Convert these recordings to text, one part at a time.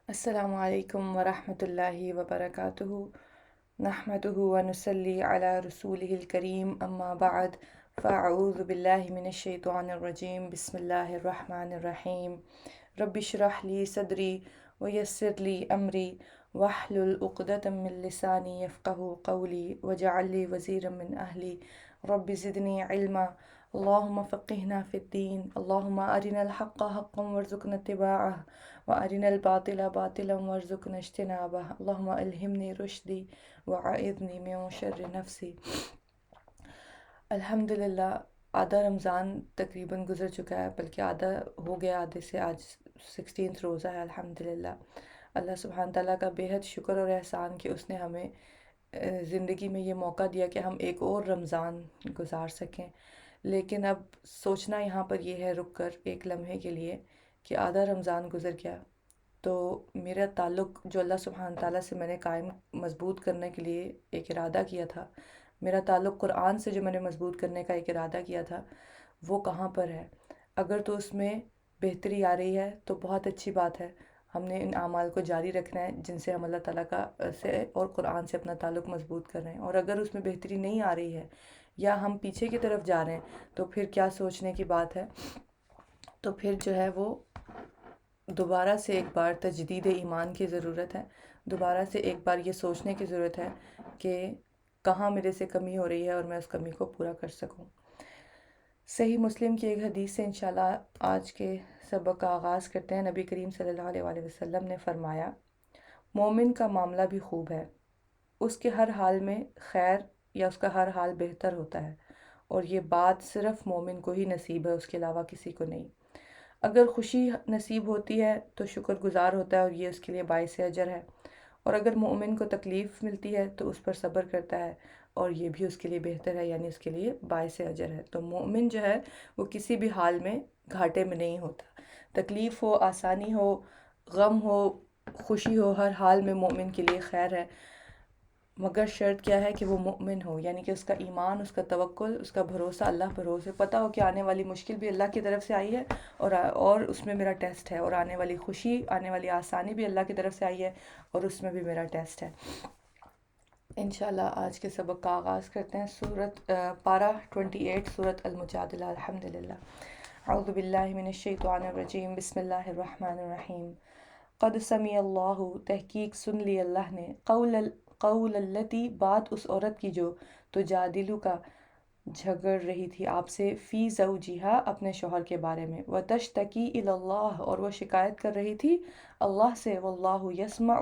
السلام علیکم ورحمۃ اللہ وبرکاتہ نحمده ونصلی علی رسوله الکریم اما بعد فاعوذ باللہ من الشیطان الرجیم بسم اللہ الرحمن الرحیم رب اشرح لی صدری ویسر لی امری واحلل عقدۃ من لسانی یفقهوا قولی واجعل لی وزیرا من اہلی رب زدنی علما اللهم فقهنا في الدين اللهم أرنا الحق حقا وارزقنا اتباعه وأرنا الباطل باطلا وارزقنا اجتنابه اللهم ألهمني رشدي وأعذني من شر نفسي۔ الحمدللہ آدھا رمضان تقریباً گزر چکا ہے، بلکہ آدھا ہو گیا، آدھے سے آج 16 روزہ ہے الحمدللہ۔ اللہ سبحانہ تعالیٰ کا بے حد شکر اور احسان کہ اس نے ہمیں زندگی میں یہ موقع دیا کہ ہم ایک اور رمضان گزار سکیں۔ لیکن اب سوچنا یہاں پر یہ ہے رک کر ایک لمحے کے لیے کہ آدھا رمضان گزر گیا تو میرا تعلق جو اللہ سبحانہ تعالیٰ سے میں نے قائم مضبوط کرنے کے لیے ایک ارادہ کیا تھا، میرا تعلق قرآن سے جو میں نے مضبوط کرنے کا ایک ارادہ کیا تھا، وہ کہاں پر ہے؟ اگر تو اس میں بہتری آ رہی ہے تو بہت اچھی بات ہے، ہم نے ان اعمال کو جاری رکھنا ہے جن سے ہم اللہ تعالیٰ کا سے اور قرآن سے اپنا تعلق مضبوط کر رہے ہیں، اور اگر اس میں بہتری نہیں آ رہی ہے یا ہم پیچھے کی طرف جا رہے ہیں تو پھر کیا سوچنے کی بات ہے، تو پھر جو ہے وہ دوبارہ سے ایک بار تجدید ایمان کی ضرورت ہے، دوبارہ سے ایک بار یہ سوچنے کی ضرورت ہے کہ کہاں میرے سے کمی ہو رہی ہے اور میں اس کمی کو پورا کر سکوں۔ صحیح مسلم کی ایک حدیث سے انشاءاللہ آج کے سبق کا آغاز کرتے ہیں۔ نبی کریم صلی اللہ علیہ وآلہ وسلم نے فرمایا، مومن کا معاملہ بھی خوب ہے، اس کے ہر حال میں خیر یا اس کا ہر حال بہتر ہوتا ہے، اور یہ بات صرف مومن کو ہی نصیب ہے، اس کے علاوہ کسی کو نہیں۔ اگر خوشی نصیب ہوتی ہے تو شکر گزار ہوتا ہے اور یہ اس کے لیے باعث اجر ہے، اور اگر مومن کو تکلیف ملتی ہے تو اس پر صبر کرتا ہے اور یہ بھی اس کے لیے بہتر ہے، یعنی اس کے لیے باعث اجر ہے۔ تو مومن جو ہے وہ کسی بھی حال میں گھاٹے میں نہیں ہوتا، تکلیف ہو، آسانی ہو، غم ہو، خوشی ہو، ہر حال میں مومن کے لیے خیر ہے، مگر شرط کیا ہے کہ وہ مؤمن ہو، یعنی کہ اس کا ایمان، اس کا توکل، اس کا بھروسہ اللہ پر ہو، اسے پتہ ہو کہ آنے والی مشکل بھی اللہ کی طرف سے آئی ہے اور اس میں میرا ٹیسٹ ہے، اور آنے والی خوشی، آنے والی آسانی بھی اللہ کی طرف سے آئی ہے اور اس میں بھی میرا ٹیسٹ ہے۔ انشاءاللہ آج کے سبق کا آغاز کرتے ہیں۔ سورت پارہ 28 سورت المجادلہ۔ الحمدللہ اعوذ باللہ من الشیطان الرجیم بسم اللہ الرحمن الرحیم۔ قد سمع اللہ، تحقیق سن لی اللہ نے، قول التی، بات اس عورت کی جو تجادلو کا جھگڑ رہی تھی آپ سے، فی زوجہا، اپنے شوہر کے بارے میں، وتشتکی الی اللہ، اور وہ شکایت کر رہی تھی اللہ سے، واللہ یسمع،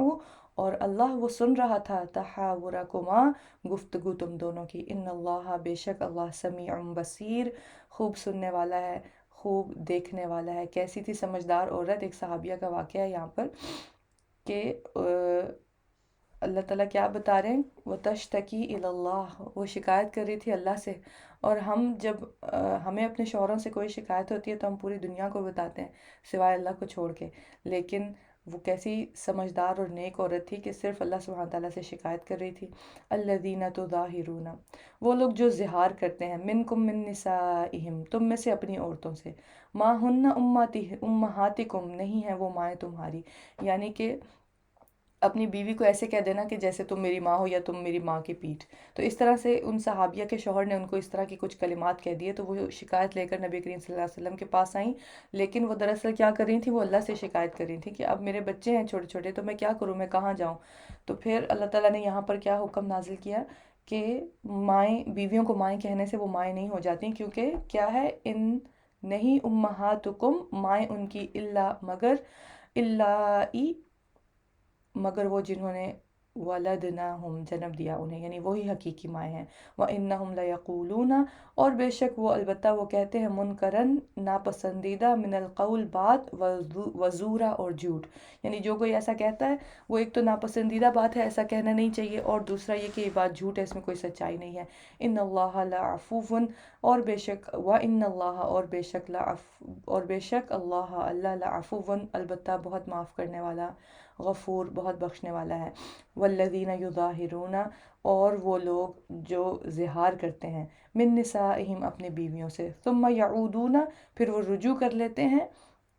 اور اللہ وہ سن رہا تھا، تحاورکما، گفتگو تم دونوں کی، ان اللہ، بے شک اللہ، سمیع بصیر، خوب سننے والا ہے، خوب دیکھنے والا ہے۔ کیسی تھی سمجھدار عورت؟ ایک صحابیہ کا واقعہ ہے یہاں پر کہ اللہ تعالیٰ کیا بتا رہے ہیں، وَتَشْتَكِي إِلَى اللَّهِ، وہ شکایت کر رہی تھی اللہ سے، اور ہم جب ہمیں اپنے شوہروں سے کوئی شکایت ہوتی ہے تو ہم پوری دنیا کو بتاتے ہیں سوائے اللہ کو چھوڑ کے، لیکن وہ کیسی سمجھدار اور نیک عورت تھی کہ صرف اللہ سبحانہ تعالیٰ سے شکایت کر رہی تھی۔ الَّذِينَ تُظَاهِرُونَ، وہ لوگ جو زہار کرتے ہیں، مِنْكُمْ مِن نِسَائِهِمْ، تم میں سے اپنی عورتوں سے، مَا هُنَّ أُمَّهَاتِكُمْ، نہیں ہیں وہ مائیں تمہاری، یعنی کہ اپنی بیوی کو ایسے کہہ دینا کہ جیسے تم میری ماں ہو یا تم میری ماں کی پیٹھ۔ تو اس طرح سے ان صحابیہ کے شوہر نے ان کو اس طرح کی کچھ کلمات کہہ دیے، تو وہ شکایت لے کر نبی کریم صلی اللہ علیہ وسلم کے پاس آئیں، لیکن وہ دراصل کیا کر رہی تھیں، وہ اللہ سے شکایت کر رہی تھیں کہ اب میرے بچے ہیں چھوٹے چھوٹے، تو میں کیا کروں، میں کہاں جاؤں؟ تو پھر اللہ تعالیٰ نے یہاں پر کیا حکم نازل کیا کہ مائیں، بیویوں کو مائیں کہنے سے وہ مائیں نہیں ہو جاتیں، کیونکہ کیا ہے، ان نہیں امہاتکم، مائیں ان کی، الا، مگر، الائی، مگر وہ جنہوں نے ولدناہم، جنم دیا انہیں، یعنی وہی حقیقی مائیں ہیں۔ وَإِنَّهُمْ لَيَقُولُونَ، اور بے شک وہ البتہ وہ کہتے ہیں، منکرن، ناپسندیدہ، من القول، بات، وزورا، اور جھوٹ، یعنی جو کوئی ایسا کہتا ہے وہ ایک تو ناپسندیدہ بات ہے، ایسا کہنا نہیں چاہیے، اور دوسرا یہ کہ یہ بات جھوٹ ہے، اس میں کوئی سچائی نہیں ہے۔ ان اللہ لعفو، اور بے شک، وَإِنَّ اللَّهَ، اور بے شک اللہ، اللہ، لعفو، البتہ بہت معاف کرنے والا، غفور، بہت بخشنے والا ہے۔ والذین یظاہرون، اور وہ لوگ جو زہار کرتے ہیں، من نسائہم، اپنے بیویوں سے، ثم یعودون، پھر وہ رجوع کر لیتے ہیں،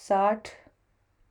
60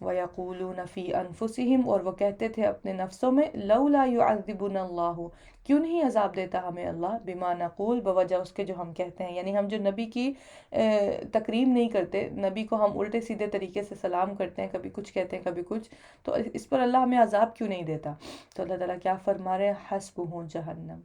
وَيَقُولُونَ فِي أَنفُسِهِمْ، اور وہ کہتے تھے اپنے نفسوں میں، لولا يعذبنا اللہ، کیوں نہیں عذاب دیتا ہمیں اللہ، بما نقول، بوجہ اس کے جو ہم کہتے ہیں، یعنی ہم جو نبی کی تکریم نہیں کرتے، نبی کو ہم الٹے سیدھے طریقے سے سلام کرتے ہیں، کبھی کچھ کہتے ہیں کبھی کچھ، تو اس پر اللہ ہمیں عذاب کیوں نہیں دیتا؟ تو اللہ تعالیٰ کیا فرما رہے ہیں، حسبہ جہنم،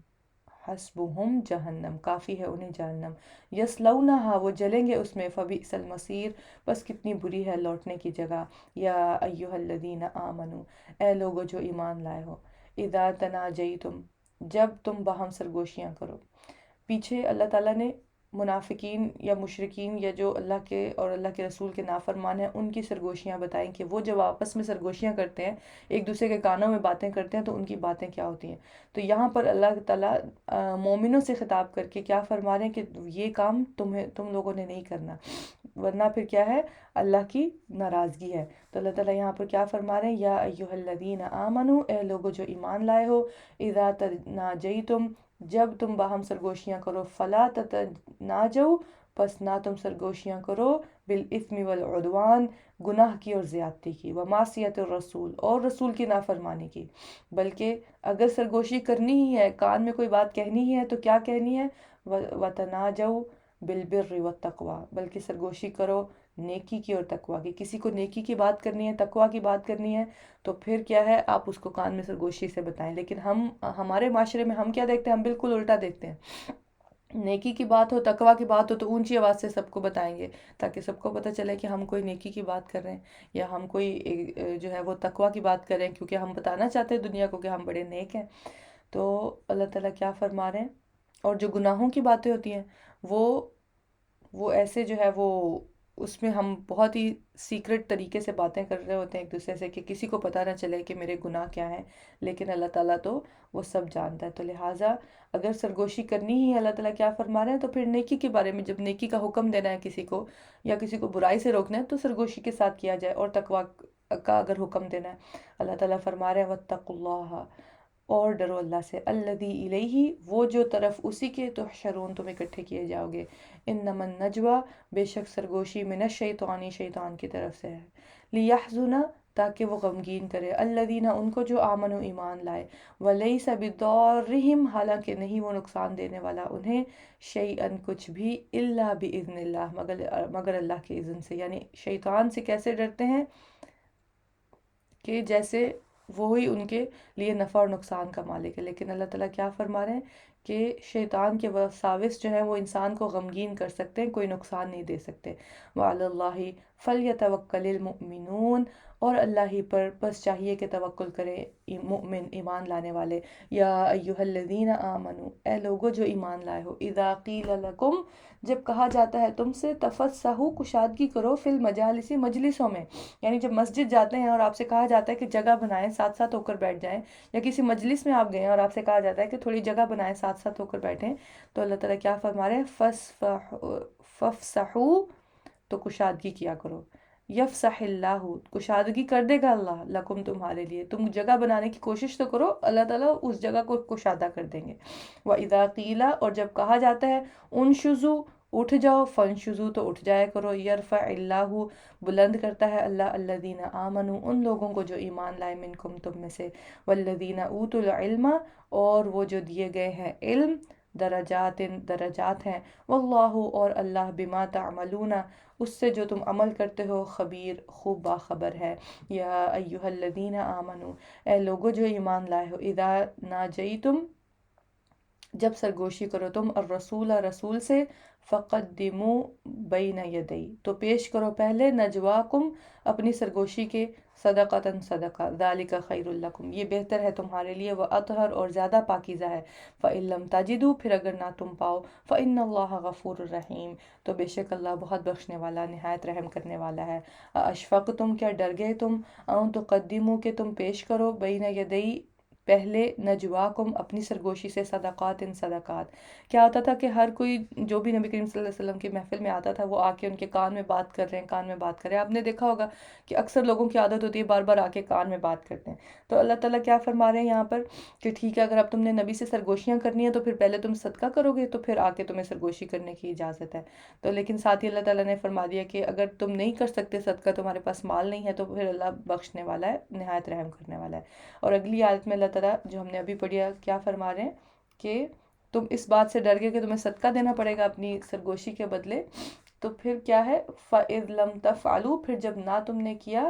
حسبہم جہنم، کافی ہے انہیں جہنم، یصلونہا، وہ جلیں گے اس میں، فبئس المصیر، بس کتنی بری ہے لوٹنے کی جگہ، یا ایہا الذین آمنو، اے لوگو جو ایمان لائے ہو، اذا تناجیتم، جب تم باہم سرگوشیاں کرو، پیچھے اللہ تعالیٰ نے منافقین یا مشرکین یا جو اللہ کے اور اللہ کے رسول کے نافرمان ہیں ان کی سرگوشیاں بتائیں کہ وہ جب آپس میں سرگوشیاں کرتے ہیں، ایک دوسرے کے کانوں میں باتیں کرتے ہیں، تو ان کی باتیں کیا ہوتی ہیں؟ تو یہاں پر اللہ تعالیٰ مومنوں سے خطاب کر کے کیا فرما رہے ہیں کہ یہ کام تم لوگوں نے نہیں کرنا، ورنہ پھر کیا ہے، اللہ کی ناراضگی ہے۔ تو اللہ تعالیٰ یہاں پر کیا فرما رہے ہیں، یا ایہا الذین آمنو، اے لوگو جو ایمان لائے ہو، اذا تناجیتم، جب تم باہم سرگوشیاں کرو، فلا تتناجوا، پس نہ تم سرگوشیاں کرو، بالاثم والعدوان، گناہ کی اور زیادتی کی، ومعصیت الرسول، اور رسول کی نافرمانی کی، بلکہ اگر سرگوشی کرنی ہی ہے، کان میں کوئی بات کہنی ہی ہے، تو کیا کہنی ہے، وَتَنَاجَوْا بِالْبِرِّ وَالتَّقْوَى، بلکہ سرگوشی کرو نیکی کی اور تقوی کی، کسی کو نیکی کی بات کرنی ہے، تقوی کی بات کرنی ہے، تو پھر کیا ہے، آپ اس کو کان میں سرگوشی سے بتائیں۔ لیکن ہمارے معاشرے میں ہم کیا دیکھتے ہیں، ہم بالکل الٹا دیکھتے ہیں، نیکی کی بات ہو، تقوی کی بات ہو، تو اونچی آواز سے سب کو بتائیں گے، تاکہ سب کو پتہ چلے کہ ہم کوئی نیکی کی بات کر رہے ہیں، یا ہم کوئی جو ہے وہ تقوی کی بات کر رہے ہیں، کیونکہ ہم بتانا چاہتے ہیں دنیا کو کہ ہم بڑے نیک ہیں۔ تو اللہ تعالیٰ کیا فرما رہے ہیں، اور جو گناہوں کی باتیں ہوتی ہیں، وہ ایسے جو ہے وہ، اس میں ہم بہت ہی سیکرٹ طریقے سے باتیں کر رہے ہوتے ہیں ایک دوسرے سے، کہ کسی کو پتہ نہ چلے کہ میرے گناہ کیا ہیں، لیکن اللہ تعالیٰ تو وہ سب جانتا ہے۔ تو لہٰذا اگر سرگوشی کرنی ہی ہے، اللہ تعالیٰ کیا فرما رہے ہیں، تو پھر نیکی کے بارے میں، جب نیکی کا حکم دینا ہے کسی کو، یا کسی کو برائی سے روکنا ہے، تو سرگوشی کے ساتھ کیا جائے، اور تقوی کا اگر حکم دینا ہے، اللہ تعالیٰ فرما رہے ہیں واتقوا اللہ، اور ڈرو اللہ سے، الذی الیہ، وہ جو طرف اسی کے تحشرون، تم اکٹھے کیے جاؤ گے، انما النجوى، بے شک سرگوشی، من الشیطان، شیطان کی طرف سے ہے، لیحزن، تاکہ وہ غمگین کرے، الذین، ان کو جو آمنوا، ایمان لائے، ولیس بضارہم، حالانکہ نہیں وہ نقصان دینے والا انہیں، شیئا، کچھ بھی، الا باذن اللہ، مگر اللہ کے اذن سے، یعنی شیطان سے کیسے ڈرتے ہیں، کہ جیسے وہی ان کے لیے نفع اور نقصان کا مالک ہے، لیکن اللہ تعالیٰ کیا فرما رہے ہیں کہ شیطان کے وساوس جو ہیں وہ انسان کو غمگین کر سکتے ہیں، کوئی نقصان نہیں دے سکتے۔ وعلی اللہ فلیتوکل المؤمنون، اور اللہ ہی پر بس چاہیے کہ توکل کرے مؤمن، ایمان لانے والے۔ یا ایہا الذین آمنو، اے لوگو جو ایمان لائے ہو، اذا قیل لکم، جب کہا جاتا ہے تم سے، تفسحوا، کشادگی کرو، فی المجالس، مجلسوں میں، یعنی جب مسجد جاتے ہیں اور آپ سے کہا جاتا ہے کہ جگہ بنائیں، ساتھ ساتھ ہو کر بیٹھ جائیں، یا کسی مجلس میں آپ گئے ہیں اور آپ سے کہا جاتا ہے کہ تھوڑی جگہ بنائیں، ساتھ ساتھ ہو کر بیٹھیں، تو اللہ تعالیٰ کیا فرما رہے ہیں، فَافْسَحُوا، تو کشادگی کیا کرو، یفسح اللہ، کشادگی کر دے گا اللہ، لکم، تمہارے لیے، تم جگہ بنانے کی کوشش تو کرو، اللہ تعالیٰ اس جگہ کو کشادہ کر دیں گے۔ وَإِذَا قِيلَ، اور جب کہا جاتا ہے انشزوا، اٹھ جاؤ، فانشزوا، تو اٹھ جایا کرو، یرفع اللہ، بلند کرتا ہے اللہ، الذین آمنوا، ان لوگوں کو جو ایمان لائے، منکم، تم میں سے، والذین اوتوا العلم، اور وہ جو دیے گئے ہیں علم، درجات، درجات ہیں، واللہ، اور اللہ، بما تعملون، اس سے جو تم عمل کرتے ہو، خبیر، خوب باخبر ہے۔ یا ایہا الذین آمنوا، اے لوگو جو ایمان لائے ہو، اذا ناجیتم، جب سرگوشی کرو تم، الرسول، رسول سے، فقدموا بین یدی، تو پیش کرو پہلے، نجواکم، اپنی سرگوشی کے، صدقۃ، صدقہ، ذالک خیر لکم، یہ بہتر ہے تمہارے لیے، واطہر، اور زیادہ پاکیزہ ہے، فإن لم تجدوا، پھر اگر نہ تم پاؤ، فإن اللہ غفور الرحیم، تو بے شک اللہ بہت بخشنے والا، نہایت رحم کرنے والا ہے۔ اشفقتم، کیا ڈر گئے تم، ان تقدموا، کہ تم پیش کرو، بین یدی، پہلے نجواکم اپنی سرگوشی سے صدقات ان صدقات. کیا ہوتا تھا کہ ہر کوئی جو بھی نبی کریم صلی اللہ علیہ وسلم کی محفل میں آتا تھا وہ آ کے ان کے کان میں بات کر رہے ہیں، کان میں بات کر رہے ہیں. آپ نے دیکھا ہوگا کہ اکثر لوگوں کی عادت ہوتی ہے بار بار آ کے کان میں بات کرتے ہیں. تو اللہ تعالیٰ کیا فرما رہے ہیں یہاں پر کہ ٹھیک ہے اگر اب تم نے نبی سے سرگوشیاں کرنی ہیں تو پھر پہلے تم صدقہ کرو گے تو پھر آ کے تمہیں سرگوشی کرنے کی اجازت ہے. تو لیکن ساتھ ہی اللہ تعالیٰ نے فرما دیا کہ اگر تم نہیں کر سکتے صدقہ، تمہارے پاس مال نہیں ہے، تو پھر اللہ بخشنے والا ہے، نہایت رحم کرنے والا ہے. اور اگلی آیت میں اللہ تعالیٰ جو ہم نے ابھی پڑھی ہے کیا فرما رہے ہیں کہ تم اس بات سے ڈر گئے کہ تمہیں صدقہ دینا پڑے گا اپنی سرگوشی کے بدلے. تو پھر کیا ہے فَإِذْ لَمْ تَفْعَلُوا، پھر جب نہ تم نے کیا،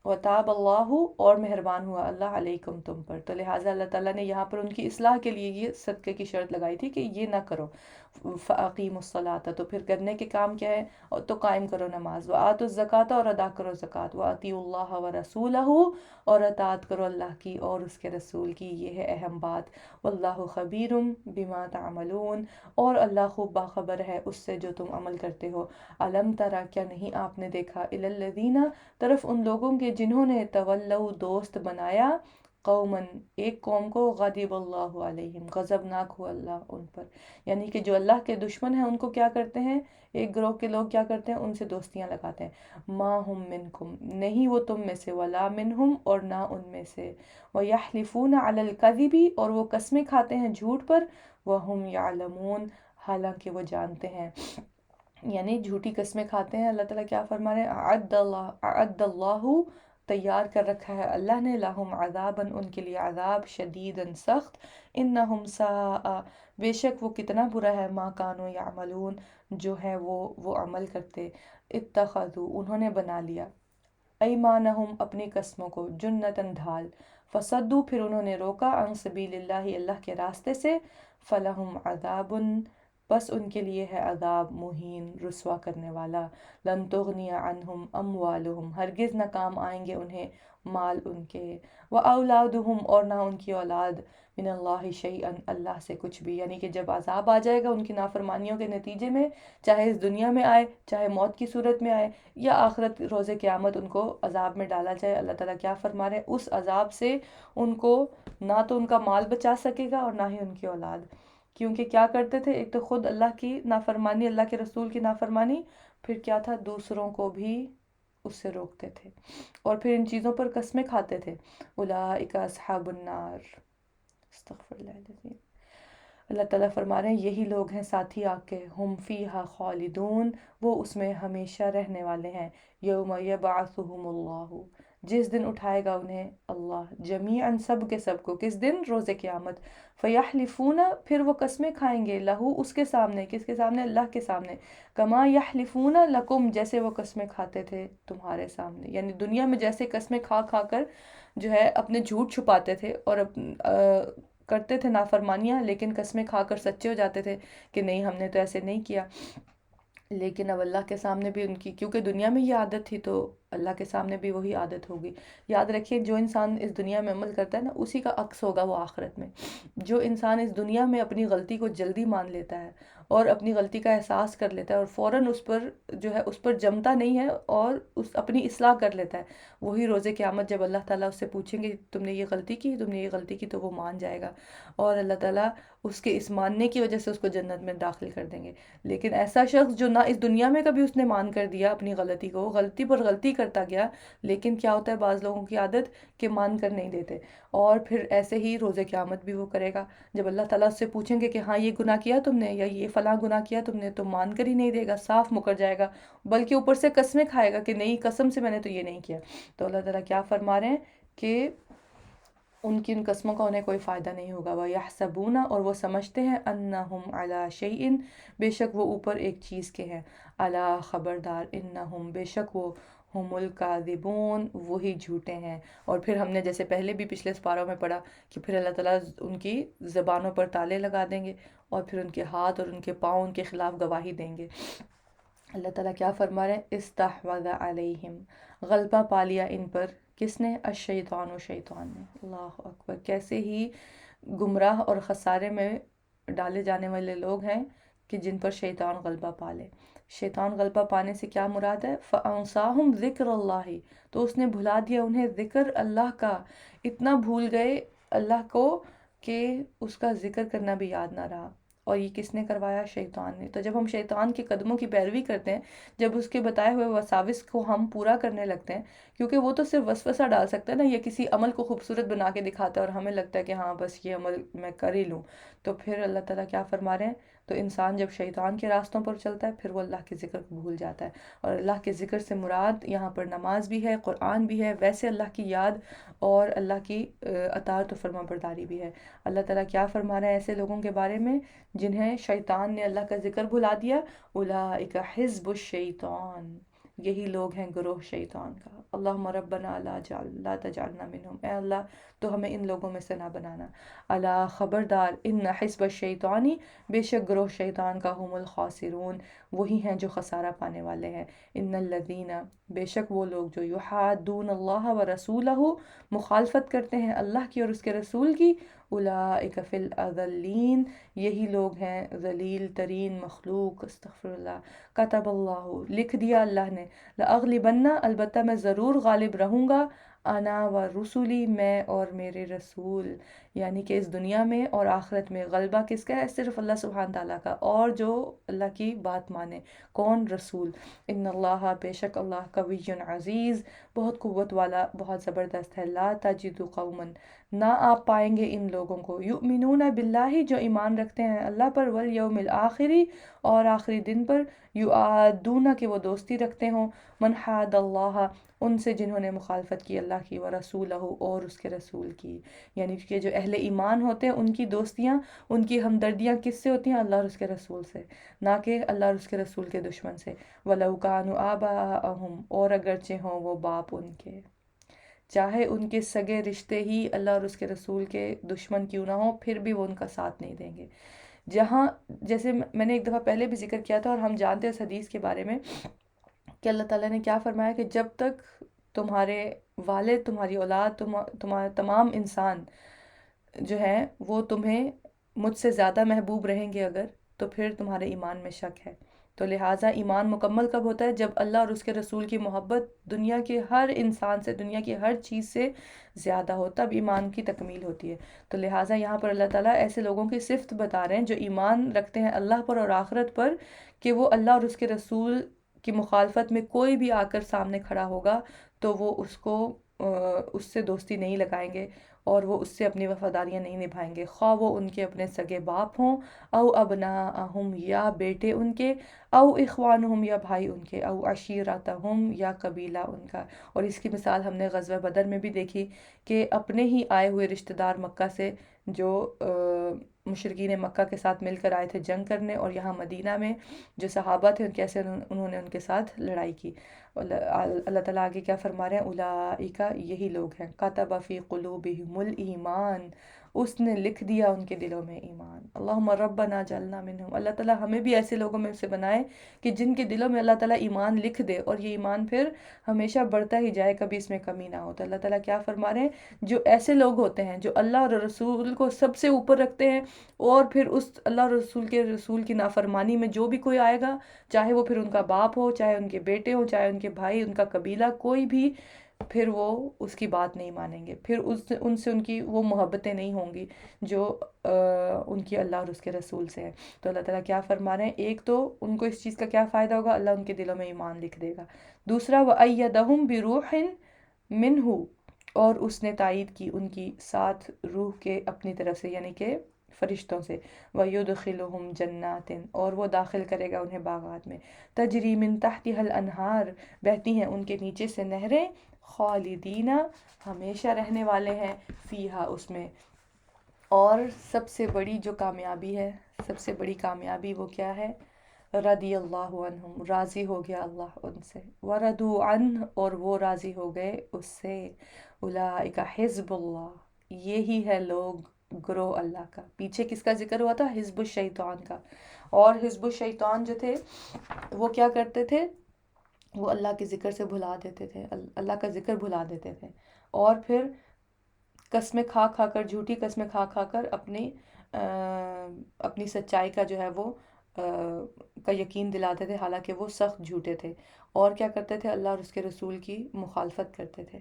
وَتَابَ اللَّهُ، اور مہربان ہوا اللہ علیکم تم پر. تو لہٰذا اللہ تعالیٰ نے یہاں پر ان کی اصلاح کے لیے یہ صدقے کی شرط لگائی تھی کہ یہ نہ کرو. فَأَقِیمُوا الصَّلَاةَ، تو پھر کرنے کے کام کیا ہے، اور تو قائم کرو نماز. وَآتُوا الزَّکَاةَ، اور ادا کرو زکوٰۃ. وَأَطِیعُوا اللَّهَ وَرَسُولَهُ، اور اطاعت کرو اللہ کی اور اس کے رسول کی. یہ ہے اہم بات. وَاللَّهُ خَبِیرٌ بِمَا تَعْمَلُونَ، اور اللہ خوب باخبر ہے اس سے جو تم عمل کرتے ہو. أَلَمْ تَرَ، کیا نہیں آپ نے دیکھا، إِلَى الَّذِينَ، طرف ان لوگوں کے جنہوں نے تولوا، دوست بنایا، قومن، ایک قوم کو، غضب اللہ علیہم، غضبناک ہوا اللہ ان پر. یعنی کہ جو اللہ کے دشمن ہیں ان کو کیا کرتے ہیں، ایک گروہ کے لوگ کیا کرتے ہیں، ان سے دوستیاں لگاتے ہیں. ما ہم منکم، نہیں وہ تم میں سے، ولا منہم، اور نہ ان میں سے. ویحلفون علی الکذب، اور وہ قسمیں کھاتے ہیں جھوٹ پر. وہم یعلمون، حالانکہ وہ جانتے ہیں. یعنی جھوٹی قسمیں کھاتے ہیں. اللہ تعالیٰ کیا فرما رہے ہیں، اعد اللہ، تیار کر رکھا ہے اللہ نے، لہم عذاباً، ان کے لیے عذاب، شدیداً، سخت. انہم ساء، بے شک وہ کتنا برا ہے، ما کانوا یعملون، جو ہے وہ عمل کرتے. اتخذوا، انہوں نے بنا لیا، ایمانہم، اپنی قسموں کو، جنتاً، ڈھال. فصدوا، پھر انہوں نے روکا، عن سبیل اللہ، اللہ کے راستے سے. فلہم عذاب، بس ان کے لیے ہے عذاب، مہین، رسوا کرنے والا. لن تغنی عنہم اموالہم، ہرگز نہ کام آئیں گے انہیں مال ان کے، واولادہم، اور نہ ان کی اولاد، من اللہ شیئا، اللہ سے کچھ بھی. یعنی کہ جب عذاب آ جائے گا ان کی نافرمانیوں کے نتیجے میں، چاہے اس دنیا میں آئے، چاہے موت کی صورت میں آئے، یا آخرت روز قیامت ان کو عذاب میں ڈالا جائے، اللہ تعالیٰ کیا فرما رہے ہیں، اس عذاب سے ان کو نہ تو ان کا مال بچا سکے گا اور نہ ہی ان کی اولاد. کیونکہ کیا کرتے تھے، ایک تو خود اللہ کی نافرمانی، اللہ کے رسول کی نافرمانی، پھر کیا تھا، دوسروں کو بھی اس سے روکتے تھے، اور پھر ان چیزوں پر قسمیں کھاتے تھے. اولئک اصحاب النار، استغفر اللہ العظیم. اللہ تعالیٰ فرما رہے ہیں یہی لوگ ہیں ساتھی آگ کے، ہم فیہا خالدون، وہ اس میں ہمیشہ رہنے والے ہیں. یوم یبعثہم اللہ، جس دن اٹھائے گا انہیں اللہ، جمیعاً، سب کے سب کو، کس دن، روز قیامت. فیحلفون، پھر وہ قسمیں کھائیں گے، لہو، اس کے سامنے، کس کے سامنے، اللہ کے سامنے. کما یحلفون لکم، جیسے وہ قسمیں کھاتے تھے تمہارے سامنے. یعنی دنیا میں جیسے قسمیں کھا کھا کر جو ہے اپنے جھوٹ چھپاتے تھے اور کرتے تھے نافرمانیاں، لیکن قسمیں کھا کر سچے ہو جاتے تھے کہ نہیں ہم نے تو ایسے نہیں کیا. لیکن اب اللہ کے سامنے بھی ان کی، کیونکہ دنیا میں یہ عادت تھی تو اللہ کے سامنے بھی وہی عادت ہوگی. یاد رکھیے جو انسان اس دنیا میں عمل کرتا ہے نا، اسی کا عکس ہوگا وہ آخرت میں. جو انسان اس دنیا میں اپنی غلطی کو جلدی مان لیتا ہے اور اپنی غلطی کا احساس کر لیتا ہے اور فوراً اس پر جو ہے اس پر جمتا نہیں ہے اور اپنی اصلاح کر لیتا ہے، وہی روز قیامت جب اللہ تعالیٰ اس سے پوچھیں گے تم نے یہ غلطی کی، تم نے یہ غلطی کی، تو وہ مان جائے گا اور اللہ تعالیٰ اس کے اس ماننے کی وجہ سے اس کو جنت میں داخل کر دیں گے. لیکن ایسا شخص جو نہ اس دنیا میں کبھی اس نے مان کر دیا اپنی غلطی کو، غلطی پر غلطی کرتا گیا، لیکن کیا ہوتا ہے بعض لوگوں کی عادت کہ مان کر نہیں دیتے، اور پھر ایسے ہی روز قیامت بھی وہ کرے گا. جب اللہ تعالیٰ اس سے پوچھیں گے کہ ہاں یہ گناہ کیا تم نے یا یہ فلاں گناہ کیا تم نے، تو مان کر ہی نہیں دے گا، صاف مکر جائے گا، بلکہ اوپر سے قسمیں کھائے گا کہ نہیں قسم سے میں نے تو یہ نہیں کیا. تو اللہ تعالیٰ کیا فرما رہے ہیں کہ ان کی ان قسموں کا انہیں کوئی فائدہ نہیں ہوگا. وَيَحْسَبُونَ، اور وہ سمجھتے ہیں، أَنَّهُمْ عَلَى شَيْءٍ، بے شک وہ اوپر ایک چیز کے ہیں، عَلَى، خبردار، إِنَّهُمْ، بے شک وہ، ہم الکاذبون، وہی جھوٹے ہیں. اور پھر ہم نے جیسے پہلے بھی پچھلے سپاروں میں پڑھا کہ پھر اللہ تعالیٰ ان کی زبانوں پر تالے لگا دیں گے اور پھر ان کے ہاتھ اور ان کے پاؤں ان کے خلاف گواہی دیں گے. اللہ تعالیٰ کیا فرما رہے ہیں، استحوذ علیہم، غلبہ پا لیا ان پر، کس نے، الشیطان، و شیطان نے. اللہ اکبر. کیسے ہی گمراہ اور خسارے میں ڈالے جانے والے لوگ ہیں کہ جن پر شیطان غلبہ پا لے. شیطان غلبہ پانے سے کیا مراد ہے، فَأَنْسَاهُمْ ذِكْرَ اللَّهِ، تو اس نے بھلا دیا انہیں ذکر اللہ کا. اتنا بھول گئے اللہ کو کہ اس کا ذکر کرنا بھی یاد نہ رہا. اور یہ کس نے کروایا؟ شیطان نے. تو جب ہم شیطان کے قدموں کی پیروی کرتے ہیں، جب اس کے بتائے ہوئے وساوس کو ہم پورا کرنے لگتے ہیں، کیونکہ وہ تو صرف وسوسہ ڈال سکتا ہے نا، یا کسی عمل کو خوبصورت بنا کے دکھاتا ہے اور ہمیں لگتا ہے کہ ہاں بس یہ عمل میں کر ہی لوں، تو پھر اللہ تعالیٰ کیا فرما رہے ہیں؟ تو انسان جب شیطان کے راستوں پر چلتا ہے پھر وہ اللہ کے ذکر کو بھول جاتا ہے. اور اللہ کے ذکر سے مراد یہاں پر نماز بھی ہے، قرآن بھی ہے، ویسے اللہ کی یاد اور اللہ کی اطاعت و فرما برداری بھی ہے. اللہ تعالیٰ کیا فرما رہے ہیں ایسے لوگوں کے بارے میں جنہیں شیطان نے اللہ کا ذکر بھلا دیا؟ اولئک حزب الشیطان، یہی لوگ ہیں گروہ شیطان کا. اللہم ربنا لا تجعلنا منہم، اے اللہ تو ہمیں ان لوگوں میں سے نہ بنانا. الا خبردار، ان حزب الشیطانی، بے شک گروہ شیطان کا، هم الخاسرون، وہی ہیں جو خسارہ پانے والے ہیں. ان الذین، بے شک وہ لوگ جو یحادون اللہ و رسولہ، مخالفت کرتے ہیں اللہ کی اور اس کے رسول کی، اولئک فی الاذلین، یہی لوگ ہیں ذلیل ترین مخلوق. استغفر اللہ. کتب اللہ، لکھ دیا اللہ نے، لأغلبن، البتہ میں ضرور غالب رہوں گا، انا و رسولی، میں اور میرے رسول. یعنی کہ اس دنیا میں اور آخرت میں غلبہ کس کا ہے؟ صرف اللہ سبحانہ تعالیٰ کا، اور جو اللہ کی بات مانے. کون؟ رسول. ان اللہ، بے شک اللہ، قوی عزیز، بہت قوت والا، بہت زبردست ہے. لا تجد قوما، نہ آپ پائیں گے ان لوگوں کو، یؤمنون باللہ، جو ایمان رکھتے ہیں اللہ پر، والیوم الآخری، اور آخری دن پر، یعادون، کہ وہ دوستی رکھتے ہوں، من حاد اللہ، ان سے جنہوں نے مخالفت کی اللہ کی، ورسولہ، اور اس کے رسول کی. یعنی کہ جو اہل ایمان ہوتے ہیں ان کی دوستیاں، ان کی ہمدردیاں کس سے ہوتی ہیں؟ اللہ اور اس کے رسول سے، نہ کہ اللہ اور اس کے رسول کے دشمن سے. وَلَوْ كَانُوا آبَاءَهُمْ، اور اگرچہ ہوں وہ باپ ان کے، چاہے ان کے سگے رشتے ہی اللہ اور اس کے رسول کے دشمن کیوں نہ ہوں، پھر بھی وہ ان کا ساتھ نہیں دیں گے. جہاں جیسے میں نے ایک دفعہ پہلے بھی ذکر کیا تھا، اور ہم جانتے ہیں اس حدیث کے بارے میں کہ اللہ تعالیٰ نے کیا فرمایا کہ جب تک تمہارے والد، تمہاری اولاد، تمہارے تمام انسان جو ہیں وہ تمہیں مجھ سے زیادہ محبوب رہیں گے اگر، تو پھر تمہارے ایمان میں شک ہے. تو لہٰذا ایمان مکمل کب ہوتا ہے؟ جب اللہ اور اس کے رسول کی محبت دنیا کے ہر انسان سے، دنیا کی ہر چیز سے زیادہ ہو، تب ایمان کی تکمیل ہوتی ہے. تو لہٰذا یہاں پر اللہ تعالیٰ ایسے لوگوں کی صفت بتا رہے ہیں جو ایمان رکھتے ہیں اللہ پر اور آخرت پر، کہ وہ اللہ اور اس کے رسول کی مخالفت میں کوئی بھی آ کر سامنے کھڑا ہوگا تو وہ اس سے دوستی نہیں لگائیں گے، اور وہ اس سے اپنی وفاداریاں نہیں نبھائیں گے، خواہ وہ ان کے اپنے سگے باپ ہوں، او ابناءہم، یا بیٹے ان کے، او اخوانہم، یا بھائی ان کے، او عشیرتہم، یا قبیلہ ان کا. اور اس کی مثال ہم نے غزوہ بدر میں بھی دیکھی کہ اپنے ہی آئے ہوئے رشتہ دار مکہ سے، جو مشرکین مکہ کے ساتھ مل کر آئے تھے جنگ کرنے، اور یہاں مدینہ میں جو صحابہ تھے کیسے انہوں نے ان کے ساتھ لڑائی کی. اللہ تعالیٰ آگے کیا فرما رہے ہیں؟ اولئک، یہی لوگ ہیں، کتب فی قلوبہم الایمان، اس نے لکھ دیا ان کے دلوں میں ایمان. اللہم ربنا جعلنا منہم، اللہ تعالیٰ ہمیں بھی ایسے لوگوں میں سے بنائے کہ جن کے دلوں میں اللہ تعالیٰ ایمان لکھ دے، اور یہ ایمان پھر ہمیشہ بڑھتا ہی جائے، کبھی اس میں کمی نہ ہو. تو اللہ تعالیٰ کیا فرما رہے ہیں؟ جو ایسے لوگ ہوتے ہیں جو اللہ اور رسول کو سب سے اوپر رکھتے ہیں، اور پھر اس اللہ اور رسول کی نافرمانی میں جو بھی کوئی آئے گا، چاہے وہ پھر ان کا باپ ہو، چاہے ان کے بیٹے ہوں، چاہے ان کے بھائی، ان کا قبیلہ کوئی بھی، پھر وہ اس کی بات نہیں مانیں گے، پھر ان سے ان کی وہ محبتیں نہیں ہوں گی جو ان کی اللہ اور اس کے رسول سے ہے. تو اللہ تعالیٰ کیا فرما رہے ہیں؟ ایک تو ان کو اس چیز کا کیا فائدہ ہوگا؟ اللہ ان کے دلوں میں ایمان لکھ دے گا. دوسرا، وَأَيَّدَهُمْ بِرُوحٍ مِّنْهُ، اور اس نے تائید کی ان کی ساتھ روح کے اپنی طرف سے، یعنی کہ فرشتوں سے. وَيُدْخِلُهُمْ جَنَّاتٍ، اور وہ داخل کرے گا انہیں باغات میں، تَجْرِي مِن تَحْتِهَا الْأَنْهَارُ، بہتی ہیں ان کے نیچے سے نہریں، خالدین، ہمیشہ رہنے والے ہیں، فیہا، اس میں. اور سب سے بڑی جو کامیابی ہے، سب سے بڑی کامیابی وہ کیا ہے؟ رضی اللہ عنہم، راضی ہو گیا اللہ ان سے، وردوا عنہ، اور وہ راضی ہو گئے اس سے. اولئک حزب اللہ، یہی ہے لوگ گروہ اللہ کا. پیچھے کس کا ذکر ہوا تھا؟ حزب الشیطان کا. اور حزب الشیطان جو تھے وہ کیا کرتے تھے؟ وہ اللہ کے ذکر سے بھلا دیتے تھے، اللہ کا ذکر بھلا دیتے تھے، اور پھر قسمیں کھا کھا کر، جھوٹی قسمیں کھا کھا کر اپنی سچائی کا جو ہے وہ کا یقین دلاتے تھے، حالانکہ وہ سخت جھوٹے تھے، اور کیا کرتے تھے؟ اللہ اور اس کے رسول کی مخالفت کرتے تھے۔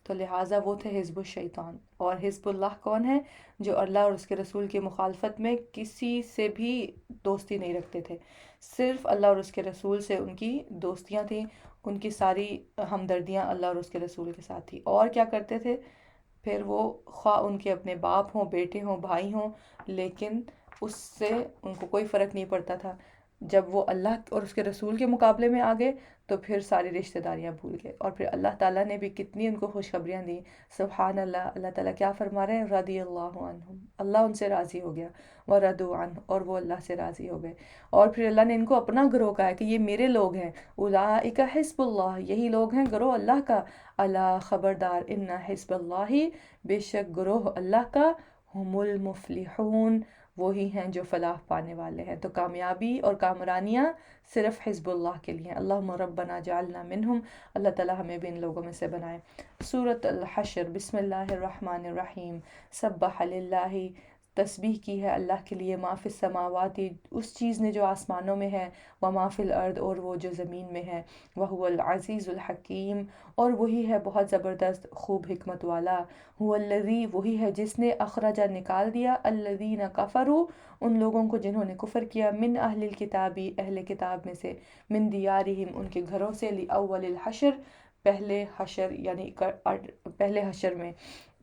تو لہٰذا وہ تھے حزب الشیطان۔ اور حزب اللہ کون ہے؟ جو اللہ اور اس کے رسول کی مخالفت میں کسی سے بھی دوستی نہیں رکھتے تھے، صرف اللہ اور اس کے رسول سے ان کی دوستیاں تھیں، ان کی ساری ہمدردیاں اللہ اور اس کے رسول کے ساتھ تھی۔ اور کیا کرتے تھے پھر وہ؟ خواہ ان کے اپنے باپ ہوں، بیٹے ہوں، بھائی ہوں، لیکن اس سے ان کو کوئی فرق نہیں پڑتا تھا۔ جب وہ اللہ اور اس کے رسول کے مقابلے میں آ گئے تو پھر ساری رشتہ داریاں بھول گئے، اور پھر اللہ تعالیٰ نے بھی کتنی ان کو خوشخبریاں دیں۔ سبحان اللہ! اللہ تعالیٰ کیا فرما رہے ہیں؟ رضی اللہ عنہم، اللہ ان سے راضی ہو گیا، ورضوا عنہ، اور وہ اللہ سے راضی ہو گئے۔ اور پھر اللہ نے ان کو اپنا گروہ کہا ہے کہ یہ میرے لوگ ہیں، اولئک حزب اللہ، یہی لوگ ہیں گروہ اللہ کا۔ الا، خبردار، ان حزب اللہ، بے شک گروہ اللہ کا، ہم المفلحون، وہی ہیں جو فلاح پانے والے ہیں۔ تو کامیابی اور کامرانیاں صرف حزب اللہ کے لیے ہیں۔ اللہم ربنا جعلنا منہم، اللہ تعالیٰ ہمیں بھی ان لوگوں میں سے بنائے۔ سورۃ الحشر، بسم اللہ الرحمن الرحیم۔ سبح للہ، تسبیح کی ہے اللہ کے لیے، ما فی السماوات، اس چیز نے جو آسمانوں میں ہے، وما فی الارض، اور وہ جو زمین میں ہے، وہو العزیز الحکیم، اور وہی ہے بہت زبردست خوب حکمت والا۔ هو الذی، وہی ہے جس نے اخرج، نکال دیا، الذین کفروا، ان لوگوں کو جنہوں نے کفر کیا، من اہل الکتابی، اہل کتاب میں سے، من دیارہم، ان کے گھروں سے، لاول الحشر، پہلے حشر، یعنی پہلے حشر میں،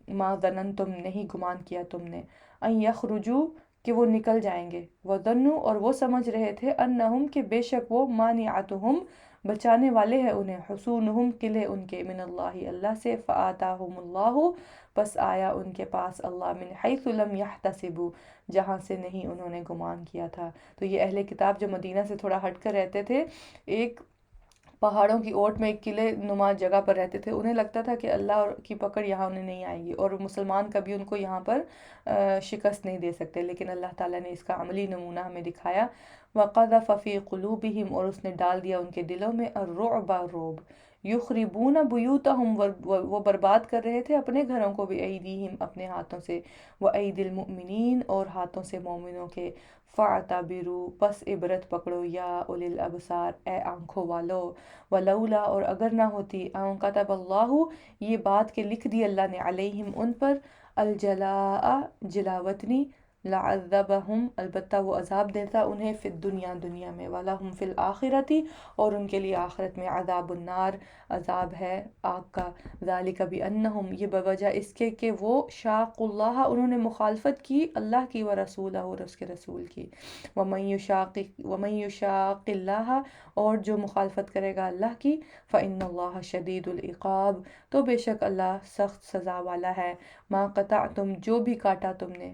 ما ظننتم، نہیں گمان کیا تم نے، ان یخرجوا، کہ وہ نکل جائیں گے، وظنوا، اور وہ سمجھ رہے تھے، انہم، کہ بے شک وہ، مانعتہم، بچانے والے ہیں انہیں، حصونہم، قلعے ان کے، من اللہ، اللہ سے، فآتاہم اللہ، پس آیا ان کے پاس اللہ، من حیث لم یحتسبوا، جہاں سے نہیں انہوں نے گمان کیا تھا۔ تو یہ اہل کتاب جو مدینہ سے تھوڑا ہٹ کر رہتے تھے، ایک پہاڑوں کی اوٹ میں ایک قلعے نما جگہ پر رہتے تھے، انہیں لگتا تھا کہ اللہ کی پکڑ یہاں انہیں نہیں آئے گی، اور مسلمان کبھی ان کو یہاں پر شکست نہیں دے سکتے، لیکن اللہ تعالیٰ نے اس کا عملی نمونہ ہمیں دکھایا۔ وَقَذَفَ فِي قُلُوبِهِمْ، اور اس نے ڈال دیا ان کے دلوں میں، الرعب، رعب، یخربون بیوتہم، وہ برباد کر رہے تھے اپنے گھروں کو، بِأَیْدِیہِم، اپنے ہاتھوں سے، وَأَیْدِی الْمُؤْمِنِین، اور ہاتھوں سے مومنوں کے، فَاعْتَبِرُوا، پس عبرت پکڑو، یا اولی الابصار، اے آنکھوں والو، ولولا، اور اگر نہ ہوتی، ان کتب اللہ، یہ بات کہ لکھ دی اللہ نے، علیہم، ان پر، الجلاء، جلاوطنی، لعذبہم، البتہ وہ عذاب دیتا انہیں، فی الدنیا، دنیا میں، ولہم فی الآخرۃ، اور ان کے لیے آخرت میں، عذاب النار، عذاب ہے آگ کا، ذالک بانہم، یہ بوجہ اس کے کہ وہ، شاق اللہ، انہوں نے مخالفت کی اللہ کی، ورسولہ، اور اس کے رسول کی، ومن یشاق اللہ، اور جو مخالفت کرے گا اللہ کی، فإن اللہ شدید العقاب، تو بے شک اللہ سخت سزا والا ہے، ما قطعتم، جو بھی کاٹا تم نے،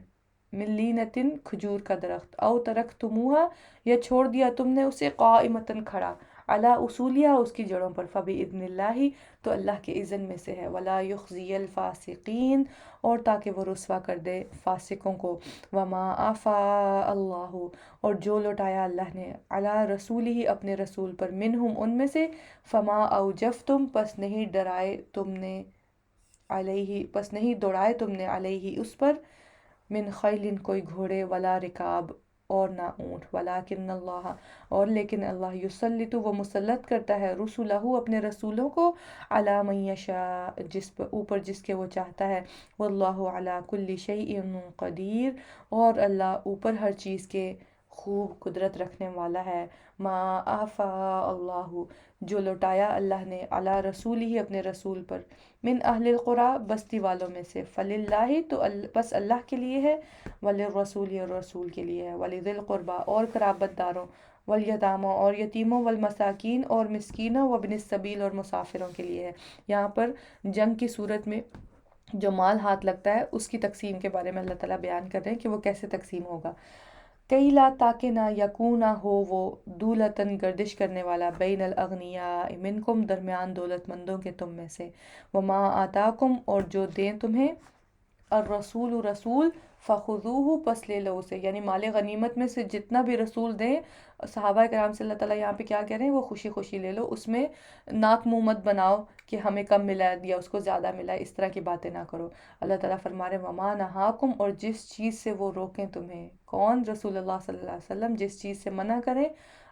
من لینتن، کھجور کا درخت، او ترکتموہا، یا چھوڑ دیا تم نے اسے، قائمتن، کھڑا، علی اصولیہا، اس کی جڑوں پر، فبإذن اللہ، تو اللہ کے اذن میں سے ہے، ولا یخزی الفاسقین، اور تاکہ وہ رسوا کر دے فاسقوں کو، وما آفا اللہ، اور جو لوٹایا اللہ نے، علی رسولہ، اپنے رسول پر، منہم، ان میں سے، فما اوجفتم، پس نہیں ڈرائے تم نے، علیہ، پس نہیں دوڑائے تم نے، علیہ، اس پر، من خیل، کوئی گھوڑے، ولا رکاب، اور نہ اونٹ، ولیکن اللہ، اور لیکن اللہ، یسلط، وہ مسلط کرتا ہے، رسولہ، اپنے رسولوں کو، علی من یشاء، جس پر، اوپر جس کے وہ چاہتا ہے، واللہ علی کل شیء قدیر، اور اللہ اوپر ہر چیز کے خوب قدرت رکھنے والا ہے، ما آفا اللہ، جو لوٹایا اللہ نے، علی رسولہ، اپنے رسول پر، من اہل القریٰ، بستی والوں میں سے، فللہ، تو بس اللہ کے لیے ہے، وللرسول، اور رسول کے لیے ہے، ولذی القربیٰ، اور قرابت داروں، والیتامى، اور یتیموں، والمساکین، اور مسکینوں، وابن السبیل، اور مسافروں کے لیے ہے۔ یہاں پر جنگ کی صورت میں جو مال ہاتھ لگتا ہے اس کی تقسیم کے بارے میں اللہ تعالیٰ بیان کر رہے ہیں کہ وہ کیسے تقسیم ہوگا۔ کئی لا، تاکہ نہ، یکونہ، ہو وہ، دولتاً، گردش کرنے والا، بین الاغنیاء منکم، درمیان دولت مندوں کے تم میں سے، وما آتاکم، اور جو دیں تمہیں، الرسول، رسول، فخذوہ، پس لے لو اسے، یعنی مال غنیمت میں سے جتنا بھی رسول دیں، صحابہ کرام سے اللہ تعالیٰ یہاں پہ کیا کہہ رہے ہیں، وہ خوشی خوشی لے لو، اس میں ناک منہ مت بناؤ کہ ہمیں کم ملا ہے یا اس کو زیادہ ملا ہے، اس طرح کی باتیں نہ کرو۔ اللہ تعالیٰ فرما رہے ہیں وما نہاکم، اور جس چیز سے وہ روکیں تمہیں، کون؟ رسول اللہ صلی اللہ علیہ وسلم، جس چیز سے منع کریں،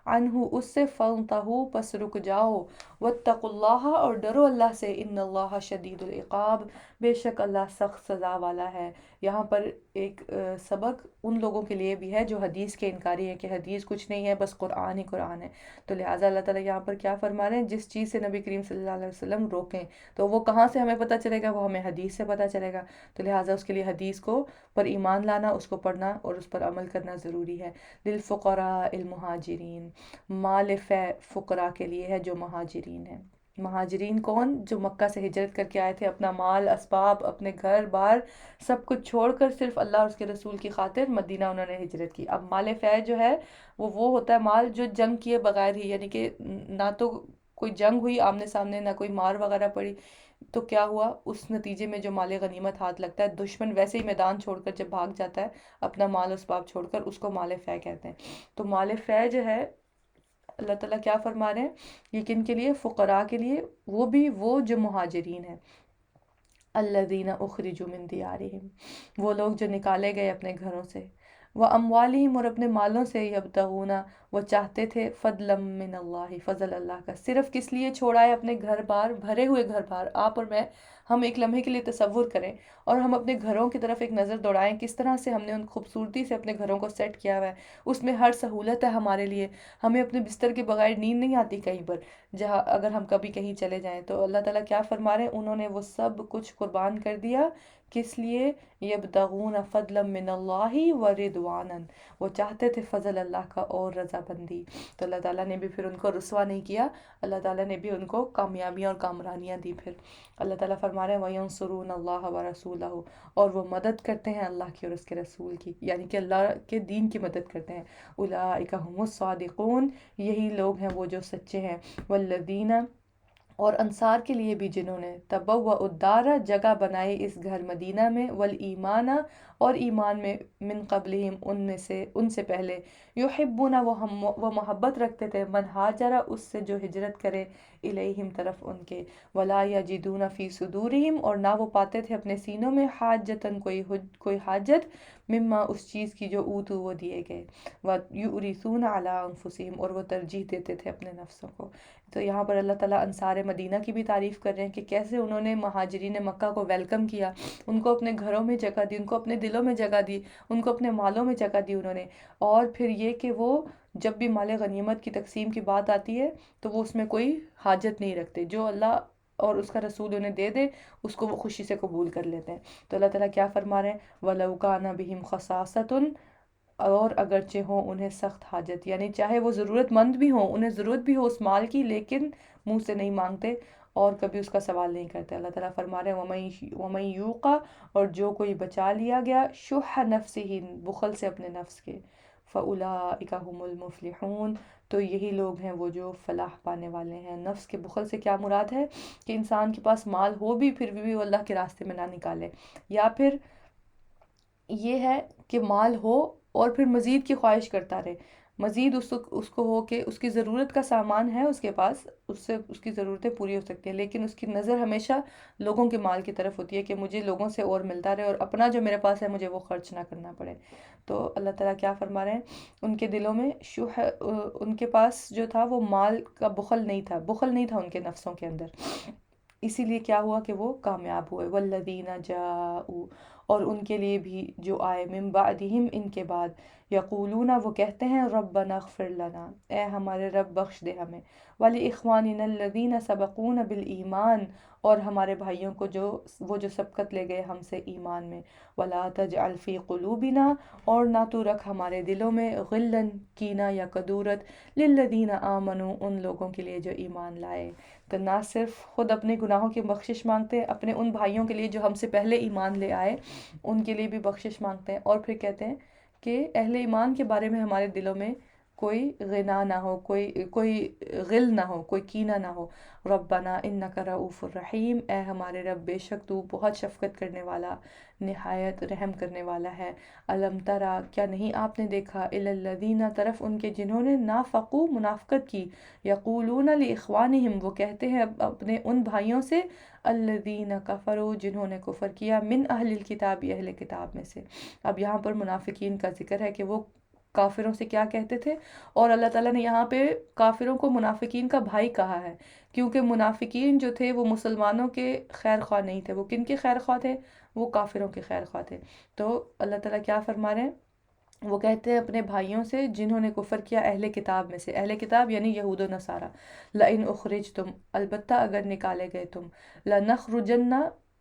عنہ اس سے، فانتہو پس رک جاؤ، واتقوا اللہ اور ڈرو اللہ سے، ان اللہ شدید العقاب، بے شک اللہ سخت سزا والا ہے۔ یہاں پر ایک سبق ان لوگوں کے لیے بھی ہے جو حدیث کے انکاری ہے کہ حدیث کچھ نہیں ہے، بس قرآن ہی قرآن ہے۔ تو لہٰذا اللہ تعالیٰ یہاں پر کیا فرما رہے ہیں، جس چیز سے نبی کریم صلی اللہ علیہ وسلم روکیں، تو وہ کہاں سے ہمیں پتہ چلے گا؟ وہ ہمیں حدیث سے پتہ چلے گا۔ تو لہٰذا اس کے لیے حدیث کو پر ایمان لانا، اس کو پڑھنا اور اس پر عمل کرنا ضروری ہے۔ للفقراء المہاجرین، مال فے فقراء کے لیے ہے جو مہاجرین ہیں۔ مہاجرین کون؟ جو مکہ سے ہجرت کر کے آئے تھے، اپنا مال، اسباب، اپنے گھر بار سب کچھ چھوڑ کر صرف اللہ اور اس کے رسول کی خاطر مدینہ انہوں نے ہجرت کی۔ اب مال فے جو ہے وہ ہوتا ہے مال جو جنگ کیے بغیر ہی، یعنی کہ نہ تو کوئی جنگ ہوئی آمنے سامنے، نہ کوئی مار وغیرہ پڑی، تو کیا ہوا اس نتیجے میں جو مال غنیمت ہاتھ لگتا ہے، دشمن ویسے ہی میدان چھوڑ کر جب بھاگ جاتا ہے اپنا مال اسباب چھوڑ کر، اس کو مال فے کہتے ہیں۔ تو مال فے جو ہے اللہ تعالیٰ کیا فرما رہے ہیں، یہ کن کے لیے؟ فقراء کے لیے، وہ بھی وہ جو مہاجرین ہیں۔ الذین اخرجوا من دیارہم، وہ لوگ جو نکالے گئے اپنے گھروں سے، واموالہم اور اپنے مالوں سے، یبتغون وہ چاہتے تھے، فضلا من اللہ فضل اللہ کا، صرف کس لیے چھوڑا ہے اپنے گھر بار، بھرے ہوئے گھر بار؟ آپ اور میں، ہم ایک لمحے کے لیے تصور کریں اور ہم اپنے گھروں کی طرف ایک نظر دوڑائیں، کس طرح سے ہم نے ان خوبصورتی سے اپنے گھروں کو سیٹ کیا ہوا ہے، اس میں ہر سہولت ہے ہمارے لیے، ہمیں اپنے بستر کے بغیر نیند نہیں آتی کہیں پر، جہاں اگر ہم کبھی کہیں چلے جائیں تو۔ اللہ تعالیٰ کیا فرما رہے ہیں، انہوں نے وہ سب کچھ قربان کر دیا، کس لیے؟ یبتغون فضلا من اللہ ورضوانا، وہ چاہتے تھے فضل اللہ کا اور رضا بندی۔ تو اللہ تعالیٰ نے بھی پھر ان کو رسوا نہیں کیا، اللہ تعالیٰ نے بھی ان کو کامیابیاں اور کامرانیاں دی۔ پھر اللہ تعالیٰ فرما رہے ہیں وَيَنصُرُونَ اللَّهَ وَرَسُولَهُ، اور وہ مدد کرتے ہیں اللہ کی اور اس کے رسول کی، یعنی کہ اللہ کے دین کی مدد کرتے ہیں۔ أُولَٰئِكَ هُمُ الصَّادِقُونَ، یہی لوگ ہیں وہ جو سچے ہیں۔ وَالَّذِينَ، اور انصار کے لیے بھی جنہوں نے، تبوّأُ الدار جگہ بنائی اس گھر مدینہ میں، والایمان اور ایمان میں، من قبلہم ان سے پہلے، یحبون وہ محبت رکھتے تھے، من ہاجر اس سے جو ہجرت کرے، الیہم طرف ان کے، ولا یجدون فی صدورہم اور نہ وہ پاتے تھے اپنے سینوں میں، حاجتن کوئی حاجت، مما اس چیز کی جو اوتو وہ دیے گئے، ویؤرثون علی انفسہم اور وہ ترجیح دیتے تھے اپنے نفسوں کو۔ تو یہاں پر اللہ تعالیٰ انصار مدینہ کی بھی تعریف کر رہے ہیں کہ کیسے انہوں نے مہاجرین مکہ کو ویلکم کیا، ان کو اپنے گھروں میں جگہ دی، ان کو اپنے دلوں میں جگہ دی، ان کو اپنے مالوں میں جگہ دی انہوں نے۔ اور پھر یہ کہ وہ جب بھی مال غنیمت کی تقسیم کی بات آتی ہے تو وہ اس میں کوئی حاجت نہیں رکھتے، جو اللہ اور اس کا رسول انہیں دے دے اس کو وہ خوشی سے قبول کر لیتے ہیں۔ تو اللہ تعالیٰ کیا فرما رہے ہیں، وَلَوْ كَانَ بِهِمْ خَصَاصَةٌ، اور اگرچہ ہوں انہیں سخت حاجت، یعنی چاہے وہ ضرورت مند بھی ہوں، انہیں ضرورت بھی ہو اس مال کی، لیکن منہ سے نہیں مانگتے اور کبھی اس کا سوال نہیں کرتے۔ اللہ تعالیٰ فرما رہے ہیں وَمَن یوقع، اور جو کوئی بچا لیا گیا، شح نفسہ بخل سے اپنے نفس کے، فَأُولَٰئِکَ هُمُ الْمُفْلِحُونَ، تو یہی لوگ ہیں وہ جو فلاح پانے والے ہیں۔ نفس کے بخل سے کیا مراد ہے کہ انسان کے پاس مال ہو بھی پھر بھی وہ اللہ کے راستے میں نہ نکالے، یا پھر یہ ہے کہ مال ہو اور پھر مزید کی خواہش کرتا رہے، مزید اس کو ہو کہ اس کی ضرورت کا سامان ہے اس کے پاس، اس سے اس کی ضرورتیں پوری ہو سکتی ہیں، لیکن اس کی نظر ہمیشہ لوگوں کے مال کی طرف ہوتی ہے کہ مجھے لوگوں سے اور ملتا رہے اور اپنا جو میرے پاس ہے مجھے وہ خرچ نہ کرنا پڑے۔ تو اللہ تعالیٰ کیا فرما رہے ہیں، ان کے دلوں میں ان کے پاس جو تھا وہ مال کا بخل نہیں تھا، بخل نہیں تھا ان کے نفسوں کے اندر، اسی لیے کیا ہوا کہ وہ کامیاب ہوئے۔ والذین جاءوا، اور ان کے لیے بھی جو آئے، من بعدہم ان کے بعد، یقولون وہ کہتے ہیں، ربنا اغفر لنا، اے ہمارے رب بخش دے ہمیں، ولاخواننا الذین سبقونا بالایمان، اور ہمارے بھائیوں کو جو سبقت لے گئے ہم سے ایمان میں، ولا تجعل فی قلوبنا، اور نہ تو رکھ ہمارے دلوں میں، غلن کینہ یا کدورت، للذین آمنوا ان لوگوں کے لیے جو ایمان لائے۔ تو نہ صرف خود اپنے گناہوں کی بخشش مانگتے ہیں، اپنے ان بھائیوں کے لیے جو ہم سے پہلے ایمان لے آئے ان کے لیے بھی بخشش مانگتے ہیں، اور پھر کہتے ہیں کہ اہل ایمان کے بارے میں ہمارے دلوں میں کوئی غنا نہ ہو، کوئی غل نہ ہو، کوئی کینہ نہ ہو۔ ربنا انک رؤوف الرحیم، اے ہمارے رب بے شک تو بہت شفقت کرنے والا، نہایت رحم کرنے والا ہے۔ الم ترا، کیا نہیں آپ نے دیکھا، الی الذین، طرف ان کے جنہوں نے نافقوا، منافقت کی، یقولون لاخوانہم، وہ کہتے ہیں اپنے ان بھائیوں سے، الذین کفروا، جنہوں نے کفر کیا، من اہل الکتاب، اہل کتاب میں سے۔ اب یہاں پر منافقین کا ذکر ہے کہ وہ کافروں سے کیا کہتے تھے، اور اللہ تعالیٰ نے یہاں پہ کافروں کو منافقین کا بھائی کہا ہے، کیونکہ منافقین جو تھے وہ مسلمانوں کے خیر خواہ نہیں تھے۔ وہ کن کے خیر خواہ تھے؟ وہ کافروں کے خیر خواہ تھے۔ تو اللہ تعالیٰ کیا فرما رہے ہیں، وہ کہتے ہیں اپنے بھائیوں سے جنہوں نے کفر کیا اہل کتاب میں سے، اہل کتاب یعنی یہود و نصارہ، لئن اخرجتم، البتہ اگر نکالے گئے تم، لنخرجن،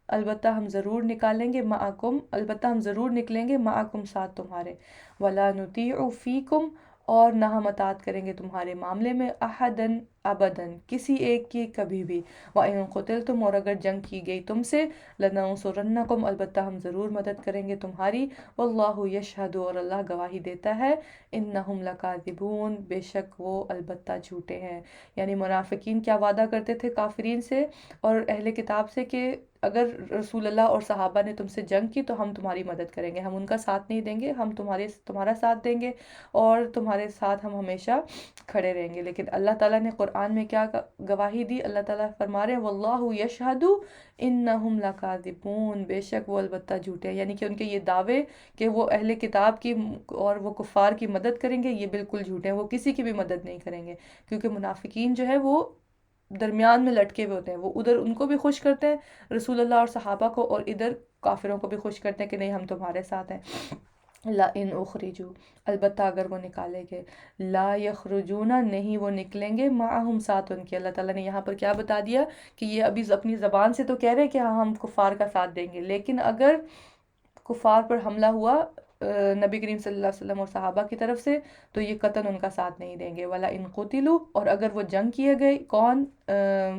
البتہ ہم ضرور نکالیں گے، معکم، البتہ ہم ضرور نکلیں گے، معکم، ساتھ تمہارے، ولا نطیع فیکم، اور نہ ہم اطاعت کریں گے تمہارے معاملے میں، احدن، ابدن، کسی ایک کی کبھی بھی، وَإِن قُتِلْتُمْ، اور اگر جنگ کی گئی تم سے، لَنَنصُرَنَّكُمْ، البتہ ہم ضرور مدد کریں گے تمہاری، وَاللَّهُ يَشْهَدُ، اور اللہ گواہی دیتا ہے، إِنَّهُمْ لَكَاذِبُونَ، بے شک وہ البتہ جھوٹے ہیں۔ یعنی منافقین کیا وعدہ کرتے تھے کافرین سے اور اہل کتاب سے کہ اگر رسول اللہ اور صحابہ نے تم سے جنگ کی تو ہم تمہاری مدد کریں گے، ہم ان کا ساتھ نہیں دیں گے، ہم تمہارا ساتھ دیں گے اور تمہارے ساتھ ہم ہمیشہ کھڑے رہیں گے۔ لیکن اللہ تعالیٰ نے قرآن میں کیا گواہی دی، اللہ تعالیٰ فرما رہے ہیں واللہ یشہد انہم لکاذبون، بے شک وہ البتہ جھوٹے ہیں، یعنی کہ ان کے یہ دعوے کہ وہ اہل کتاب کی اور وہ کفار کی مدد کریں گے، یہ بالکل جھوٹے ہیں، وہ کسی کی بھی مدد نہیں کریں گے، کیونکہ منافقین جو ہے وہ درمیان میں لٹکے ہوئے ہوتے ہیں، وہ ادھر ان کو بھی خوش کرتے ہیں رسول اللہ اور صحابہ کو، اور ادھر کافروں کو بھی خوش کرتے ہیں کہ نہیں ہم تمہارے ساتھ ہیں۔ لا ان اخرجو، البتہ اگر وہ نکالے گئے، لا یخرجون، نہیں وہ نکلیں گے، معہم، ساتھ ان کے۔ اللہ تعالیٰ نے یہاں پر کیا بتا دیا کہ یہ ابھی اپنی زبان سے تو کہہ رہے ہیں کہ ہاں ہم کفار کا ساتھ دیں گے، لیکن اگر کفار پر حملہ ہوا نبی کریم صلی اللہ علیہ وسلم اور صحابہ کی طرف سے تو یہ قطعاً ان کا ساتھ نہیں دیں گے۔ ولا ان قتلوا، اور اگر وہ جنگ کیے گئے، کون؟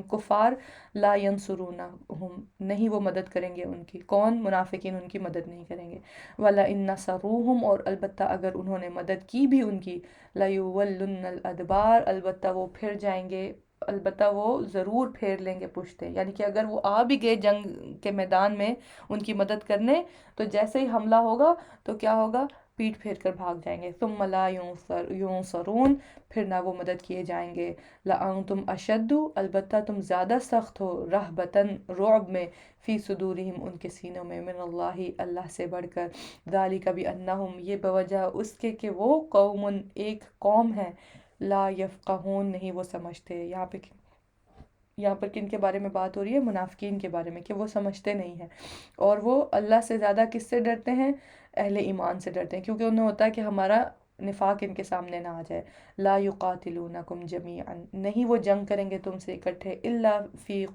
کفار، لا ینصرونہم، نہیں وہ مدد کریں گے ان کی، کون؟ منافقین ان کی مدد نہیں کریں گے۔ ولا ان نصروہم، اور البتہ اگر انہوں نے مدد کی بھی ان کی، لیولن الادبار، البتہ وہ پھر جائیں گے، البتہ وہ ضرور پھیر لیں گے پشتیں، یعنی کہ اگر وہ آ بھی گئے جنگ کے میدان میں ان کی مدد کرنے، تو جیسے ہی حملہ ہوگا تو کیا ہوگا؟ پیٹ پھیر کر بھاگ جائیں گے۔ ثم لا ینصرون، پھر نہ وہ مدد کیے جائیں گے۔ لأنتم اشد، البتہ تم زیادہ سخت ہو، رہبتاً، رعب میں، فی صدورہم، ان کے سینوں میں، من اللہ، اللہ سے بڑھ کر، ذالک بانہم، یہ بوجہ اس کے کہ وہ قوم، ایک قوم ہے، لا یفقہون، نہیں وہ سمجھتے۔ یہاں پر کن کے بارے میں بات ہو رہی ہے؟ منافقین کے بارے میں، کہ وہ سمجھتے نہیں ہیں، اور وہ اللہ سے زیادہ کس سے ڈرتے ہیں؟ اہل ایمان سے ڈرتے ہیں، کیونکہ انہیں ہوتا ہے کہ ہمارا نفاق ان کے سامنے نہ آ جائے۔ لا یقاتلونکم جمیعا، نہیں وہ جنگ کریں گے تم سے اکٹھے، الا فی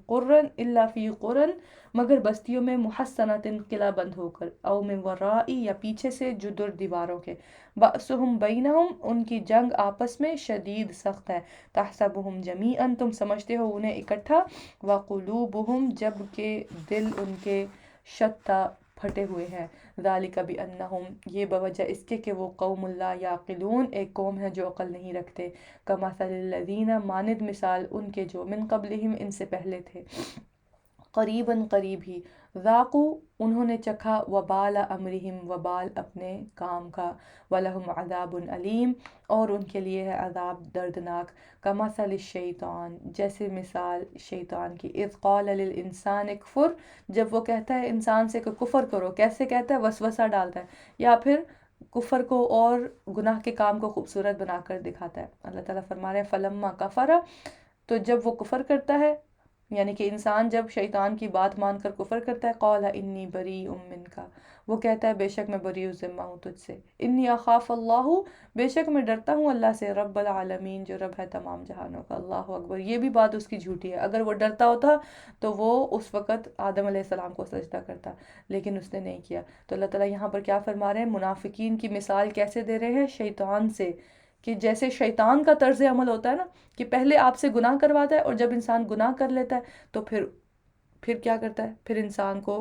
قرن، مگر بستیوں میں، محصنۃ، قلعہ بند ہو کر، او من ورائی، یا پیچھے سے، جدر، دیواروں کے، بأسہم بینہم، ان کی جنگ آپس میں، شدید، سخت ہے، تحسبہم جمیعا، تم سمجھتے ہو انہیں اکٹھا، وقلوبہم، جبکہ دل ان کے، شتیٰ، پھٹے ہوئے ہیں، ذالک بانہم، یہ بوجہ اس کے کہ وہ قوم لا یعقلون، ایک قوم ہے جو عقل نہیں رکھتے، کمثل الذین، مانند مثال ان کے جو من قبلہم، ان سے پہلے تھے، قریباً، قریب ہی، ذاقوا، انہوں نے چکھا، وبال امرہم، وبال اپنے کام کا، ولہم عذاب علیم، اور ان کے لیے ہے عذاب دردناک، کمثل الشیطان، جیسے مثال شیطان کی، اذ قال للانسان اکفر، جب وہ کہتا ہے انسان سے کہ کفر کرو، کیسے کہتا ہے؟ وسوسہ ڈالتا ہے، یا پھر کفر کو اور گناہ کے کام کو خوبصورت بنا کر دکھاتا ہے۔ اللہ تعالیٰ فرما رہے ہیں فلما کفر، تو جب وہ کفر کرتا ہے، یعنی کہ انسان جب شیطان کی بات مان کر کفر کرتا ہے، قال انی بریء منک، وہ کہتا ہے بے شک میں بری ذمہ ہوں تجھ سے، انی اخاف اللہ، بے شک میں ڈرتا ہوں اللہ سے، رب العالمین، جو رب ہے تمام جہانوں کا۔ اللہ اکبر، یہ بھی بات اس کی جھوٹی ہے، اگر وہ ڈرتا ہوتا تو وہ اس وقت آدم علیہ السلام کو سجدہ کرتا، لیکن اس نے نہیں کیا۔ تو اللہ تعالیٰ یہاں پر کیا فرما رہے ہیں؟ منافقین کی مثال کیسے دے رہے ہیں؟ شیطان سے، کہ جیسے شیطان کا طرز عمل ہوتا ہے نا، کہ پہلے آپ سے گناہ کرواتا ہے، اور جب انسان گناہ کر لیتا ہے تو پھر کیا کرتا ہے؟ پھر انسان کو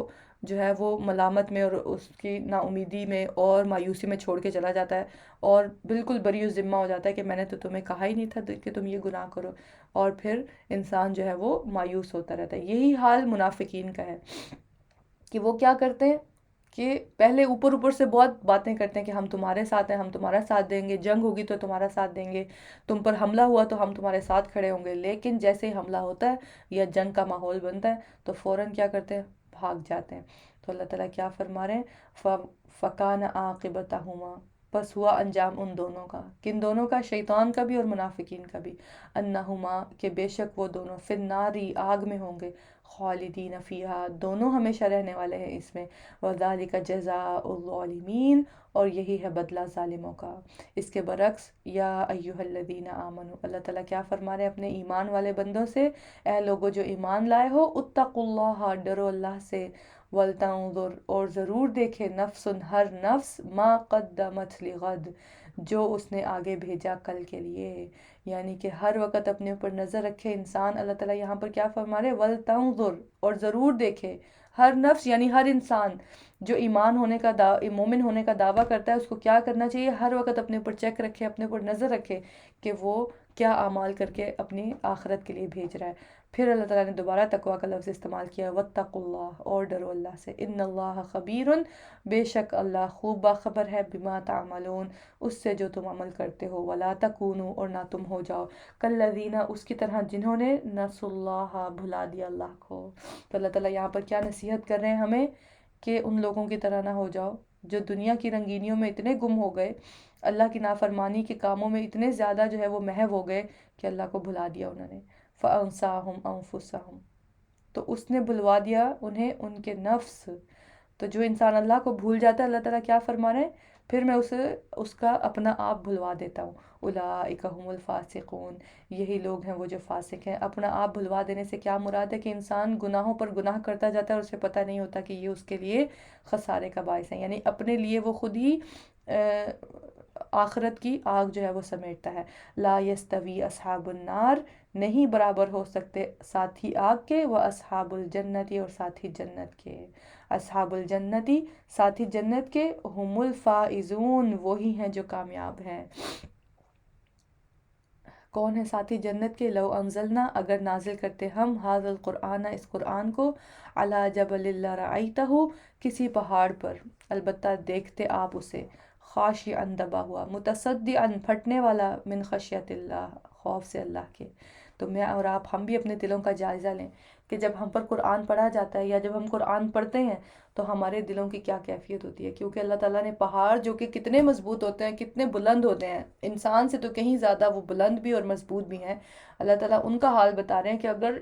جو ہے وہ ملامت میں اور اس کی نا امیدی میں اور مایوسی میں چھوڑ کے چلا جاتا ہے، اور بالکل بری ذمہ ہو جاتا ہے کہ میں نے تو تمہیں کہا ہی نہیں تھا کہ تم یہ گناہ کرو، اور پھر انسان جو ہے وہ مایوس ہوتا رہتا ہے۔ یہی حال منافقین کا ہے کہ وہ کیا کرتے ہیں کہ پہلے اوپر اوپر سے بہت باتیں کرتے ہیں کہ ہم تمہارے ساتھ ہیں، ہم تمہارا ساتھ دیں گے، جنگ ہوگی تو تمہارا ساتھ دیں گے، تم پر حملہ ہوا تو ہم تمہارے ساتھ کھڑے ہوں گے، لیکن جیسے ہی حملہ ہوتا ہے یا جنگ کا ماحول بنتا ہے تو فوراً کیا کرتے ہیں، بھاگ جاتے ہیں۔ تو اللہ تعالیٰ کیا فرما رہے ہیں، فَقَانَ عَاقِبَتَهُمَا، بس ہوا انجام ان دونوں کا، کن دونوں کا، شیطان کا بھی اور منافقین کا بھی، انہما کہ بے شک وہ دونوں، فی الناری آگ میں ہوں گے، خالدین فیہا دونوں ہمیشہ رہنے والے ہیں اس میں، وذالک جزاء الظالمین اور یہی ہے بدلہ ظالموں کا۔ اس کے برعکس یا ایہا الذین آمنو، اللہ تعالیٰ کیا فرما رہے ہیں اپنے ایمان والے بندوں سے، اے لوگو جو ایمان لائے ہو، اتقوا اللہ ڈرو اللہ سے، ولتنظر اور ضرور دیکھے، نفس ہر نفس، ما قدمت لغد جو اس نے آگے بھیجا کل کے لیے، یعنی کہ ہر وقت اپنے اوپر نظر رکھے انسان۔ اللہ تعالیٰ یہاں پر کیا فرما رہے، ولتنظر اور ضرور دیکھے، ہر نفس یعنی ہر انسان جو ایمان ہونے کا مومن ہونے کا دعویٰ کرتا ہے، اس کو کیا کرنا چاہیے، ہر وقت اپنے اوپر چیک رکھے، اپنے اوپر نظر رکھے کہ وہ کیا اعمال کر کے اپنی آخرت کے لیے بھیج رہا ہے۔ پھر اللہ تعالیٰ نے دوبارہ تقویٰ کا لفظ استعمال کیا، واتقوا اللہ اور ڈرو اللہ سے، ان اللہ خبیر بے شک اللہ خوب باخبر ہے، بما تعملون اس سے جو تم عمل کرتے ہو، ولا تکونوا اور نہ تم ہو جاؤ، کالذین اس کی طرح جنہوں نے نسوا اللہ بھلا دیا اللہ کو۔ تو اللہ تعالیٰ یہاں پر کیا نصیحت کر رہے ہیں ہمیں کہ ان لوگوں کی طرح نہ ہو جاؤ جو دنیا کی رنگینیوں میں اتنے گم ہو گئے، اللہ کی نافرمانی کے کاموں میں اتنے زیادہ جو ہے وہ محو ہو گئے کہ اللہ کو بھلا دیا انہوں نے، فَأَنسَاهُمْ أَنفُسَهُمْ تو اس نے بھلوا دیا انہیں ان کے نفس۔ تو جو انسان اللہ کو بھول جاتا ہے، اللہ تعالیٰ کیا فرما رہے ہیں، پھر میں اسے اس کا اپنا آپ بھلوا دیتا ہوں، اولئک هم الفاسقون یہی لوگ ہیں وہ جو فاسق ہیں۔ اپنا آپ بھلوا دینے سے کیا مراد ہے کہ انسان گناہوں پر گناہ کرتا جاتا ہے اور اسے پتہ نہیں ہوتا کہ یہ اس کے لیے خسارے کا باعث ہے، یعنی اپنے لیے وہ خود ہی آخرت کی آگ جو ہے وہ سمیٹتا ہے۔ لا یستوی اصحاب النار نہیں برابر ہو سکتے ساتھی آگ کے، وہ اصحاب الجنتی اور ساتھی جنت کے، اصحاب الجنتی ساتھی جنت کے، ہم الفائزون وہی ہیں جو کامیاب ہیں۔ کون ہے ساتھی جنت کے، لو انزلنا اگر نازل کرتے ہم ھذا القرآن اس قرآن کو، علی جبل لرأیتہ کسی پہاڑ پر، البتہ دیکھتے آپ اسے، خاشعا دبا ہوا، متصدعا پھٹنے والا، من خشیت اللہ خوف سے اللہ کے۔ تو میں اور آپ ہم بھی اپنے دلوں کا جائزہ لیں کہ جب ہم پر قرآن پڑھا جاتا ہے یا جب ہم قرآن پڑھتے ہیں تو ہمارے دلوں کی کیا کیفیت ہوتی ہے، کیونکہ اللہ تعالیٰ نے پہاڑ جو کہ کتنے مضبوط ہوتے ہیں، کتنے بلند ہوتے ہیں، انسان سے تو کہیں زیادہ وہ بلند بھی اور مضبوط بھی ہیں، اللہ تعالیٰ ان کا حال بتا رہے ہیں کہ اگر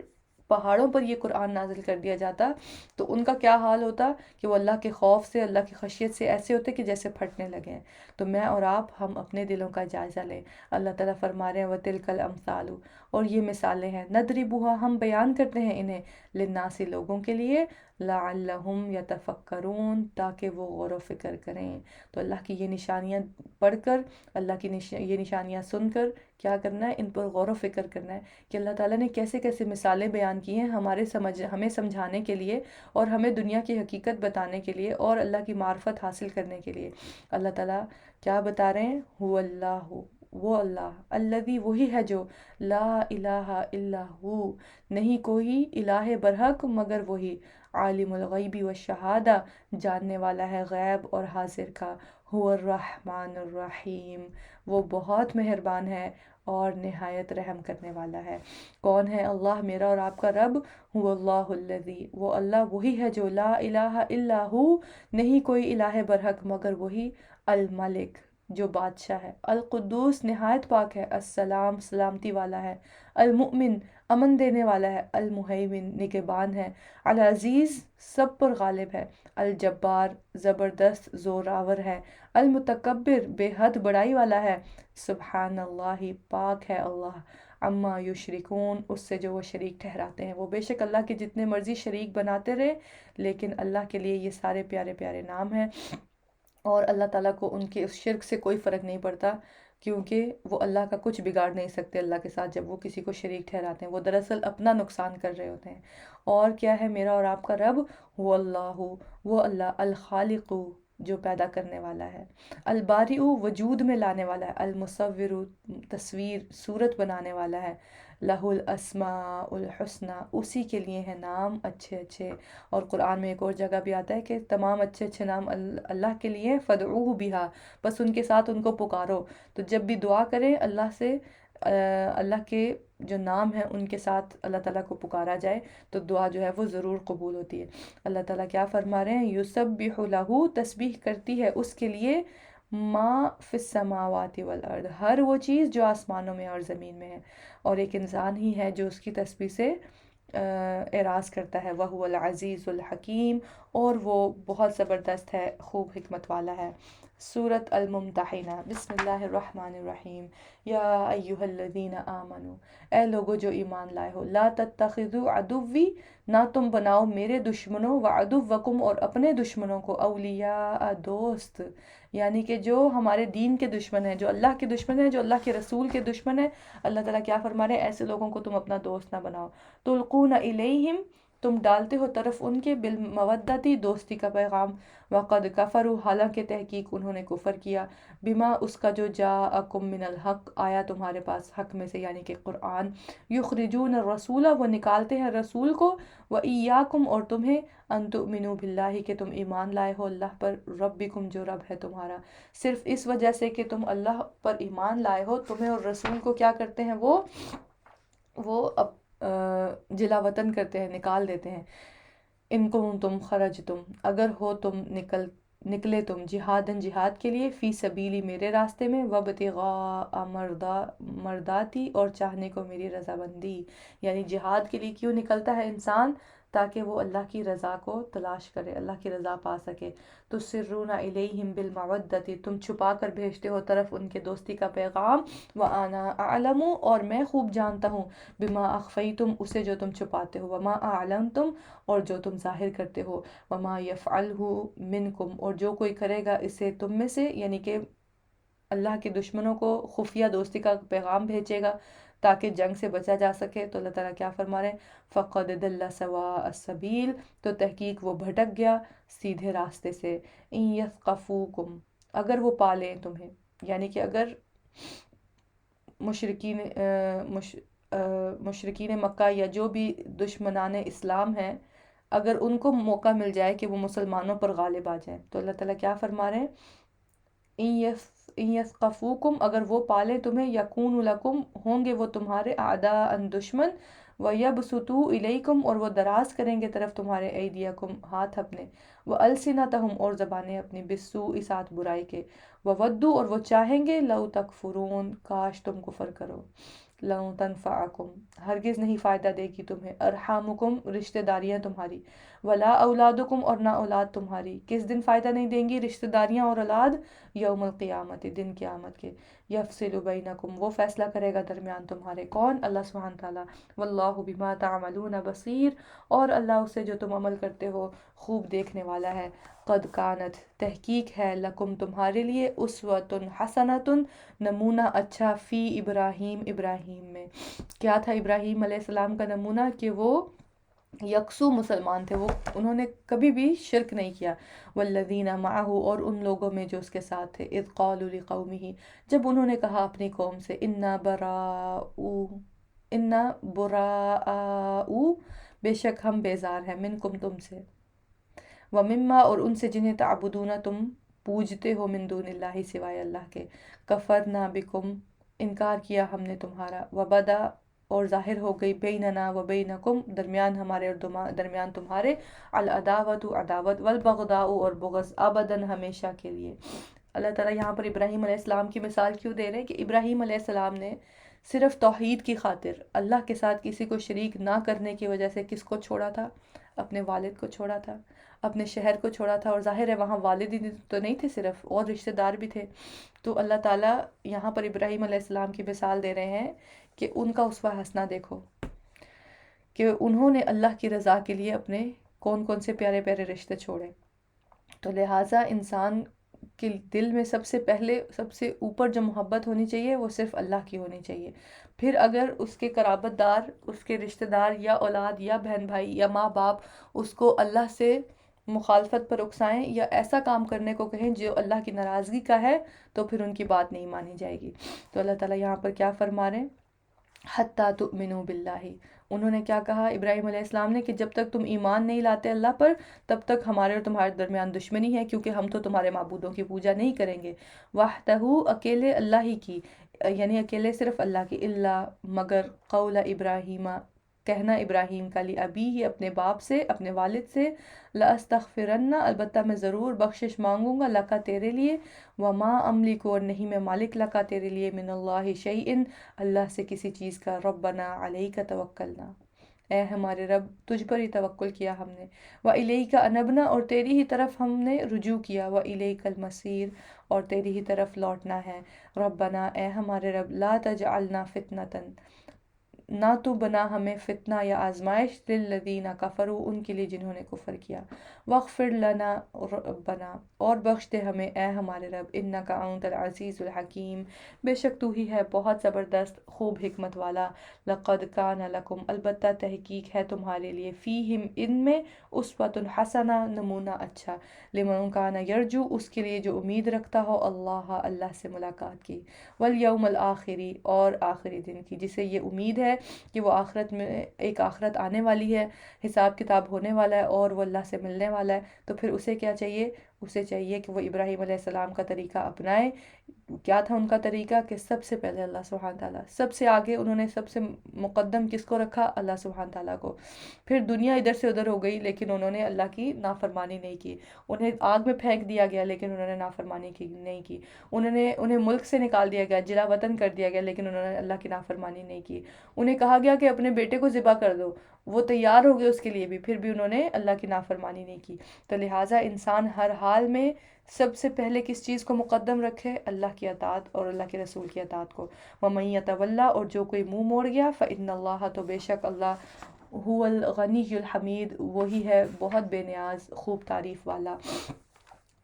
پہاڑوں پر یہ قرآن نازل کر دیا جاتا تو ان کا کیا حال ہوتا کہ وہ اللہ کے خوف سے، اللہ کی خشیت سے ایسے ہوتے کہ جیسے پھٹنے لگے ہیں۔ تو میں اور آپ ہم اپنے دلوں کا جائزہ لیں۔ اللہ تعالیٰ فرما رہے ہیں وَتِلْكَ الْأَمْثَالُ اور یہ مثالیں ہیں، نَضْرِبُهَا ہم بیان کرتے ہیں انہیں، للناس لوگوں کے لیے، لعلہم یتفکرون تاکہ وہ غور و فکر کریں۔ تو اللہ کی یہ نشانیاں پڑھ کر، اللہ کی یہ نشانیاں سن کر کیا کرنا ہے، ان پر غور و فکر کرنا ہے کہ اللہ تعالیٰ نے کیسے کیسے مثالیں بیان کی ہیں ہمیں سمجھانے کے لیے اور ہمیں دنیا کی حقیقت بتانے کے لیے اور اللہ کی معرفت حاصل کرنے کے لیے۔ اللہ تعالیٰ کیا بتا رہے ہیں، هو اللہ وہ اللہ، الذی وہی ہے جو، لا الہ الا ہو نہیں کوئی الہ برحق مگر وہی، عالم الغیب والشہادہ جاننے والا ہے غیب اور حاضر کا، هو الرحمن الرحیم وہ بہت مہربان ہے اور نہایت رحم کرنے والا ہے۔ کون ہے اللہ میرا اور آپ کا رب، هو اللہ الذی وہ اللہ وہی ہے جو، لا الہ الا ہو نہیں کوئی الہ برحق مگر وہی، الملک جو بادشاہ ہے، القدوس نہایت پاک ہے، السلام سلامتی والا ہے، المؤمن امن دینے والا ہے، المہیمن نگہبان ہے، العزیز سب پر غالب ہے، الجبار زبردست زور آور ہے، المتکبر بے حد بڑائی والا ہے، سبحان اللہ پاک ہے اللہ، عما یشرکون اس سے جو وہ شریک ٹھہراتے ہیں۔ وہ بے شک اللہ کے جتنے مرضی شریک بناتے رہے، لیکن اللہ کے لیے یہ سارے پیارے پیارے نام ہیں، اور اللہ تعالیٰ کو ان کے اس شرک سے کوئی فرق نہیں پڑتا، کیونکہ وہ اللہ کا کچھ بگاڑ نہیں سکتے اللہ کے ساتھ جب وہ کسی کو شریک ٹھہراتے ہیں، وہ دراصل اپنا نقصان کر رہے ہوتے ہیں۔ اور کیا ہے میرا اور آپ کا رب؟ وہ اللہ، وہ اللہ الخالق، جو پیدا کرنے والا ہے، البارئ، وجود میں لانے والا ہے، المصور، تصویر صورت بنانے والا ہے، لہ الاسماء الحسنی، اسی کے لیے ہیں نام اچھے اچھے۔ اور قرآن میں ایک اور جگہ بھی آتا ہے کہ تمام اچھے اچھے نام اللہ کے لیے، فدعوہ بہا، بس ان کے ساتھ ان کو پکارو۔ تو جب بھی دعا کریں اللہ سے، اللہ کے جو نام ہیں ان کے ساتھ اللہ تعالیٰ کو پکارا جائے تو دعا جو ہے وہ ضرور قبول ہوتی ہے۔ اللہ تعالیٰ کیا فرما رہے ہیں؟ یسبح لہ، تسبیح کرتی ہے اس کے لیے، ما فی السماوات والارض، ہر وہ چیز جو آسمانوں میں اور زمین میں ہے، اور ایک انسان ہی ہے جو اس کی تسبیح سے اعراض کرتا ہے، وَهُوَ الْعَزِيزُ الْحَكِيمُ، اور وہ بہت زبردست ہے، خوب حکمت والا ہے۔ سورۃ الممتحنہ، بسم اللہ الرحمن الرحیم، یا ایہا الذین آمنو، اے لوگو جو ایمان لائے ہو، لا تتخذوا عدوی، نہ تم بناؤ میرے دشمنوں، وعدوکم، اور اپنے دشمنوں کو، اولیاء، دوست، یعنی کہ جو ہمارے دین کے دشمن ہیں، جو اللہ کے دشمن ہیں، جو اللہ کے رسول کے دشمن ہیں، اللہ تعالیٰ کیا فرما رہے ہیں؟ ایسے لوگوں کو تم اپنا دوست نہ بناؤ۔ تلقون الیہم، تم ڈالتے ہو طرف ان کے، بالمودتی، دوستی کا پیغام، وقد کفروا، حالانکہ تحقیق انہوں نے کفر کیا، بما، اس کا جو جاءکم من الحق، آیا تمہارے پاس حق میں سے، یعنی کہ قرآن، یخرجون الرسول، وہ نکالتے ہیں رسول کو، وایاکم، اور تمہیں، ان تؤمنوا باللہ، کہ تم ایمان لائے ہو اللہ پر، ربکم، جو رب ہے تمہارا، صرف اس وجہ سے کہ تم اللہ پر ایمان لائے ہو، تمہیں اور رسول کو کیا کرتے ہیں؟ وہ جلا وطن کرتے ہیں، نکال دیتے ہیں۔ ان کنتم خرجتم، اگر ہو تم نکلے تم، جہادن، جہاد کے لیے، فی سبیلی، میرے راستے میں، وابتغاء مرداتی، اور چاہنے کو میری رضامندی، یعنی جہاد کے لیے کیوں نکلتا ہے انسان؟ تاکہ وہ اللہ کی رضا کو تلاش کرے، اللہ کی رضا پا سکے۔ تو سرون الیہم بالمودتی، تم چھپا کر بھیجتے ہو طرف ان کے دوستی کا پیغام، وانا اعلم، اور میں خوب جانتا ہوں، بما اخفیتم، اسے جو تم چھپاتے ہو، وما اعلنتم، اور جو تم ظاہر کرتے ہو، وما یفعلہ منکم، اور جو کوئی کرے گا اسے تم میں سے، یعنی کہ اللہ کے دشمنوں کو خفیہ دوستی کا پیغام بھیجے گا تاکہ جنگ سے بچا جا سکے، تو اللہ تعالیٰ کیا فرما رہے ہیں؟ فقد ضل سواء السبیل، تو تحقیق وہ بھٹک گیا سیدھے راستے سے، ان یثقفوکم، اگر وہ پالیں تمہیں، یعنی کہ اگر مشرکین مشرکین مکہ یا جو بھی دشمنان اسلام ہیں، اگر ان کو موقع مل جائے کہ وہ مسلمانوں پر غالب آ جائیں، تو اللہ تعالیٰ کیا فرما رہے ہیں؟ ان یثقفوکم، اگر وہ پالے تمہیں، یکون لکم، ہوں گے وہ تمہارے، اعداء، دشمن، ویبسطوا الیکم، اور وہ دراز کریں گے طرف تمہارے، ایدیکم، ہاتھ اپنے، والسنتہم، اور زبانیں اپنی، بالسوء، ساتھ برائی کے، وودوا، اور وہ چاہیں گے، لو تکفرون، کاش تم کفر کرو، لن تنفعکم، ہرگز نہیں فائدہ دے گی تمہیں، ارحامکم، رشتہ داریاں تمہاری، ولا اولادکم، اور نہ اولاد تمہاری، کس دن فائدہ نہیں دیں گی رشتہ داریاں اور اولاد؟ یوم القیامت، دن قیامت کے، یفصل بینکم، وہ فیصلہ کرے گا درمیان تمہارے، کون؟ اللہ سبحانہ تعالیٰ، واللہ بما تعملون بصیر، اور اللہ اسے جو تم عمل کرتے ہو خوب دیکھنے والا ہے۔ قد کانت، تحقیق ہے، لکم، تمہارے لیے، اسوۃ حسنۃ، نمونہ اچھا، فی ابراہیم، ابراہیم میں، کیا تھا ابراہیم علیہ السلام کا نمونہ؟ کہ وہ یکسو مسلمان تھے، وہ انہوں نے کبھی بھی شرک نہیں کیا، والذین معہ، اور ان لوگوں میں جو اس کے ساتھ تھے، اذ قالوا لقومہ، جب انہوں نے کہا اپنی قوم سے، انا براء، بے شک ہم بیزار ہیں، منکم، تم سے، ومما، اور ان سے جنہیں تعبدون، تم پوجتے ہو، من دون اللہ، سوائے اللہ کے، کفرنا بکم، انکار کیا ہم نے تمہارا، وبدا، اور ظاہر ہو گئی، بیننا و بینکم، درمیان ہمارے اور درمیان تمہارے، العداوت، عداوت، والبغضاء، اور بغض، ابداً، ہمیشہ کے لیے۔ اللہ تعالیٰ یہاں پر ابراہیم علیہ السلام کی مثال کیوں دے رہے ہیں؟ کہ ابراہیم علیہ السلام نے صرف توحید کی خاطر، اللہ کے ساتھ کسی کو شریک نہ کرنے کی وجہ سے کس کو چھوڑا تھا؟ اپنے والد کو چھوڑا تھا، اپنے شہر کو چھوڑا تھا، اور ظاہر ہے وہاں والد ہی تو نہیں تھے صرف، اور رشتہ دار بھی تھے۔ تو اللہ تعالیٰ یہاں پر ابراہیم علیہ السلام کی مثال دے رہے ہیں کہ ان کا اسوہ حسنہ دیکھو، کہ انہوں نے اللہ کی رضا کے لیے اپنے کون کون سے پیارے پیارے رشتے چھوڑے۔ تو لہٰذا انسان کے دل میں سب سے پہلے سب سے اوپر جو محبت ہونی چاہیے وہ صرف اللہ کی ہونی چاہیے. پھر اگر اس کے قرابت دار، اس کے رشتہ دار یا اولاد یا بہن بھائی یا ماں باپ اس کو اللہ سے مخالفت پر اکسائیں یا ایسا کام کرنے کو کہیں جو اللہ کی ناراضگی کا ہے، تو پھر ان کی بات نہیں مانی جائے گی. تو اللہ تعالیٰ یہاں پر کیا فرما رہے ہیں؟ حتیٰ تؤمنوا باللہ. انہوں نے کیا کہا ابراہیم علیہ السلام نے کہ جب تک تم ایمان نہیں لاتے اللہ پر، تب تک ہمارے اور تمہارے درمیان دشمنی ہے، کیونکہ ہم تو تمہارے معبودوں کی پوجا نہیں کریں گے. وحدہ، اکیلے اللہ ہی کی، یعنی اکیلے صرف اللہ کی. اللہ، مگر قول ابراہیم، کہنا ابراہیم کا، ابی ہی اپنے باپ سے، اپنے والد سے، لَأَسْتَغْفِرَنَّ، البتہ میں ضرور بخشش مانگوں گا، لَكَ تیرے لیے، وَمَا أَمْلِكُ، اور نہیں میں مالک، لَكَ تیرے لیے، مِنَ اللَّهِ شَيْءٍ، اللہ سے کسی چیز کا. رَبَّنَا عَلَيْكَ تَوَكَّلْنَا، اے ہمارے رب تجھ پر ہی توکل کیا ہم نے. وَإِلَيْكَ أَنَبْنَا، اور تیری ہی طرف ہم نے رجوع کیا. وَإِلَيْكَ الْمَصِيرُ، اور تیری ہی طرف لوٹنا ہے. رَبَّنَا، اے ہمارے رب، لَا تَجْعَلْنَا فِتْنَةً، نہ تو بنا ہمیں فتنہ یا آزمائش، للذین کفروا، ان کے لیے جنہوں نے کفر کیا. واغفر لنا ربنا، اور بخش دے ہمیں اے ہمارے رب، انک انت العزیز الحکیم، بے شک تو ہی ہے بہت زبردست خوب حکمت والا. لقد کان لکم، البتہ تحقیق ہے تمہارے لیے، فیہم ان میں، اسوۃ حسنہ، نمونہ اچھا، لمن کان یرجو، اس کے لیے جو امید رکھتا ہو اللہ سے ملاقات کی، والیوم الآخری، اور آخری دن کی، جسے یہ امید ہے کہ وہ آخرت میں ایک آخرت آنے والی ہے، حساب کتاب ہونے والا ہے اور وہ اللہ سے ملنے والا ہے. تو پھر اسے کیا چاہیے؟ اسے چاہیے کہ وہ ابراہیم علیہ السلام کا طریقہ اپنائے. کیا تھا ان کا طریقہ؟ کہ سب سے پہلے اللہ سبحانہ تعالیٰ، سب سے آگے انہوں نے سب سے مقدم کس کو رکھا؟ اللہ سبحانہ تعالیٰ کو. پھر دنیا ادھر سے ادھر ہو گئی لیکن انہوں نے اللہ کی نافرمانی نہیں کی. انہیں آگ میں پھینک دیا گیا لیکن انہوں نے نافرمانی نہیں کی. انہیں ملک سے نکال دیا گیا، جلا وطن کر دیا گیا، لیکن انہوں نے اللہ کی نافرمانی نہیں کی. انہیں کہا گیا کہ اپنے بیٹے کو ذبح کر دو، وہ تیار ہو گئے اس کے لیے بھی، پھر بھی انہوں نے اللہ کی نافرمانی نہیں کی. تو لہٰذا انسان ہر حال میں سب سے پہلے کس چیز کو مقدم رکھے؟ اللہ کی اطاعت اور اللہ کے رسول کی اطاعت کو. وَمَن يَتَوَلَّ، اور جو کوئی منہ موڑ گیا، فَإِنَّ اللَّهَ، تو بے شک اللہ، هُوَ الْغَنِيُّ الْحَمِيدُ، وہی ہے بہت بے نیاز خوب تعریف والا.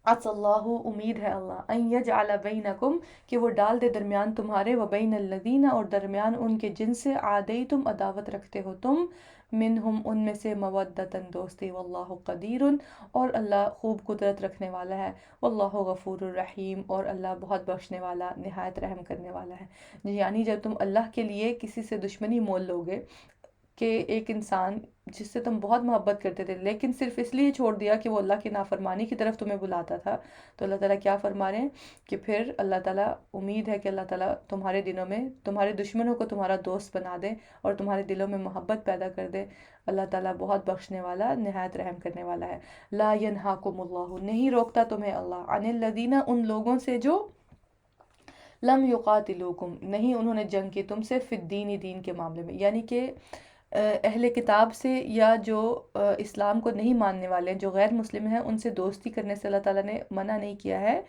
عَسَى اللَّهُ، امید ہے اللہ، ان یجعل بینکم، کہ وہ ڈال دے درمیان تمہارے، وبین الذین، اور درمیان ان کے جن سے عادیتم، عداوت رکھتے ہو تم، منہم، ان میں سے، مودۃً، دوستی، واللہ قدیر، اور اللہ خوب قدرت رکھنے والا ہے، واللہ غفور الرحیم، اور اللہ بہت بخشنے والا، نہایت رحم کرنے والا ہے. یعنی جب تم اللہ کے لیے کسی سے دشمنی مول لوگے، کہ ایک انسان جس سے تم بہت محبت کرتے تھے لیکن صرف اس لیے چھوڑ دیا کہ وہ اللہ کی نافرمانی کی طرف تمہیں بلاتا تھا، تو اللہ تعالیٰ کیا فرما رہے ہیں کہ پھر اللہ تعالیٰ، امید ہے کہ اللہ تعالیٰ تمہارے دنوں میں تمہارے دشمنوں کو تمہارا دوست بنا دے اور تمہارے دلوں میں محبت پیدا کر دے. اللہ تعالیٰ بہت بخشنے والا، نہایت رحم کرنے والا ہے. لا ینہاکم اللہ، نہیں روکتا تمہیں اللہ، عن الذین، ان لوگوں سے جو، لم یقاتلوکم، نہیں انہوں نے جنگ کی تم سے، فی الدین، دین کے معاملے میں، یعنی کہ اہل کتاب سے یا جو اسلام کو نہیں ماننے والے ہیں، جو غیر مسلم ہیں، ان سے دوستی کرنے سے اللہ تعالیٰ نے منع نہیں کیا ہے،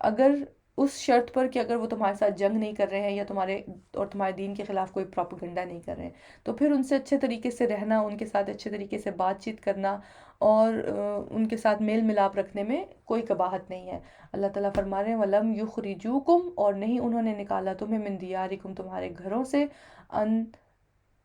اگر اس شرط پر کہ اگر وہ تمہارے ساتھ جنگ نہیں کر رہے ہیں یا تمہارے اور تمہارے دین کے خلاف کوئی پروپیگنڈا نہیں کر رہے ہیں، تو پھر ان سے اچھے طریقے سے رہنا، ان کے ساتھ اچھے طریقے سے بات چیت کرنا اور ان کے ساتھ میل ملاپ رکھنے میں کوئی قباحت نہیں ہے. اللہ تعالیٰ فرما رہے ہیں وَلَمْ يُخْرِجُوكُمْ، اور نہیں انہوں نے نکالا تمہیں، مِن دیارکم، تمہارے گھروں سے، ان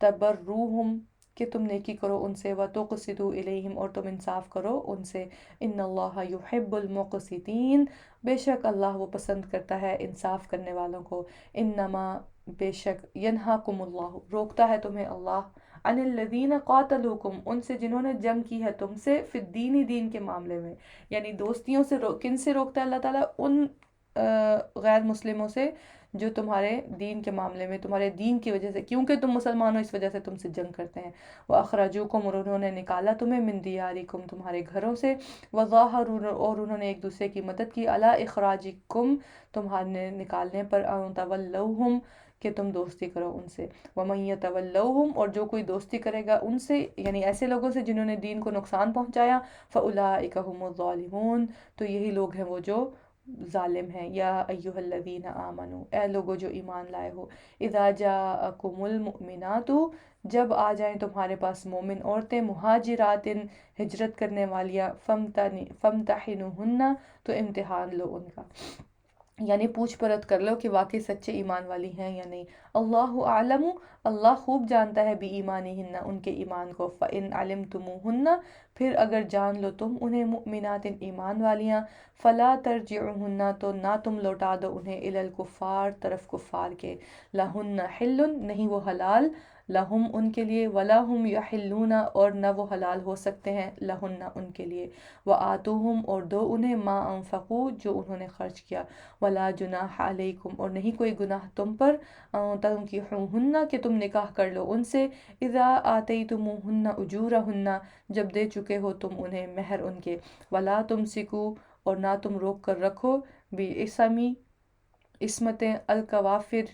تبروہم، کہ تم نیکی کرو ان سے، وتقسطوا الیہم، اور تم انصاف کرو ان سے، ان اللہ یحب المقسطین، بے شک اللہ وہ پسند کرتا ہے انصاف کرنے والوں کو. انما، بے شک، ینہاکم اللہ، روکتا ہے تمہیں اللہ، عن الذین قاتلوکم، ان سے جنہوں نے جنگ کی ہے تم سے، فی الدین، دین کے معاملے میں، یعنی دوستیوں سے کن سے روکتا ہے اللہ تعالیٰ؟ ان غیر مسلموں سے جو تمہارے دین کے معاملے میں، تمہارے دین کی وجہ سے، کیونکہ تم مسلمان ہو اس وجہ سے تم سے جنگ کرتے ہیں. وَأَخْرَجُوكُمْ، اور انہوں نے نکالا تمہیں، مِن دیارکم، تمہارے گھروں سے، وَظَاهَرُوا، اور انہوں نے ایک دوسرے کی مدد کی، عَلَىٰ إِخْرَاجِكُمْ، تمہارے نکالنے پر، أَن تَوَلَّوْهُمْ، کہ تم دوستی کرو ان سے. وَمَن يَتَوَلَّوْهُمْ، اور جو کوئی دوستی کرے گا ان سے، یعنی ایسے لوگوں سے جنہوں نے دین کو نقصان پہنچایا، فَأُولَٰئِكَ هُمُ الظَّالِمُونَ، تو یہی لوگ ہیں وہ جو ظالم ہیں۔ یا ایہا الذین آمنو، اے لوگو جو ایمان لائے ہو، اذا جاءکم المؤمنات، جب آ جائیں تمہارے پاس مومن عورتیں، مہاجرات، ہجرت کرنے والیاں، فامتحنوہن، تو امتحان لو ان کا، یعنی پوچھ پرکھ کر لو کہ واقعی سچے ایمان والی ہیں یا نہیں۔ اللہ اعلم، اللہ خوب جانتا ہے، بھی ایمانہن، ان کے ایمان کو، فإن علمتموہن، پھر اگر جان لو تم انہیں، مؤمنات، ایمان والیاں، فلا ترجعوہن، تو نہ تم لوٹا دو انہیں، الی الکفار، طرف کفار کے، لہن حل، نہیں وہ حلال، لہم ان کے لیے، ولا ہم یحلون، اور نہ وہ حلال ہو سکتے ہیں، لہن ان کے لیے، وآتوہم، اور دو انہیں، ما انفقوا، جو انہوں نے خرچ کیا، ولا جناح علیکم، اور نہیں کوئی گناہ تم پر، تنکحوہن، کہ تم نکاح کر لو ان سے، اذا آتیتموہن اجورہن، جب دے چکے ہو تم انہیں مہر ان کے، ولا تمسکو، اور نہ تم روک کر رکھو، بِعِصَمِ، عصمتیں، الکوافر،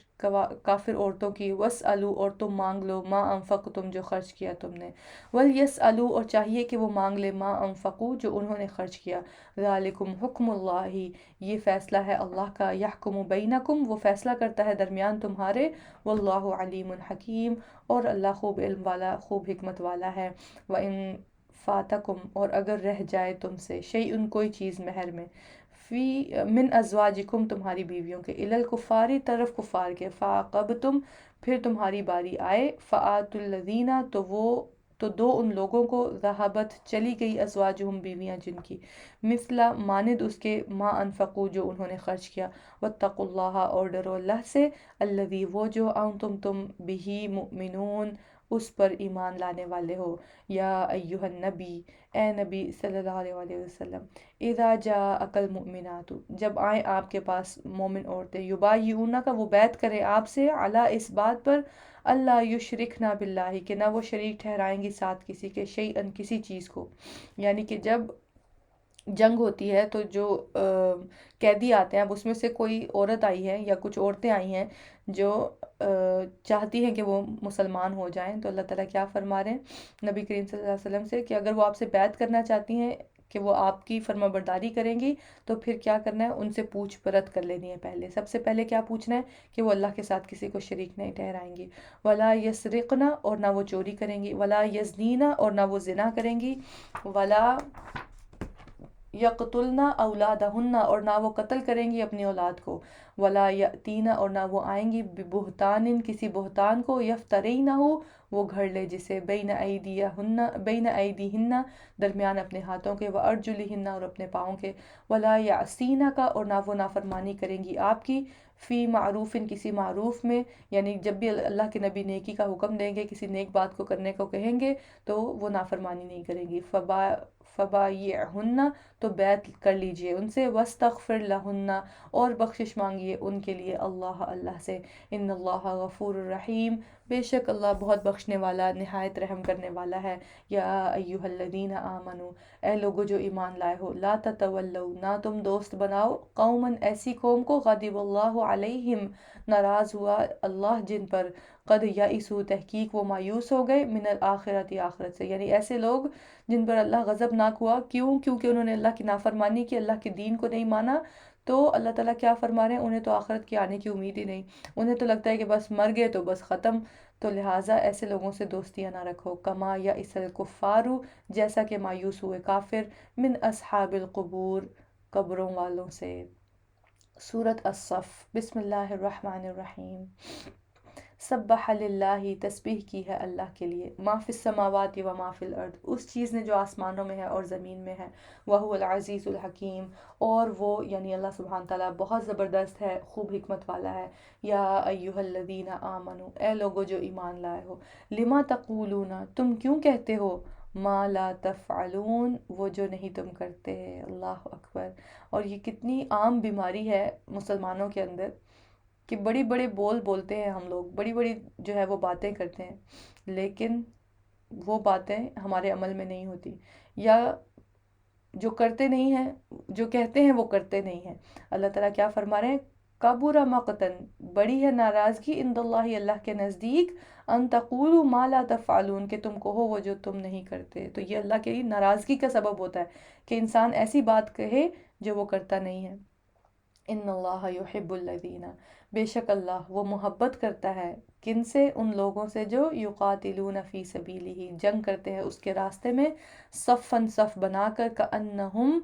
کافر عورتوں کی، واسألو، اور تم مانگ لو، ما انفقتم، جو خرچ کیا تم نے، ولیسألو، اور چاہیے کہ وہ مانگ لے، ما انفقو، جو انہوں نے خرچ کیا، ذالکم حکم اللہ، یہ فیصلہ ہے اللہ کا، یحکم بینکم، وہ فیصلہ کرتا ہے درمیان تمہارے، واللہ علیم حکیم، اور اللہ خوب علم والا، خوب حکمت والا ہے، وَإِن فاتکم، اور اگر رہ جائے تم سے، شیئن، کوئی چیز مہر میں، فی من ازواجکم، تمہاری بیویوں کے، الی الکفاری، طرف کفار کے، فعاقبتم، پھر تمہاری باری آئے، فآتوا الذین، تو دو ان لوگوں کو، ذہبت، چلی گئی، ازواجہم، بیویاں جن کی، مثلا، مانند اس کے، ما انفقو، جو انہوں نے خرچ کیا، واتقوا اللہ، اور ڈرو اللہ سے، الذی، وہ جو، انتم، تم، بہ مؤمنون، اس پر ایمان لانے والے ہو، یا ایہا النبی، اے نبی صلی اللہ علیہ وسلم، اذا جاءک المؤمنات، جب آئیں آپ کے پاس مومن عورتیں، یبایعونک، وہ بیعت کریں آپ سے، علی، اس بات پر، اللہ یشرکن باللہ، کہ نہ وہ شریک ٹھہرائیں گی ساتھ کسی کے، شیئن، کسی چیز کو، یعنی کہ جب جنگ ہوتی ہے تو جو قیدی آتے ہیں، اب اس میں سے کوئی عورت آئی ہے یا کچھ عورتیں آئی ہیں جو چاہتی ہیں کہ وہ مسلمان ہو جائیں، تو اللہ تعالیٰ کیا فرما رہے ہیں نبی کریم صلی اللہ علیہ وسلم سے، کہ اگر وہ آپ سے بیعت کرنا چاہتی ہیں کہ وہ آپ کی فرما برداری کریں گی، تو پھر کیا کرنا ہے، ان سے پوچھ پرکھ کر لینی ہے پہلے، سب سے پہلے کیا پوچھنا ہے کہ وہ اللہ کے ساتھ کسی کو شریک نہیں ٹھہرائیں گی، ولا یسرقنا، اور نہ وہ چوری کریں گی، ولا یزنینا، اور نہ وہ زنا کریں گی، ولا یقتلنا اولادہن، اور نہ وہ قتل کریں گی اپنی اولاد کو، ولا یأتینا، اور نہ وہ آئیں گی، ببہتان، کسی بہتان کو، یفترینہ، وہ گھڑ لے جسے، بین ایدیہن، درمیان اپنے ہاتھوں کے، وارجلہن، اور اپنے پاؤں کے، ولا یعصینک، اور نہ وہ نافرمانی کریں گی آپ کی، فی معروف، کسی معروف میں، یعنی جب بھی اللہ کے نبی نیکی کا حکم دیں گے، کسی نیک بات کو کرنے کو کہیں گے، تو وہ نافرمانی نہیں کریں گی، فبایعہن، تو بیعت کر لیجئے ان سے، واستغفر لہن، اور بخشش مانگیے ان کے لیے، اللہ سے، ان اللہ غفور الرحیم، بے شک اللہ بہت بخشنے والا، نہایت رحم کرنے والا ہے۔ یا ایہا الذین آمنو، اے لوگو جو ایمان لائے ہو، لا تتولوا، نہ تم دوست بناؤ، قوما، ایسی قوم کو، غضب اللہ علیہم، ناراض ہوا اللہ جن پر، قد یئسوا، تحقیق وہ مایوس ہو گئے، من الآخرۃ، آخرت سے، یعنی ایسے لوگ جن پر اللہ غضبناک ہوا، کیونکہ انہوں نے اللہ کی نافرمانی کی، اللہ کے دین کو نہیں مانا، تو اللہ تعالیٰ کیا فرما رہے ہیں، انہیں تو آخرت کی آنے کی امید ہی نہیں، انہیں تو لگتا ہے کہ بس مر گئے تو بس ختم، تو لہٰذا ایسے لوگوں سے دوستیاں نہ رکھو، کما یئس الکفار، جیسا کہ مایوس ہوئے کافر، من اصحاب القبور، قبروں والوں سے۔ سورۃ الصف، بسم اللہ الرحمن الرحیم، سبح للہ، تسبیح کی ہے اللہ کے لیے، ما فی السماوات و ما فی الارض، اس چیز نے جو آسمانوں میں ہے اور زمین میں ہے، وہو العزیز الحکیم، اور وہ یعنی اللہ سبحانہ تعالیٰ بہت زبردست ہے، خوب حکمت والا ہے۔ یا ایہا الذین آمنو، اے لوگو جو ایمان لائے ہو، لما تقولون، تم کیوں کہتے ہو، ما لا تفعلون، وہ جو نہیں تم کرتے، اللہ اکبر۔ اور یہ کتنی عام بیماری ہے مسلمانوں کے اندر، کہ بڑی بڑے بول بولتے ہیں ہم لوگ، بڑی بڑی جو ہے وہ باتیں کرتے ہیں، لیکن وہ باتیں ہمارے عمل میں نہیں ہوتی، یا جو کرتے نہیں ہیں، جو کہتے ہیں وہ کرتے نہیں ہیں۔ اللہ تعالیٰ کیا فرما رہے ہیں، کبر مقتن، بڑی ہے ناراضگی، عند اللہ، اللہ کے نزدیک، ان تقولوا ما لا تفعلون، کہ تم کہو وہ جو تم نہیں کرتے، تو یہ اللہ کی ناراضگی کا سبب ہوتا ہے کہ انسان ایسی بات کہے جو وہ کرتا نہیں ہے۔ ان اللہ یحب الذین، بے شک اللہ وہ محبت کرتا ہے کن سے؟ ان لوگوں سے جو یقاتلون فی سبیلہ، جنگ کرتے ہیں اس کے راستے میں، صفن صف بنا کر، کأنہم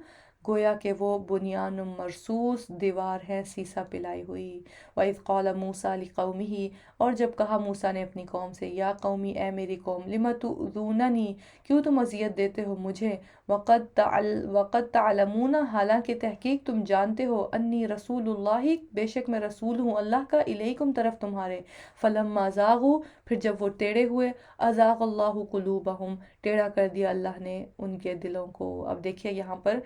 گویا کہ وہ بنیان مرصوص دیوار ہے سیسا پلائی ہوئی۔ وَإِذْ قَالَ مُوسَىٰ لِقَوْمِهِ، اور جب کہا موسیٰ نے اپنی قوم سے، یا قومی اے میری قوم، لِمَ تُؤْذُونَنِی، کیوں تم اذیت دیتے ہو مجھے، وقد تعلمون، حالانکہ تحقیق تم جانتے ہو، انی رسول اللہ، بے شک میں رسول ہوں اللہ کا، الیکم طرف تمہارے، فلما زاغوا، پھر جب وہ ٹیڑے ہوئے، ازاغ اللہ قلوبہم، ٹیڑھا کر دیا اللہ نے ان کے دلوں کو۔ اب دیکھیے یہاں پر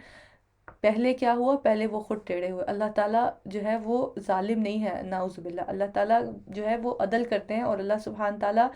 پہلے کیا ہوا، پہلے وہ خود ٹیڑھے ہوئے۔ اللہ تعالیٰ جو ہے وہ ظالم نہیں ہے، نعوذ باللہ، اللہ تعالیٰ جو ہے وہ عدل کرتے ہیں، اور اللہ سبحانہ تعالیٰ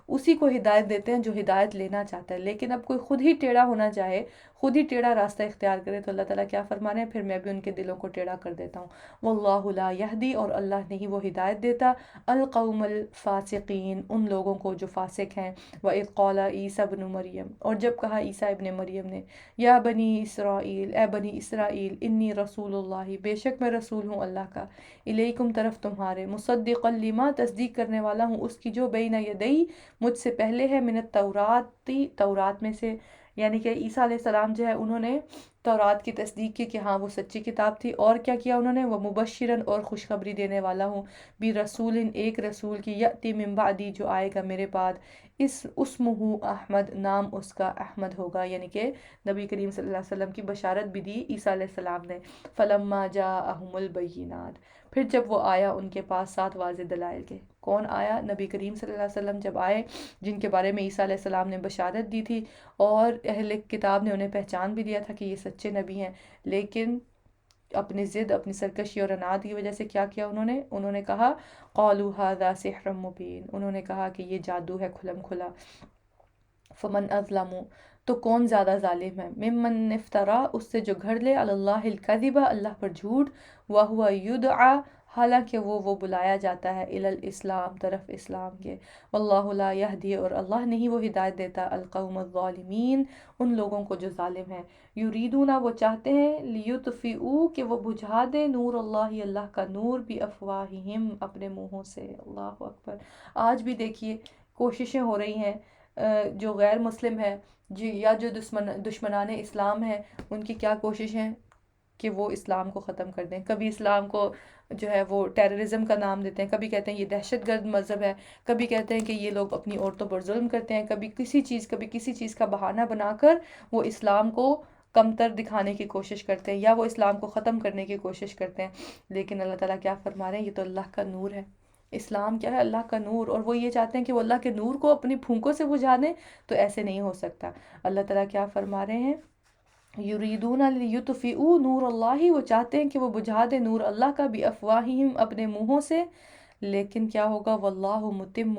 اسی کو ہدایت دیتے ہیں جو ہدایت لینا چاہتا ہے۔ لیکن اب کوئی خود ہی ٹیڑھا ہونا چاہے، خود ہی ٹیڑھا راستہ اختیار کرے، تو اللہ تعالیٰ کیا فرما رہے ہیں، پھر میں بھی ان کے دلوں کو ٹیڑھا کر دیتا ہوں۔ واللہ لا یہدی، اور اللہ نہیں وہ ہدایت دیتا، القوم الفاسقین، ان لوگوں کو جو فاسق ہیں۔ وَإِذْ قَالَ عِیسیٰ ابْنُ مریم، اور جب کہا عیسیٰ ابن مریم نے، یا بنی اسرائیل، اے بنی اسرائیل، انی رسول اللہ، بے شک میں رسول ہوں اللہ کا، الیکم طرف تمہارے، مصدقا لما، تصدیق کرنے والا ہوں اس کی جو بین یدی، مجھ سے پہلے ہے، من التوراۃ، تورات میں سے، یعنی کہ عیسیٰ علیہ السلام جو ہے انہوں نے تورات کی تصدیق کی کہ ہاں وہ سچی کتاب تھی، اور کیا کیا انہوں نے، وہ مبشرن، اور خوشخبری دینے والا ہوں، بھی رسول، ایک رسول کی، یأتی من بعدی، جو آئے گا میرے بعد، اسمہ احمد، نام اس کا احمد ہوگا، یعنی کہ نبی کریم صلی اللہ علیہ وسلم کی بشارت بھی دی عیسیٰ علیہ السلام نے۔ فلما جاءہم البینات، پھر جب وہ آیا ان کے پاس سات واضح دلائل کے، کون آیا؟ نبی کریم صلی اللہ علیہ وسلم جب آئے، جن کے بارے میں عیسیٰ علیہ السلام نے بشارت دی تھی، اور اہل کتاب نے انہیں پہچان بھی دیا تھا کہ یہ سچے نبی ہیں، لیکن اپنی ضد، اپنی سرکشی اور اناد کی وجہ سے کیا کیا انہوں نے کہا، قالوا ھذا سحر مبین، انہوں نے کہا کہ یہ جادو ہے کھلم کھلا۔ فمن اظلم، تو کون زیادہ ظالم ہے، ممن افترا، اس سے جو گھڑ لے، علی اللہ الکذب، اللہ پر جھوٹ، وہو یدعا، حالانکہ وہ بلایا جاتا ہے، الی الاسلام، طرف اسلام کے، واللہ لا یہدی، اور اللہ نہیں وہ ہدایت دیتا، القوم الظالمین، ان لوگوں کو جو ظالم ہیں، یریدون، وہ چاہتے ہیں، لیطفئوا، کہ وہ بجھا دیں، نور اللہ، اللہ کا نور، بافواہہم، اپنے منہوں سے، اللہ اکبر۔ آج بھی دیکھیے کوششیں ہو رہی ہیں، جو غیر مسلم ہے، یا جو دشمنان اسلام ہیں، ان کی کیا کوشش ہیں کہ وہ اسلام کو ختم کر دیں۔ کبھی اسلام کو جو ہے وہ ٹیررزم کا نام دیتے ہیں، کبھی کہتے ہیں یہ دہشت گرد مذہب ہے، کبھی کہتے ہیں کہ یہ لوگ اپنی عورتوں پر ظلم کرتے ہیں، کبھی کسی چیز کا بہانہ بنا کر وہ اسلام کو کمتر دکھانے کی کوشش کرتے ہیں، یا وہ اسلام کو ختم کرنے کی کوشش کرتے ہیں۔ لیکن اللہ تعالیٰ کیا فرما رہے ہیں، یہ تو اللہ کا نور ہے، اسلام کیا ہے، اللہ کا نور، اور وہ یہ چاہتے ہیں کہ وہ اللہ کے نور کو اپنی پھونکوں سے بجھا دیں، تو ایسے نہیں ہو سکتا۔ اللہ تعالیٰ کیا فرما رہے ہیں، یریدون لیطفئوا نور اللہ، وہ چاہتے ہیں کہ وہ بجھا دیں نور اللہ کا، بافواہہم، اپنے منہوں سے، لیکن کیا ہوگا، واللہ متم،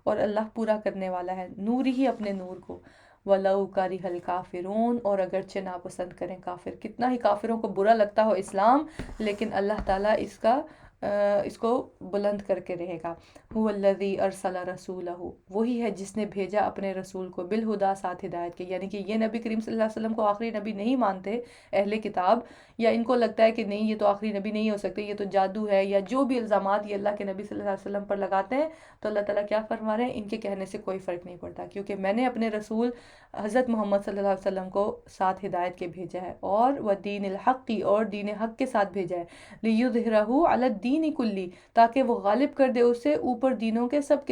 اور اللہ پورا کرنے والا ہے نور ہی، اپنے نور کو، ولو کرہ الکافرون، اور اگرچہ ناپسند کریں کافر، کتنا ہی کافروں کو برا لگتا ہو اسلام، لیکن اللہ تعالیٰ اس کو بلند کر کے رہے گا۔ هو الذی ارسل رسولہ، وہی ہے جس نے بھیجا اپنے رسول کو، بالہدا، ساتھ ہدایت کے، یعنی کہ یہ نبی کریم صلی اللہ علیہ وسلم کو آخری نبی نہیں مانتے اہل کتاب، یا ان کو لگتا ہے کہ نہیں یہ تو آخری نبی نہیں ہو سکتے، یہ تو جادو ہے، یا جو بھی الزامات یہ اللہ کے نبی صلی اللہ علیہ وسلم پر لگاتے ہیں، تو اللہ تعالیٰ کیا فرما رہے ہیں، ان کے کہنے سے کوئی فرق نہیں پڑتا، کیونکہ میں نے اپنے رسول حضرت محمد صلی اللہ علیہ وسلم کو ساتھ ہدایت کے بھیجا ہے، اور دین الحق کی، اور دین حق کے ساتھ بھیجا ہے، لیظہرہ علی الدین کلی، تاکہ وہ غالب کر دے اسے اوپر دینوں کے سب،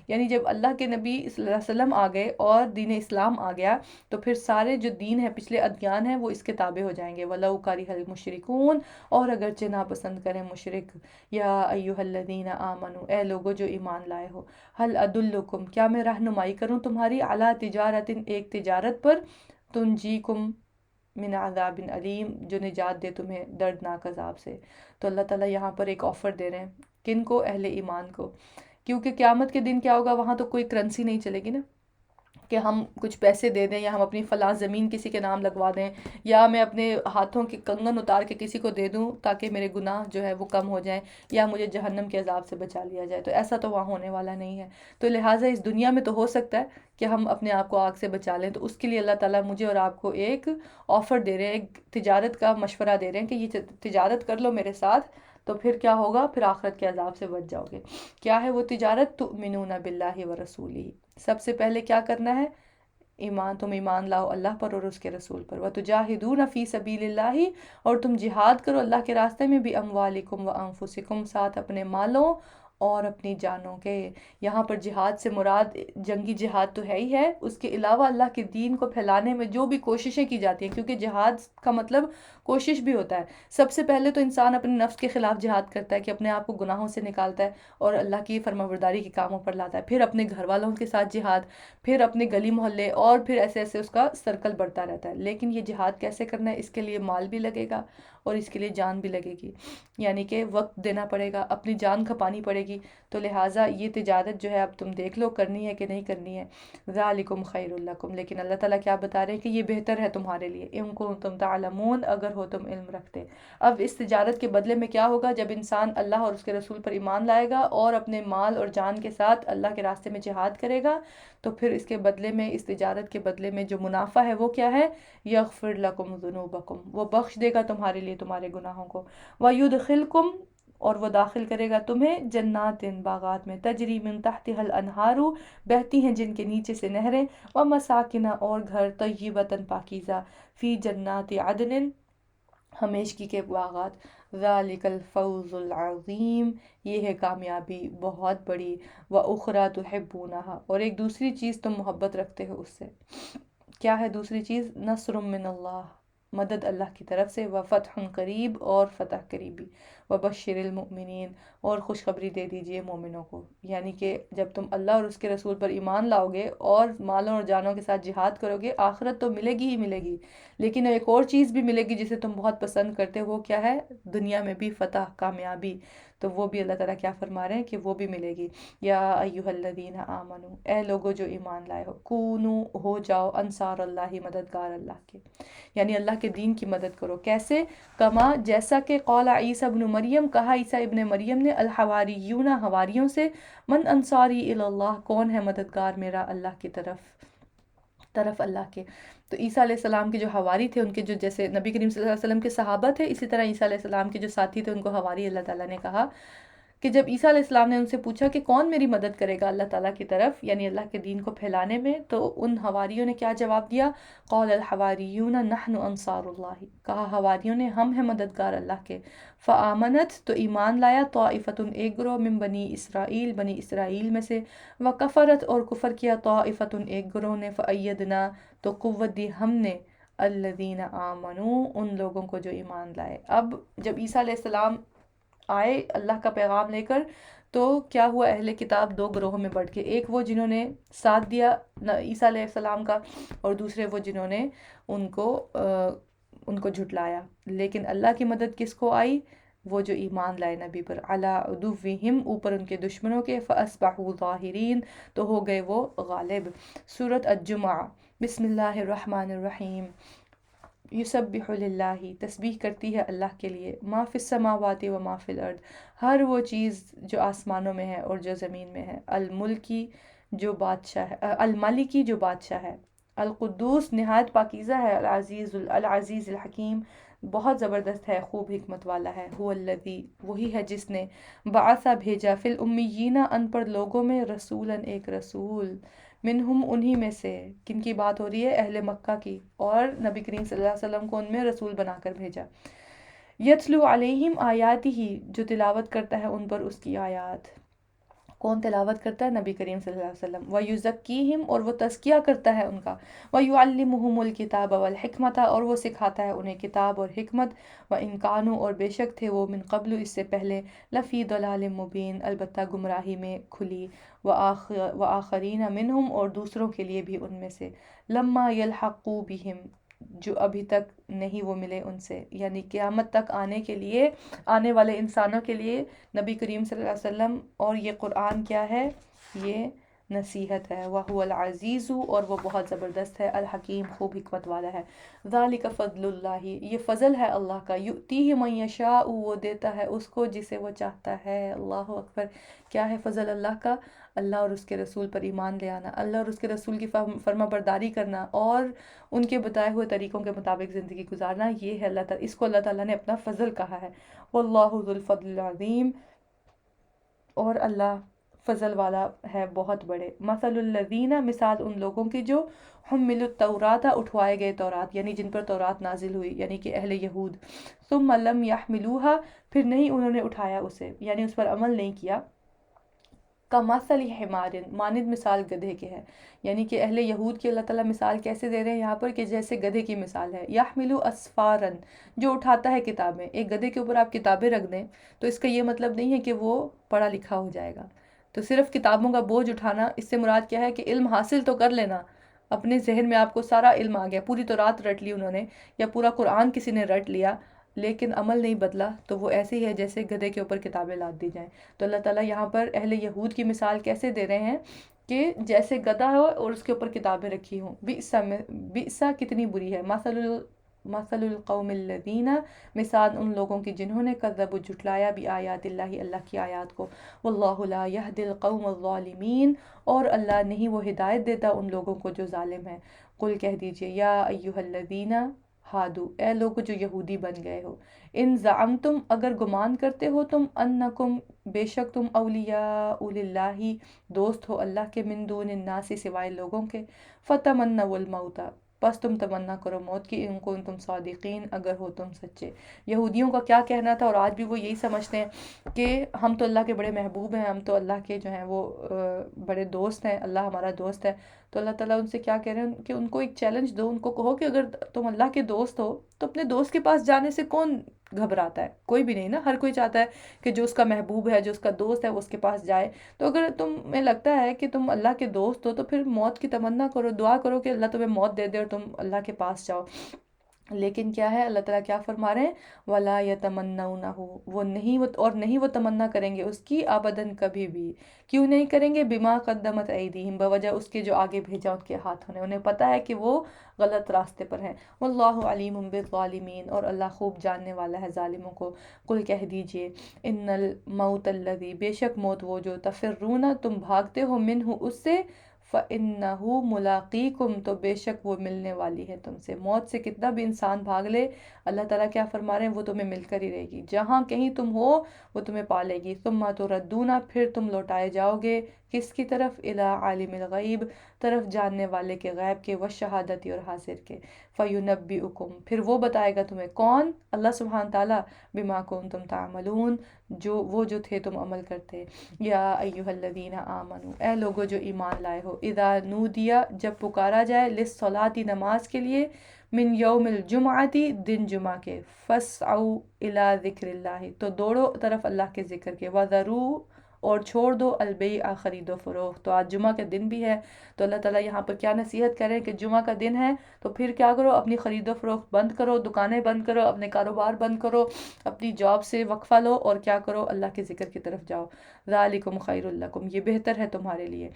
یعنی جب اللہ کے نبی صلی اللہ علیہ وسلم آ گئے اور دین اسلام آ گیا، تو پھر سارے جو دین ہیں، پچھلے ادیان ہیں، وہ اس کے تابع ہو جائیں گے، وَلَوْ كَرِهَ الْمُشْرِكُونَ، اور اگرچہ ناپسند کریں مشرک۔ یا ایھا الذین آمنوا، اے لوگو جو ایمان لائے ہو، هل ادلکم، کیا میں رہنمائی کروں تمہاری، علی تجارت، ایک تجارت پر، تنجیکم من عذاب علیم، جو نجات دے تمہیں دردناک عذاب سے۔ تو اللہ تعالیٰ یہاں پر ایک آفر دے رہے ہیں، کن کو، اہل ایمان کو، کیونکہ قیامت کے دن کیا ہوگا، وہاں تو کوئی کرنسی نہیں چلے گی نا، کہ ہم کچھ پیسے دے دیں یا ہم اپنی فلاں زمین کسی کے نام لگوا دیں یا میں اپنے ہاتھوں کے کنگن اتار کے کسی کو دے دوں تاکہ میرے گناہ جو ہے وہ کم ہو جائیں یا مجھے جہنم کے عذاب سے بچا لیا جائے، تو ایسا تو وہاں ہونے والا نہیں ہے۔ تو لہٰذا اس دنیا میں تو ہو سکتا ہے کہ ہم اپنے آپ کو آگ سے بچا لیں، تو اس کے لیے اللہ تعالیٰ مجھے اور آپ کو ایک آفر دے رہے ہیں، ایک تجارت کا مشورہ دے رہے ہیں کہ یہ تجارت کر لو میرے ساتھ، تو پھر کیا ہوگا، پھر آخرت کے عذاب سے بچ جاؤ گے۔ کیا ہے وہ تجارت؟ تؤمنون باللہ ورسولہ، سب سے پہلے کیا کرنا ہے؟ تم ایمان لاؤ اللہ پر اور اس کے رسول پر، وَتُجَاهِدُونَ فِي سَبِيلِ اللَّهِ، اور تم جہاد کرو اللہ کے راستے میں بھی، اموالکم و انفسکم، ساتھ اپنے مالوں اور اپنی جانوں کے۔ یہاں پر جہاد سے مراد جنگی جہاد تو ہے ہی ہے، اس کے علاوہ اللہ کے دین کو پھیلانے میں جو بھی کوششیں کی جاتی ہیں، کیونکہ جہاد کا مطلب کوشش بھی ہوتا ہے۔ سب سے پہلے تو انسان اپنے نفس کے خلاف جہاد کرتا ہے کہ اپنے آپ کو گناہوں سے نکالتا ہے اور اللہ کی فرمانبرداری کے کاموں پر لاتا ہے، پھر اپنے گھر والوں کے ساتھ جہاد، پھر اپنے گلی محلے، اور پھر ایسے ایسے اس کا سرکل بڑھتا رہتا ہے۔ لیکن یہ جہاد کیسے کرنا ہے؟ اس کے لیے مال بھی لگے گا اور اس کے لیے جان بھی لگے گی، یعنی کہ وقت دینا پڑے گا، اپنی جان کھپانی پڑے گی۔ تو لہٰذا یہ تجارت جو ہے اب تم دیکھ لو کرنی ہے کہ نہیں کرنی ہے۔ ذالکم خیر لکم، لیکن اللہ تعالیٰ کیا بتا رہے ہیں کہ یہ بہتر ہے تمہارے لیے، ان کنتم تعلمون، اگر ہو تم علم رکھتے۔ اب اس تجارت کے بدلے میں کیا ہوگا؟ جب انسان اللہ اور اس کے رسول پر ایمان لائے گا اور اپنے مال اور جان کے ساتھ اللہ کے راستے میں جہاد کرے گا، تو پھر اس کے بدلے میں، اس تجارت کے بدلے میں جو منافع ہے وہ کیا ہے؟ یغفر لکم ذنوبکم، وہ بخش دے گا تمہارے لیے تمہارے گناہوں کو، ویدخلکم، اور وہ داخل کرے گا تمہیں جنات، باغات میں، تجری من تحتها الانہار، بہتی ہیں جن کے نیچے سے نہریں، ومساکن، اور گھر، طیبۃ، پاکیزہ، فی جنات عدن، ہمیشگی کے باغات، ذالک الفوز العظیم، یہ ہے کامیابی بہت بڑی، وَأُخْرَى تُحِبُّونَهَا، اور ایک دوسری چیز تم محبت رکھتے ہو اس سے۔ کیا ہے دوسری چیز؟ نصر من اللہ، مدد اللہ کی طرف سے، وفتح قریب، اور فتح قریبی، وبشر المؤمنین، اور خوشخبری دے دیجئے مومنوں کو۔ یعنی کہ جب تم اللہ اور اس کے رسول پر ایمان لاؤ گے اور مالوں اور جانوں کے ساتھ جہاد کرو گے، آخرت تو ملے گی ہی ملے گی، لیکن ایک اور چیز بھی ملے گی جسے تم بہت پسند کرتے ہو، وہ کیا ہے؟ دنیا میں بھی فتح، کامیابی، تو وہ بھی اللہ تعالیٰ کیا فرما رہے ہیں کہ وہ بھی ملے گی۔ یا ایہا الذین آمنو، اے لوگو جو ایمان لائے ہو، کونو، ہو جاؤ، انصار اللہ، مددگار اللہ کے، یعنی اللہ کے دین کی مدد کرو۔ کیسے؟ کما، جیسا کہ قال عیسیٰ ابن مریم، کہا عیسیٰ ابن مریم نے، الحواریون، حواریوں سے، من انصاری الی اللہ، کون ہے مددگار میرا اللہ کی طرف اللہ کے۔ تو عیسیٰ علیہ السلام کے جو حواری تھے، ان کے جو، جیسے نبی کریم صلی اللہ علیہ وسلم کے صحابہ تھے، اسی طرح عیسیٰ علیہ السلام کے جو ساتھی تھے ان کو حواری اللہ تعالیٰ نے کہا کہ جب عیسیٰ علیہ السلام نے ان سے پوچھا کہ کون میری مدد کرے گا اللہ تعالیٰ کی طرف، یعنی اللہ کے دین کو پھیلانے میں، تو ان حواریوں نے کیا جواب دیا؟ قال الحواریون نحن انصار اللہ، کہا حواریوں نے ہم ہیں مددگار اللہ کے۔ فآمنت، تو ایمان لایا، طائفۃ، ایک گروہ، من بنی اسرائیل، بنی اسرائیل میں سے، وکفرت، اور کفر کیا، طائفۃ، ایک گروہ نے، فأیدنا، تو قوت دی ہم نے، الذین آمنو، ان لوگوں کو جو ایمان لائے۔ اب جب عیسیٰ علیہ السلام آئے اللہ کا پیغام لے کر، تو کیا ہوا؟ اہل کتاب دو گروہوں میں بٹ گئے، ایک وہ جنہوں نے ساتھ دیا عیسیٰ علیہ السلام کا، اور دوسرے وہ جنہوں نے ان کو جھٹلایا۔ لیکن اللہ کی مدد کس کو آئی؟ وہ جو ایمان لائے نبی پر، علی عدوہم، اوپر ان کے دشمنوں کے، فاصبحوا ظاہرین، تو ہو گئے وہ غالب۔ سورۃ الجمعہ، بسم اللہ الرحمن الرحیم۔ یسبح للہ، تسبیح کرتی ہے اللہ کے لیے، ما فی السماوات و ما فی الارض، ہر وہ چیز جو آسمانوں میں ہے اور جو زمین میں ہے، الملکی، جو بادشاہ ہے، الملکی، جو بادشاہ ہے، القدوس، نہایت پاکیزہ ہے، العزیز الحکیم، بہت زبردست ہے، خوب حکمت والا ہے، هو الذی، وہی ہے جس نے، بعث، بھیجا، فی الامیین، ان پڑھ لوگوں میں، رسولا، ایک رسول، منہم، انہی میں سے، کن کی بات ہو رہی ہے؟ اہل مکہ کی، اور نبی کریم صلی اللہ علیہ وسلم کو ان میں رسول بنا کر بھیجا، یتلو علیہم آیاتہ، جو تلاوت کرتا ہے ان پر اس کی آیات۔ کون تلاوت کرتا ہے؟ نبی کریم صلی اللہ علیہ وسلم۔ وَيُزَكِّيهِمْ، اور وہ تزکیہ کرتا ہے ان کا، وَيُعَلِّمُهُمُ الْكِتَابَ وَالْحِكْمَةَ، اور وہ سکھاتا ہے انہیں کتاب اور حکمت، وَإِنْ كَانُوا، اور بے شک تھے وہ، من قبل، اس سے پہلے، لفی ضلال مبین، البتہ گمراہی میں کھلی، وآخرین منہم، اور دوسروں کے لیے بھی ان میں سے، لما يلحقوا بهم، جو ابھی تک نہیں وہ ملے ان سے، یعنی قیامت تک آنے کے لیے، آنے والے انسانوں کے لیے نبی کریم صلی اللہ علیہ وسلم اور یہ قرآن کیا ہے؟ یہ نصیحت ہے، وَهُوَ الْعَزِيزُ اور وہ بہت زبردست ہے، الحکیم خوب حکمت والا ہے۔ ذَلِكَ فضل اللہ، یہ فضل ہے اللہ کا، یؤتیہ من یشاء وہ دیتا ہے اس کو جسے وہ چاہتا ہے۔ اللہ اکبر، کیا ہے فضل اللہ کا؟ اللہ اور اس کے رسول پر ایمان لے آنا، اللہ اور اس کے رسول کی فرما برداری کرنا اور ان کے بتائے ہوئے طریقوں کے مطابق زندگی گزارنا، یہ ہے اللہ تعالیٰ، اس کو اللہ تعالیٰ نے اپنا فضل کہا ہے۔ واللہ ذو الفضل العظیم، اور اللہ فضل والا ہے بہت بڑے۔ مثل الذین، مثال ان لوگوں کی جو حملوا التوراۃ، اٹھوائے گئے تورات، یعنی جن پر تورات نازل ہوئی، یعنی کہ اہل یہود، ثم لم یحملوها، پھر نہیں انہوں نے اٹھایا اسے، یعنی اس پر عمل نہیں کیا، کمثل حمار، مانند مثال گدھے کے ہے، یعنی کہ اہل یہود کی اللہ تعالیٰ مثال کیسے دے رہے ہیں یہاں پر کہ جیسے گدھے کی مثال ہے۔ یحمل اسفارا، جو اٹھاتا ہے کتابیں، ایک گدھے کے اوپر آپ کتابیں رکھ دیں تو اس کا یہ مطلب نہیں ہے کہ وہ پڑھا لکھا ہو جائے گا، تو صرف کتابوں کا بوجھ اٹھانا، اس سے مراد کیا ہے کہ علم حاصل تو کر لینا، اپنے ذہن میں آپ کو سارا علم آ گیا، پوری تورات رٹ لی انہوں نے، یا پورا قرآن کسی نے رٹ لیا لیکن عمل نہیں بدلا، تو وہ ایسے ہی ہے جیسے گدھے کے اوپر کتابیں لاد دی جائیں۔ تو اللہ تعالیٰ یہاں پر اہل یہود کی مثال کیسے دے رہے ہیں کہ جیسے گدھا ہو اور اس کے اوپر کتابیں رکھی ہوں، بئسا کتنی بری ہے، مثل القوم الذین، مثال ان لوگوں کی جنہوں نے کذبوا جھٹلایا بآیات اللہ، اللہ کی آیات کو، واللہ لا یہدی القوم الظالمین اور اللہ نہیں وہ ہدایت دیتا ان لوگوں کو جو ظالم ہیں۔ قل کہہ دیجئے، یا ایہا الذین ہادو، اے لوگ جو یہودی بن گئے ہو، ان زعمتم اگر گمان کرتے ہو تم، انکم بے شک تم، اولیاء للہ دوست ہو اللہ کے، من دون الناس سوائے لوگوں کے، فتمنوا الموت پس تم تمنا کرو موت کی، ان کنتم صادقین اگر ہو تم سچے۔ یہودیوں کا کیا کہنا تھا اور آج بھی وہ یہی سمجھتے ہیں کہ ہم تو اللہ کے بڑے محبوب ہیں، ہم تو اللہ کے جو ہیں وہ بڑے دوست ہیں، اللہ ہمارا دوست ہے۔ تو اللہ تعالیٰ ان سے کیا کہہ رہے ہیں کہ ان کو ایک چیلنج دو، ان کو کہو کہ اگر تم اللہ کے دوست ہو تو اپنے دوست کے پاس جانے سے کون گھبراتا ہے؟ کوئی بھی نہیں نا، ہر کوئی چاہتا ہے کہ جو اس کا محبوب ہے، جو اس کا دوست ہے، وہ اس کے پاس جائے۔ تو اگر تمہیں لگتا ہے کہ تم اللہ کے دوست ہو تو پھر موت کی تمنا کرو، دعا کرو کہ اللہ تمہیں موت دے دے اور تم اللہ کے پاس جاؤ۔ لیکن کیا ہے اللہ تعالیٰ کیا فرما رہے ہیں؟ وَلَا يَتَمَنَّوْنَهُ، نہیں وہ تمنا کریں گے اس کی، ابداً کبھی بھی۔ کیوں نہیں کریں گے؟ بما قدمت ایدیہم، بوجہ اس کے جو آگے بھیجا ان کے ہاتھوں نے، انہیں پتہ ہے کہ وہ غلط راستے پر ہیں۔ واللہ علیم بالظالمین اور اللہ خوب جاننے والا ہے ظالموں کو۔ قل کہہ دیجئے، ان الموت الذی، بے شک موت وہ جو، تفرون تم بھاگتے ہو، منہ اس سے، فَإِنَّهُ مُلَاقِيكُمْ تو بے شک وہ ملنے والی ہے تم سے۔ موت سے کتنا بھی انسان بھاگ لے، اللہ تعالیٰ کیا فرما رہے ہیں؟ وہ تمہیں مل کر ہی رہے گی، جہاں کہیں تم ہو وہ تمہیں پالے گی۔ ثُمَّ تُرَدُّونَ پھر تم لوٹائے جاؤ گے، کس کی طرف؟ اِلَىٰ عَالِمِ الْغَیْبِ طرف جاننے والے کے غیب کے، وَالشَّہَادَةِ اور حاضر کے، فَيُنَبِّئُكُمْ پھر وہ بتائے گا تمہیں، کون؟ اللہ سبحانہ تعالیٰ، بِمَا كُنتُمْ تَعْمَلُونَ جو تھے تم عمل کرتے۔ یا ایہا الذین آمنوا، اے لوگو جو ایمان لائے ہو، اذا نودیا جب پکارا جائے، للصلاۃ نماز کے لیے، من یوم الجمعۃ دن جمعہ کے، فاسعوا الی ذکر اللہ تو دوڑو طرف اللہ کے ذکر کے، وذروا اور چھوڑ دو البیع خرید و فروخت۔ تو آج جمعہ کا دن بھی ہے، تو اللہ تعالیٰ یہاں پر کیا نصیحت کر رہے ہیں کہ جمعہ کا دن ہے تو پھر کیا کرو؟ اپنی خرید و فروخت بند کرو، دکانیں بند کرو، اپنے کاروبار بند کرو، اپنی جاب سے وقفہ لو اور کیا کرو؟ اللہ کے ذکر کی طرف جاؤ۔ ذالکم خیر لکم یہ بہتر ہے تمہارے لیے،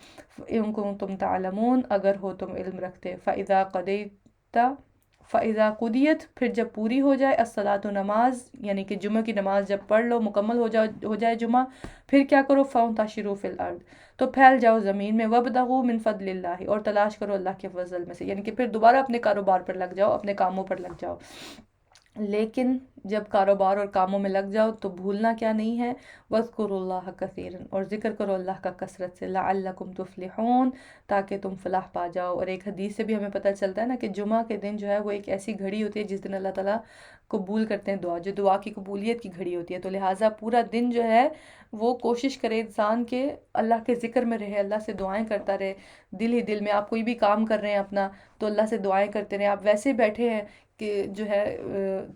ان کنتم تعلمون اگر ہو تم علم رکھتے۔ فَإِذَا قُضِيَتْ پھر جب پوری ہو جائے، الصلاۃ نماز، یعنی کہ جمعہ کی نماز جب پڑھ لو، مکمل ہو جائے جمعہ، پھر کیا کرو؟ فَانتَشِرُوا فِي الْأَرْضِ تو پھیل جاؤ زمین میں، وَابْتَغُوا مِن فَضْلِ اللّہ اور تلاش کرو اللہ کے فضل میں سے، یعنی کہ پھر دوبارہ اپنے کاروبار پر لگ جاؤ، اپنے کاموں پر لگ جاؤ۔ لیکن جب کاروبار اور کاموں میں لگ جاؤ تو بھولنا کیا نہیں ہے؟ وَاذْكُرُوا اللَّهَ كَثِيرًا اور ذکر کرو اللہ کا کثرت سے، لَعَلَّكُمْ تُفْلِحُونَ تاکہ تم فلاح پا جاؤ۔ اور ایک حدیث سے بھی ہمیں پتہ چلتا ہے نا کہ جمعہ کے دن جو ہے وہ ایک ایسی گھڑی ہوتی ہے جس دن اللہ تعالیٰ قبول کرتے ہیں دعا، جو دعا کی قبولیت کی گھڑی ہوتی ہے۔ تو لہٰذا پورا دن جو ہے وہ کوشش کرے انسان کہ اللہ کے ذکر میں رہے، اللہ سے دعائیں کرتا رہے، دل ہی دل میں۔ آپ کوئی بھی کام کر رہے ہیں اپنا تو اللہ سے دعائیں کرتے رہیں، آپ ویسے بیٹھے ہیں کہ جو ہے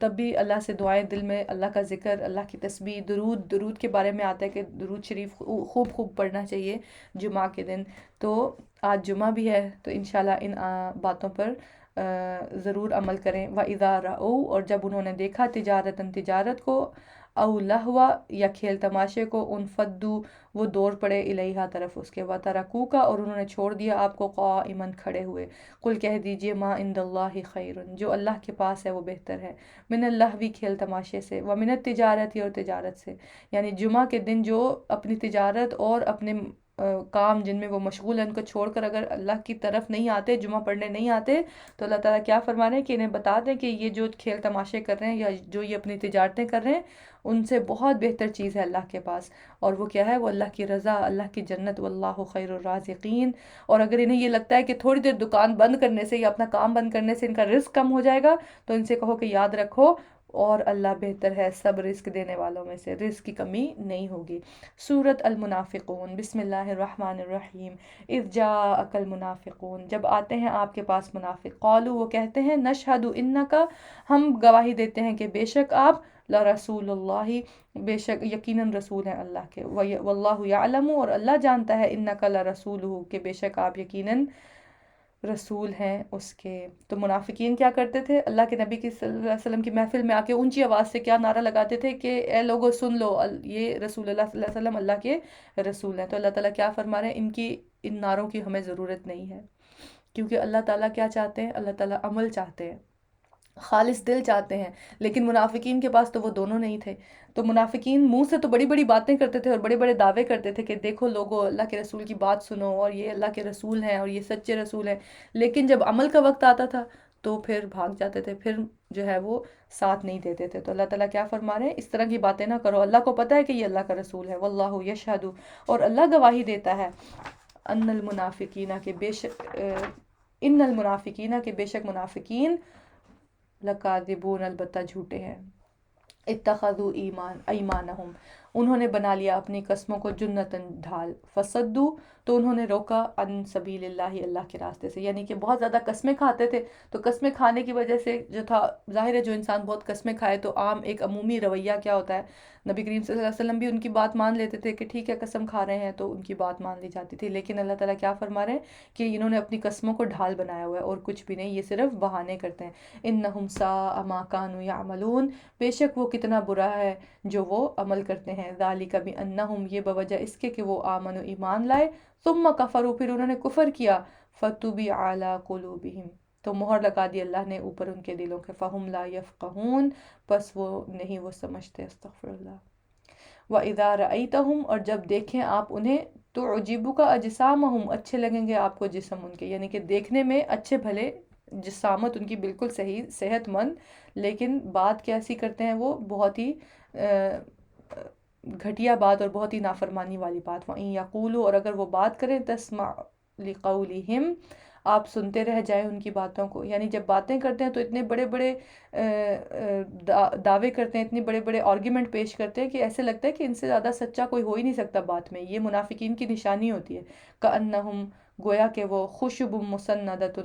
تب بھی اللہ سے دعائیں، دل میں اللہ کا ذکر، اللہ کی تسبیح، درود کے بارے میں آتا ہے کہ درود شریف خوب پڑھنا چاہیے جمعہ کے دن۔ تو آج جمعہ بھی ہے تو انشاءاللہ ان باتوں پر ضرور عمل کریں۔ وَإِذَا رَأَوْا اور جب انہوں نے دیکھا، تجارت کو، او لہوا یا کھیل تماشے کو، ان فدو وہ دوڑ پڑے الیہا طرف اس کے، وترکو کا اور انہوں نے چھوڑ دیا آپ کو، قائما کھڑے ہوئے، قل کہہ دیجئے ما عند اللہ خیر جو اللہ کے پاس ہے وہ بہتر ہے، من اللہوی کھیل تماشے سے، ومن التجارت اور تجارت سے، یعنی جمعہ کے دن جو اپنی تجارت اور اپنے کام جن میں وہ مشغول ہیں ان کو چھوڑ کر اگر اللہ کی طرف نہیں آتے، جمعہ پڑھنے نہیں آتے، تو اللہ تعالیٰ کیا فرما رہے ہیں کہ انہیں بتا دیں کہ یہ جو کھیل تماشے کر رہے ہیں یا جو یہ اپنی تجارتیں کر رہے ہیں ان سے بہت بہتر چیز ہے اللہ کے پاس، اور وہ کیا ہے، وہ اللہ کی رضا، اللہ کی جنت، واللہ خیر الرازقین۔ اور اگر انہیں یہ لگتا ہے کہ تھوڑی دیر دکان بند کرنے سے یا اپنا کام بند کرنے سے ان کا رزق کم ہو جائے گا، تو ان سے کہو کہ یاد رکھو اور اللہ بہتر ہے سب رزق دینے والوں میں سے، رزق کی کمی نہیں ہوگی۔ سورۃ المنافقون، بسم اللہ الرحمن الرحیم۔ اذ جاءک المنافقون، جب آتے ہیں آپ کے پاس منافق، قالوا وہ کہتے ہیں، نشہد انک ہم گواہی دیتے ہیں کہ بے شک آپ، لرسول اللہ بے شک یقیناً رسول ہیں اللہ کے، واللہ یعلم اور اللہ جانتا ہے، انک لرسولہ کہ بے شک آپ یقیناً رسول ہیں اس کے۔ تو منافقین کیا کرتے تھے، اللہ کے نبی کی صلی اللہ علیہ وسلم کی محفل میں آ کے اونچی آواز سے کیا نعرہ لگاتے تھے کہ اے لوگو سن لو، یہ رسول اللہ صلی اللہ علیہ وسلم اللہ کے رسول ہیں۔ تو اللہ تعالیٰ کیا فرما رہے ہیں، ان نعروں کی ہمیں ضرورت نہیں ہے، کیونکہ اللہ تعالیٰ کیا چاہتے ہیں، اللہ تعالیٰ عمل چاہتے ہیں، خالص دل چاہتے ہیں، لیکن منافقین کے پاس تو وہ دونوں نہیں تھے۔ تو منافقین منہ سے تو بڑی بڑی باتیں کرتے تھے اور بڑے بڑے دعوے کرتے تھے کہ دیکھو لوگو اللہ کے رسول کی بات سنو اور یہ اللہ کے رسول ہیں اور یہ سچے رسول ہیں، لیکن جب عمل کا وقت آتا تھا تو پھر بھاگ جاتے تھے، پھر جو ہے وہ ساتھ نہیں دیتے تھے۔ تو اللہ تعالیٰ کیا فرما رہے ہیں، اس طرح کی باتیں نہ کرو، اللہ کو پتہ ہے کہ یہ اللہ کا رسول ہے، واللہ یشہد اور اللہ گواہی دیتا ہے، ان المنافقین کے بے شک ان المنافقین کے بے شک منافقین، لکاذبون البتہ جھوٹے ہیں، اتخذوا ایمانہم انہوں نے بنا لیا اپنی قسموں کو جنتاً ڈھال، فصدو تو انہوں نے روکا، عن سبیل اللہ اللہ کے راستے سے، یعنی کہ بہت زیادہ قسمیں کھاتے تھے، تو قسمیں کھانے کی وجہ سے جو تھا، ظاہر ہے جو انسان بہت قسمیں کھائے تو عام ایک عمومی رویہ کیا ہوتا ہے، نبی کریم صلی اللہ علیہ وسلم بھی ان کی بات مان لیتے تھے کہ ٹھیک ہے قسم کھا رہے ہیں تو ان کی بات مان لی جاتی تھی، لیکن اللہ تعالیٰ کیا فرما رہے ہیں کہ انہوں نے اپنی قسموں کو ڈھال بنایا ہوا ہے اور کچھ بھی نہیں، یہ صرف بہانے کرتے ہیں، انہم ساء ما کانوا یعملون بے شک وہ کتنا برا ہے جو وہ عمل کرتے ہیں، ذالک بانہم یہ بوجہ اس کے کہ وہ آمنوا ایمان لائے، ثم کفروا پھر انہوں نے کفر کیا، فطبع علی قلوبہم تو مہر لگا دی اللہ نے اوپر ان کے دلوں کے، فہم لا یفقہون بس وہ نہیں وہ سمجھتے، استغفر اللہ۔ وَإِذَا رَأَيْتَهُمْ اور جب دیکھیں آپ انہیں، تُعْجِبُكَ أَجْسَامُهُمْ اچھے لگیں گے آپ کو جسم ان کے، یعنی کہ دیکھنے میں اچھے بھلے، جسامت ان کی بالکل صحیح صحت مند، لیکن بات کیسی کرتے ہیں وہ بہت ہی گھٹیا بات اور بہت ہی نافرمانی والی بات، وَإِن يَقُولُوا اور اگر وہ بات کریں، تَسْمَعْ لِقَوْلِهِمْ آپ سنتے رہ جائیں ان کی باتوں کو، یعنی جب باتیں کرتے ہیں تو اتنے بڑے بڑے دعوے کرتے ہیں، اتنے بڑے بڑے آرگیومنٹ پیش کرتے ہیں کہ ایسے لگتا ہے کہ ان سے زیادہ سچا کوئی ہو ہی نہیں سکتا بات میں، یہ منافقین کی نشانی ہوتی ہے، کأنہم گویا کہ وہ خشب مسندۃ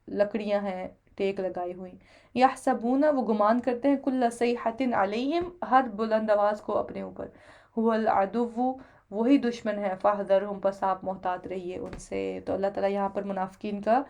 لکڑیاں ہیں ٹیک لگائی ہوئی، یحسبون وہ گمان کرتے ہیں، کل صیحۃ علیہم ہر بلند آواز کو اپنے اوپر، هو العدو وہی دشمن ہے، فاحذرہم پس آپ محتاط رہیے ان سے۔ تو اللہ تعالیٰ یہاں پر منافقین کا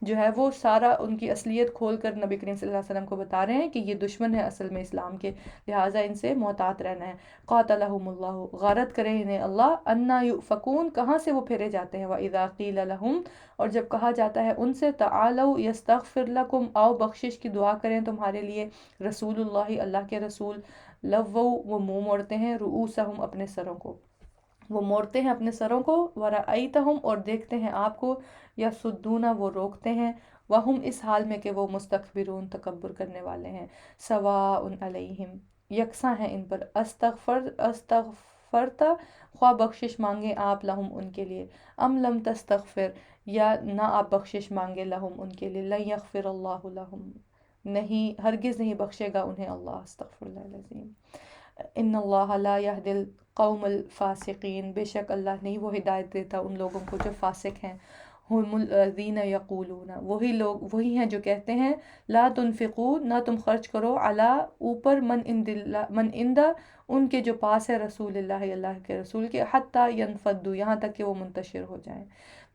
جو ہے وہ سارا ان کی اصلیت کھول کر نبی کریم صلی اللہ علیہ وسلم کو بتا رہے ہیں کہ یہ دشمن ہے اصل میں اسلام کے، لہٰذا ان سے محتاط رہنا ہے۔ قاتلہم اللہ غارت کرے انہیں اللہ، انا یؤفکون کہاں سے وہ پھیرے جاتے ہیں، وَإِذَا قِیلَ لَهُمْ اور جب کہا جاتا ہے ان سے، تعالوا یستغفر لکم آؤ بخشش کی دعا کریں تمہارے لیے، رسول اللہ اللہ کے رسول، لووا وہ منہ موڑتے ہیں، رؤوسہم اپنے سروں کو، وہ موڑتے ہیں اپنے سروں کو، ورأیتہم اور دیکھتے ہیں آپ کو، یصدون وہ روکتے ہیں، وہم اس حال میں کہ وہ مستکبرون تکبر کرنے والے ہیں، سواء علیہم یکساں ہیں ان پر، استغفرت خواہ بخشش مانگے آپ لہم ان کے لیے، ام لم تستغفر یا نہ آپ بخشش مانگے لہم ان کے لیے، لن یغفر اللہ لہم نہیں ہرگز نہیں بخشے گا انہیں اللہ، استغفر اللہ العظیم، ان اللہ لا یہدی القوم الفاسقین بے شک اللہ نہیں وہ ہدایت دیتا ان لوگوں کو جو فاسق ہیں، ہم الذین یقولون وہی لوگ وہی ہیں جو کہتے ہیں، لا تنفقوا نہ تم خرچ کرو، علی اوپر، من عند ان کے جو پاس ہے رسول اللہ، اللہ کے رسول کے، حتیٰ ینفدوا، یہاں تک کہ وہ منتشر ہو جائیں۔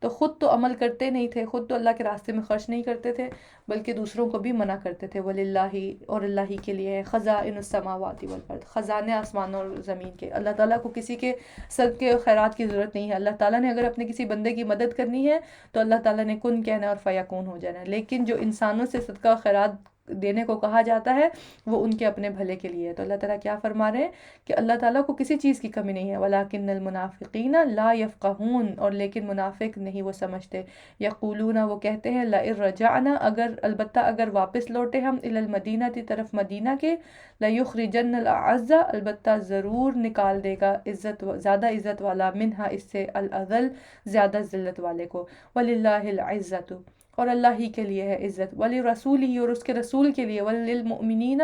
تو خود تو عمل کرتے نہیں تھے، خود تو اللہ کے راستے میں خرچ نہیں کرتے تھے، بلکہ دوسروں کو بھی منع کرتے تھے۔ وَلِلَّهِ، اور اللہ ہی کے لیے ہے، خزائن السماوات والارض، خزانے آسمانوں اور زمین کے۔ اللہ تعالیٰ کو کسی کے صدقے اور خیرات کی ضرورت نہیں ہے۔ اللہ تعالیٰ نے اگر اپنے کسی بندے کی مدد کرنی ہے تو اللہ تعالیٰ نے کن کہنا ہے اور فیکون ہو جانا ہے، لیکن جو انسانوں سے صدقہ و خیرات دینے کو کہا جاتا ہے وہ ان کے اپنے بھلے کے لیے ہے۔ تو اللہ تعالیٰ کیا فرما رہے ہیں کہ اللہ تعالیٰ کو کسی چیز کی کمی نہیں ہے۔ وَلَٰكِنَّ الْمُنَافِقِينَ لَا يَفْقَهُونَ، اور لیکن منافق نہیں وہ سمجھتے۔ یقولون، وہ کہتے ہیں، لَئِن رَجَعْنَا، اگر البتہ اگر واپس لوٹے ہم، إِلَى الْمَدِينَةِ طرف مدینہ کے، لَيُخْرِجَنَّ الْأَعَزَّ، البتہ ضرور نکال دے گا عزت زیادہ عزت والا، منہا اس سے، الأذل زیادہ ذلت والے کو۔ وَلِلَّهِ الْعِزَّةُ، اور اللہ ہی کے لیے ہے عزت، وَلِرَسُولِهِ، اور اس کے رسول کے لیے، وَلِلْمُؤْمِنِينَ،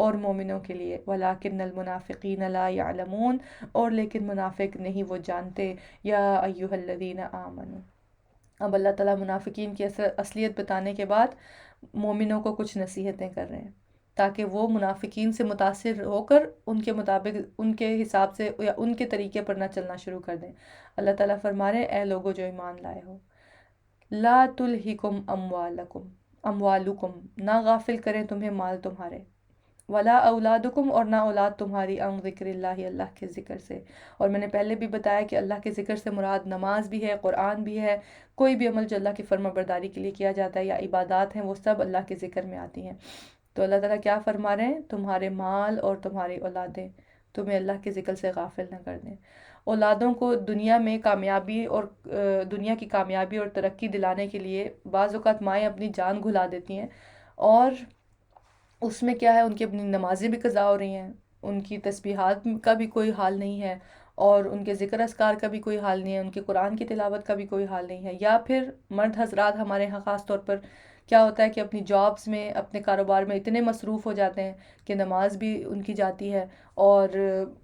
اور مومنوں کے لیے، وَلَٰكِنَّ الْمُنَافِقِينَ لَا يَعْلَمُونَ، اور لیکن منافق نہیں وہ جانتے۔ یا ایھا الذین آمنوا، اب اللہ تعالیٰ منافقین کی اصلیت بتانے کے بعد مومنوں کو کچھ نصیحتیں کر رہے ہیں تاکہ وہ منافقین سے متاثر ہو کر ان کے مطابق، ان کے حساب سے یا ان کے طریقے پر نہ چلنا شروع کر دیں۔ اللہ تعالیٰ فرما رہے ہیں، اے لوگو جو ایمان لائے ہو، لا تلہکم اموالکم، نہ غافل کریں تمہیں مال تمہارے، ولا اولادکم، اور نہ اولاد تمہاری، عن ذکر اللہ، اللہ کے ذکر سے۔ اور میں نے پہلے بھی بتایا کہ اللہ کے ذکر سے مراد نماز بھی ہے، قرآن بھی ہے، کوئی بھی عمل جو اللہ کی فرما برداری کے لیے کیا جاتا ہے یا عبادات ہیں وہ سب اللہ کے ذکر میں آتی ہیں۔ تو اللہ تعالیٰ کیا فرما رہے ہیں، تمہارے مال اور تمہاری اولادیں تمہیں اللہ کے ذکر سے غافل نہ کر دیں۔ اولادوں کو دنیا میں کامیابی اور دنیا کی کامیابی اور ترقی دلانے کے لیے بعض اوقات مائیں اپنی جان گھلا دیتی ہیں، اور اس میں کیا ہے، ان کی اپنی نمازیں بھی قضا ہو رہی ہیں، ان کی تسبیحات کا بھی کوئی حال نہیں ہے، اور ان کے ذکر اذکار کا بھی کوئی حال نہیں ہے، ان کے قرآن کی تلاوت کا بھی کوئی حال نہیں ہے۔ یا پھر مرد حضرات ہمارے ہاں خاص طور پر کیا ہوتا ہے کہ اپنی جابس میں، اپنے کاروبار میں اتنے مصروف ہو جاتے ہیں کہ نماز بھی ان کی جاتی ہے، اور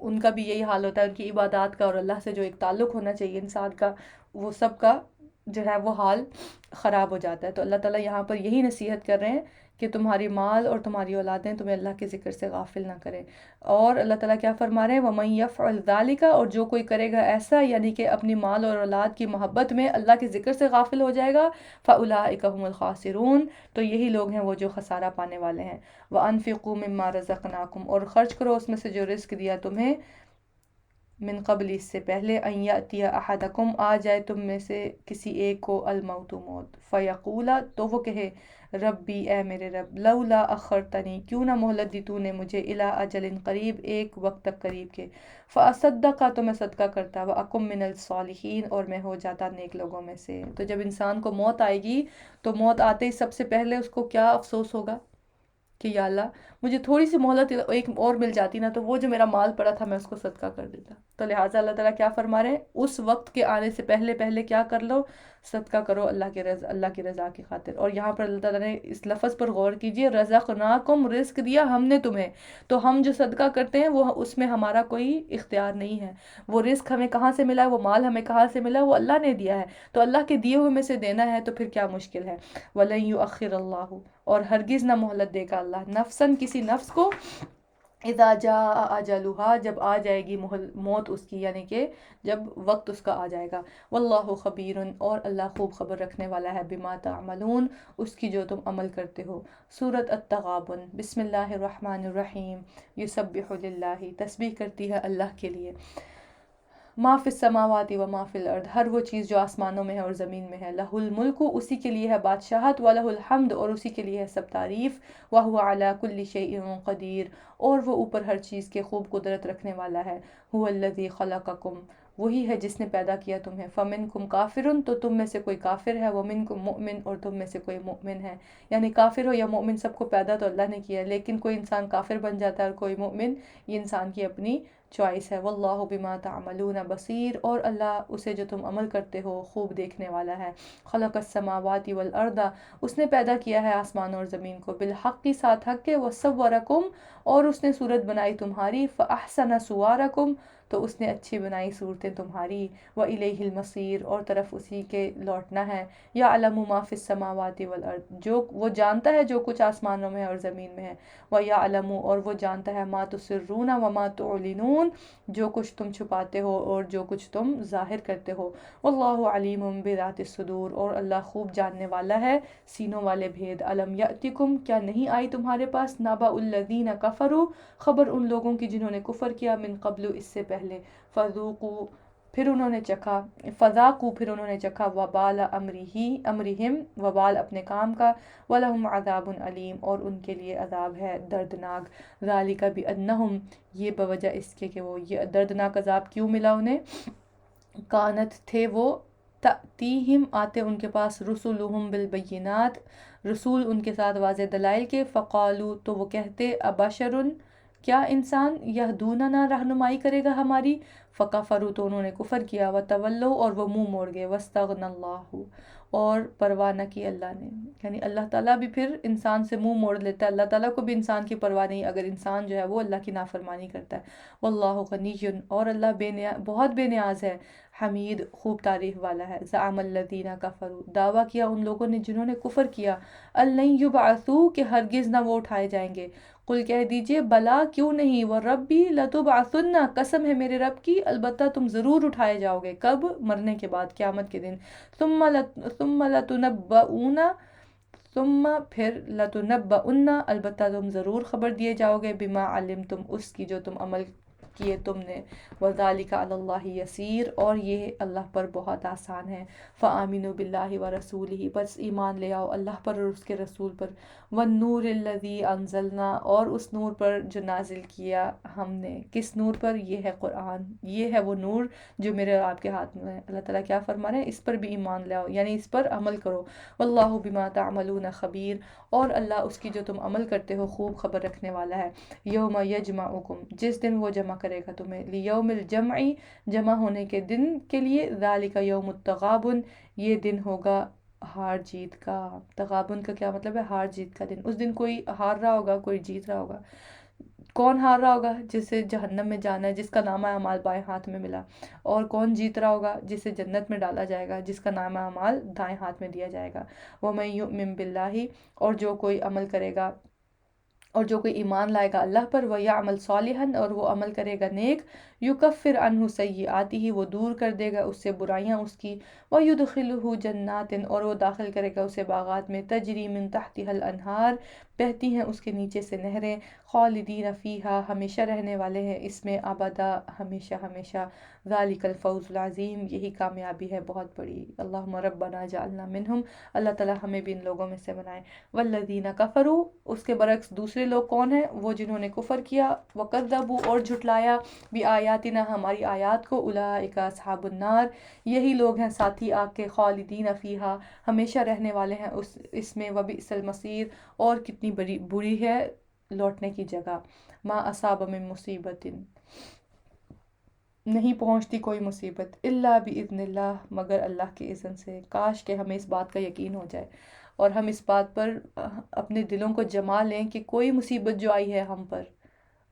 ان کا بھی یہی حال ہوتا ہے، ان کی عبادات کا اور اللہ سے جو ایک تعلق ہونا چاہیے انسان کا، وہ سب کا جو ہے وہ حال خراب ہو جاتا ہے۔ تو اللہ تعالیٰ یہاں پر یہی نصیحت کر رہے ہیں کہ تمہاری مال اور تمہاری اولادیں تمہیں اللہ کے ذکر سے غافل نہ کریں۔ اور اللہ تعالیٰ کیا فرما رہے ہیں، وَمَن يَفْعَلْ ذَلِكَ، اور جو کوئی کرے گا ایسا، یعنی کہ اپنی مال اور اولاد کی محبت میں اللہ کے ذکر سے غافل ہو جائے گا، فَأُولَٰئِكَ هُمُ الْخَاسِرُونَ، تو یہی لوگ ہیں وہ جو خسارہ پانے والے ہیں۔ وَأَنفِقُوا مِمَّا رَزَقْنَاكُمْ، اور خرچ کرو اس میں سے جو رزق دیا تمہیں، من قبل، اس سے پہلے، ان یأتی احدکم، آ جائے تم میں سے کسی ایک کو، الموت، موت، فیقولا، تو وہ کہے، ربی، اے میرے رب، لولا اخرتنی، کیوں نہ مہلت دی تو نے مجھے، الی اجل قریب، ایک وقت تک قریب کے، فاصدق، تو میں صدقہ کرتا، واکم من الصالحین، اور میں ہو جاتا نیک لوگوں میں سے۔ تو جب انسان کو موت آئے گی تو موت آتے ہی سب سے پہلے اس کو کیا افسوس ہوگا کہ یا اللہ مجھے تھوڑی سی مہلت ایک اور مل جاتی نا، تو وہ جو میرا مال پڑا تھا میں اس کو صدقہ کر دیتا۔ تو لہٰذا اللہ تعالیٰ کیا فرما رہے ہیں، اس وقت کے آنے سے پہلے پہلے کیا کر لو، صدقہ کرو اللہ کی رضا کی خاطر۔ اور یہاں پر اللہ تعالیٰ نے اس لفظ پر غور کیجئے، رزقناکم، رزق دیا ہم نے تمہیں، تو ہم جو صدقہ کرتے ہیں وہ اس میں ہمارا کوئی اختیار نہیں ہے، وہ رزق ہمیں کہاں سے ملا ہے، وہ مال ہمیں کہاں سے ملا ہے، وہ اللہ نے دیا ہے، تو اللہ کے دیے ہوئے میں سے دینا ہے، تو پھر کیا مشکل ہے۔ وَلَن يُؤَخِّرَ اللَّهُ، اور ہرگز نہ مہلت دے گا اللہ، نفساً، کسی نفس کو، اذا جاء اجلها، جب آ جائے گی موت اس کی، یعنی کہ جب وقت اس کا آ جائے گا۔ واللہ خبیر، اور اللہ خوب خبر رکھنے والا ہے، بما تعملون، اس کی جو تم عمل کرتے ہو۔ سورۃ التغابن، بسم اللہ الرحمن الرحیم، یسبح للہ، تسبیح کرتی ہے اللہ کے لیے، ما فی السماوات و ما فی الارض، ہر وہ چیز جو آسمانوں میں ہے اور زمین میں ہے، لہ الملک، اسی کے لیے ہے بادشاہت، ولہ الحمد، اور اسی کے لیے ہے سب تعریف، وہو علی کل شیء قدیر، اور وہ اوپر ہر چیز کے خوب قدرت رکھنے والا ہے۔ هو الذی خلقکم، وہی ہے جس نے پیدا کیا تمہیں، فمنکم کافر، تو تم میں سے کوئی کافر ہے، ومنکم مؤمن، اور تم میں سے کوئی مؤمن ہے، یعنی کافر ہو یا مؤمن سب کو پیدا تو اللہ نے کیا، لیکن کوئی انسان کافر بن جاتا ہے اور کوئی مؤمن، یہ انسان کی اپنی چوائس ہے۔ واللہ بما تعملون بصیر، اور اللہ اسے جو تم عمل کرتے ہو خوب دیکھنے والا ہے۔ خلق السماوات والارض، اس نے پیدا کیا ہے آسمان اور زمین کو، بالحق، کی ساتھ حق کے، وصورکم، اور اس نے صورت بنائی تمہاری، فاحسن صورکم، تو اس نے اچھی بنائی صورتیں تمہاری، وَإِلَيْهِ الْمَصِيرُ اور طرف اسی کے لوٹنا ہے، يَعْلَمُ مَا فِي السَّمَاوَاتِ وَالْأَرْضِ جو وہ جانتا ہے جو کچھ آسمانوں میں ہے اور زمین میں ہے، وَيَعْلَمُ اور وہ جانتا ہے مَا تُسِرُّونَ وَمَا تُعْلِنُونَ جو کچھ تم چھپاتے ہو اور جو کچھ تم ظاہر کرتے ہو، وَاللَّهُ عَلِيمٌ بِذَاتِ الصُّدُورِ اور اللہ خوب جاننے والا ہے سینوں والے بھید۔ أَلَمْ يَأْتِكُمْ کیا نہیں آئی تمہارے پاس نَبَأُ الَّذِينَ كَفَرُوا خبر ان لوگوں کی جنہوں نے کفر کیا، من قبل اس سے پہلے، فذوقوا پھر انہوں نے چکھا، فذاقوا پھر انہوں نے چکھا، وبال امرہم وبال اپنے کام کا، ولہم عذاب علیم اور ان کے لیے عذاب ہے دردناک، ذالک بانہم یہ بوجہ اس کے کہ وہ یہ دردناک عذاب کیوں ملا انہیں، کانت تھے وہ، تأتیہم آتے ان کے پاس، رسولہم بالبینات رسول ان کے ساتھ واضح دلائل کے، فقالو تو وہ کہتے، ابشرن کیا انسان یہدوننا رہنمائی کرے گا ہماری، فکفروا تو انہوں نے کفر کیا، وتولوا اور وہ منہ موڑ گئے، واستغنى اللہ اور پرواہ نہ کی اللہ نے، یعنی اللہ تعالیٰ بھی پھر انسان سے منہ موڑ لیتا ہے، اللہ تعالیٰ کو بھی انسان کی پرواہ نہیں اگر انسان جو ہے وہ اللہ کی نافرمانی کرتا ہے، واللہ غنی اور اللہ بہت بے نیاز ہے، حمید خوب تعریف والا ہے، زعم الذین کفروا دعویٰ کیا ان لوگوں نے جنہوں نے کفر کیا، الن یبعثوا کہ ہرگز نہ وہ اٹھائے جائیں گے، قل کہہ دیجئے بلا کیوں نہیں، وربی لتبعثن قسم ہے میرے رب کی البتہ تم ضرور اٹھائے جاؤ گے، کب، مرنے کے بعد قیامت کے دن، ثم لتنبؤون ثم پھر لتنبؤن البتہ تم ضرور خبر دیے جاؤ گے، بما علمتم اس کی جو تم عمل کیے تم نے، وذالک علی اللہ یسیر اور یہ اللہ پر بہت آسان ہے، فآمنوا باللہ ورسولہ بس ایمان لے آؤ اللہ پر اور اس کے رسول پر، والنور الذی انزلنا اور اس نور پر جو نازل کیا ہم نے، کس نور پر، یہ ہے قرآن، یہ ہے وہ نور جو میرے اور آپ کے ہاتھ میں ہے، اللہ تعالیٰ کیا فرما رہے ہیں، اس پر بھی ایمان لے آؤ یعنی اس پر عمل کرو، واللہ بما تعملون خبیر اور اللہ اس کی جو تم عمل کرتے ہو خوب خبر رکھنے والا ہے، یوم یجمعکم جس دن وہ جمع کرے گا تمہیں، لیوم الجمع جمع ہونے کے دن کے لیے، ذالک یوم التغابن یہ دن ہوگا ہار جیت کا، تغابن کا کیا مطلب ہے، ہار جیت کا دن، اس دن کوئی ہار رہا ہوگا کوئی جیت رہا ہوگا، کون ہار رہا ہوگا، جسے جہنم میں جانا ہے جس کا نامہ اعمال بائیں ہاتھ میں ملا، اور کون جیت رہا ہوگا، جسے جنت میں ڈالا جائے گا جس کا نامہ اعمال دائیں ہاتھ میں دیا جائے گا، وَمَن یُؤْمِن بِاللَّهِ اور جو کوئی عمل کرے گا اور جو کوئی ایمان لائے گا اللہ پر، وَيَعْمَلْ صَالِحًا اور وہ عمل کرے گا نیک، يُكَفِّرْ عَنْهُ سَيِّئَاتِهِ وہ دور کر دے گا اس سے برائیاں اس کی، وَيُدْخِلُهُ جَنَّاتٍ اور وہ داخل کرے گا اسے باغات میں، تجری من تحتها الانہار بہتی ہیں اس کے نیچے سے نہریں، خالدین فیہا ہمیشہ رہنے والے ہیں اس میں، ابدا ہمیشہ ہمیشہ، ذالک الفوز العظیم یہی کامیابی ہے بہت بڑی، اللہم ربنا جعلنا منہم اللہ تعالیٰ ہمیں بھی ان لوگوں میں سے بنائے، والذین کفروا اس کے برعکس دوسرے لوگ کون ہیں، وہ جنہوں نے کفر کیا، وکذبوا اور جھٹلایا، بآیاتنا ہماری آیات کو، اولئک اصحاب النار یہی لوگ ہیں ساتھی آگ کے، خالدین فیہا ہمیشہ رہنے والے ہیں اس میں، وبئس المصیر اور کتنی بری ہے لوٹنے کی جگہ، ما اصاب من مصیبت نہیں پہنچتی کوئی مصیبت، الا باذن اللہ مگر اللہ کے اذن سے، کاش کہ ہمیں اس بات کا یقین ہو جائے اور ہم اس بات پر اپنے دلوں کو جما لیں کہ کوئی مصیبت جو آئی ہے ہم پر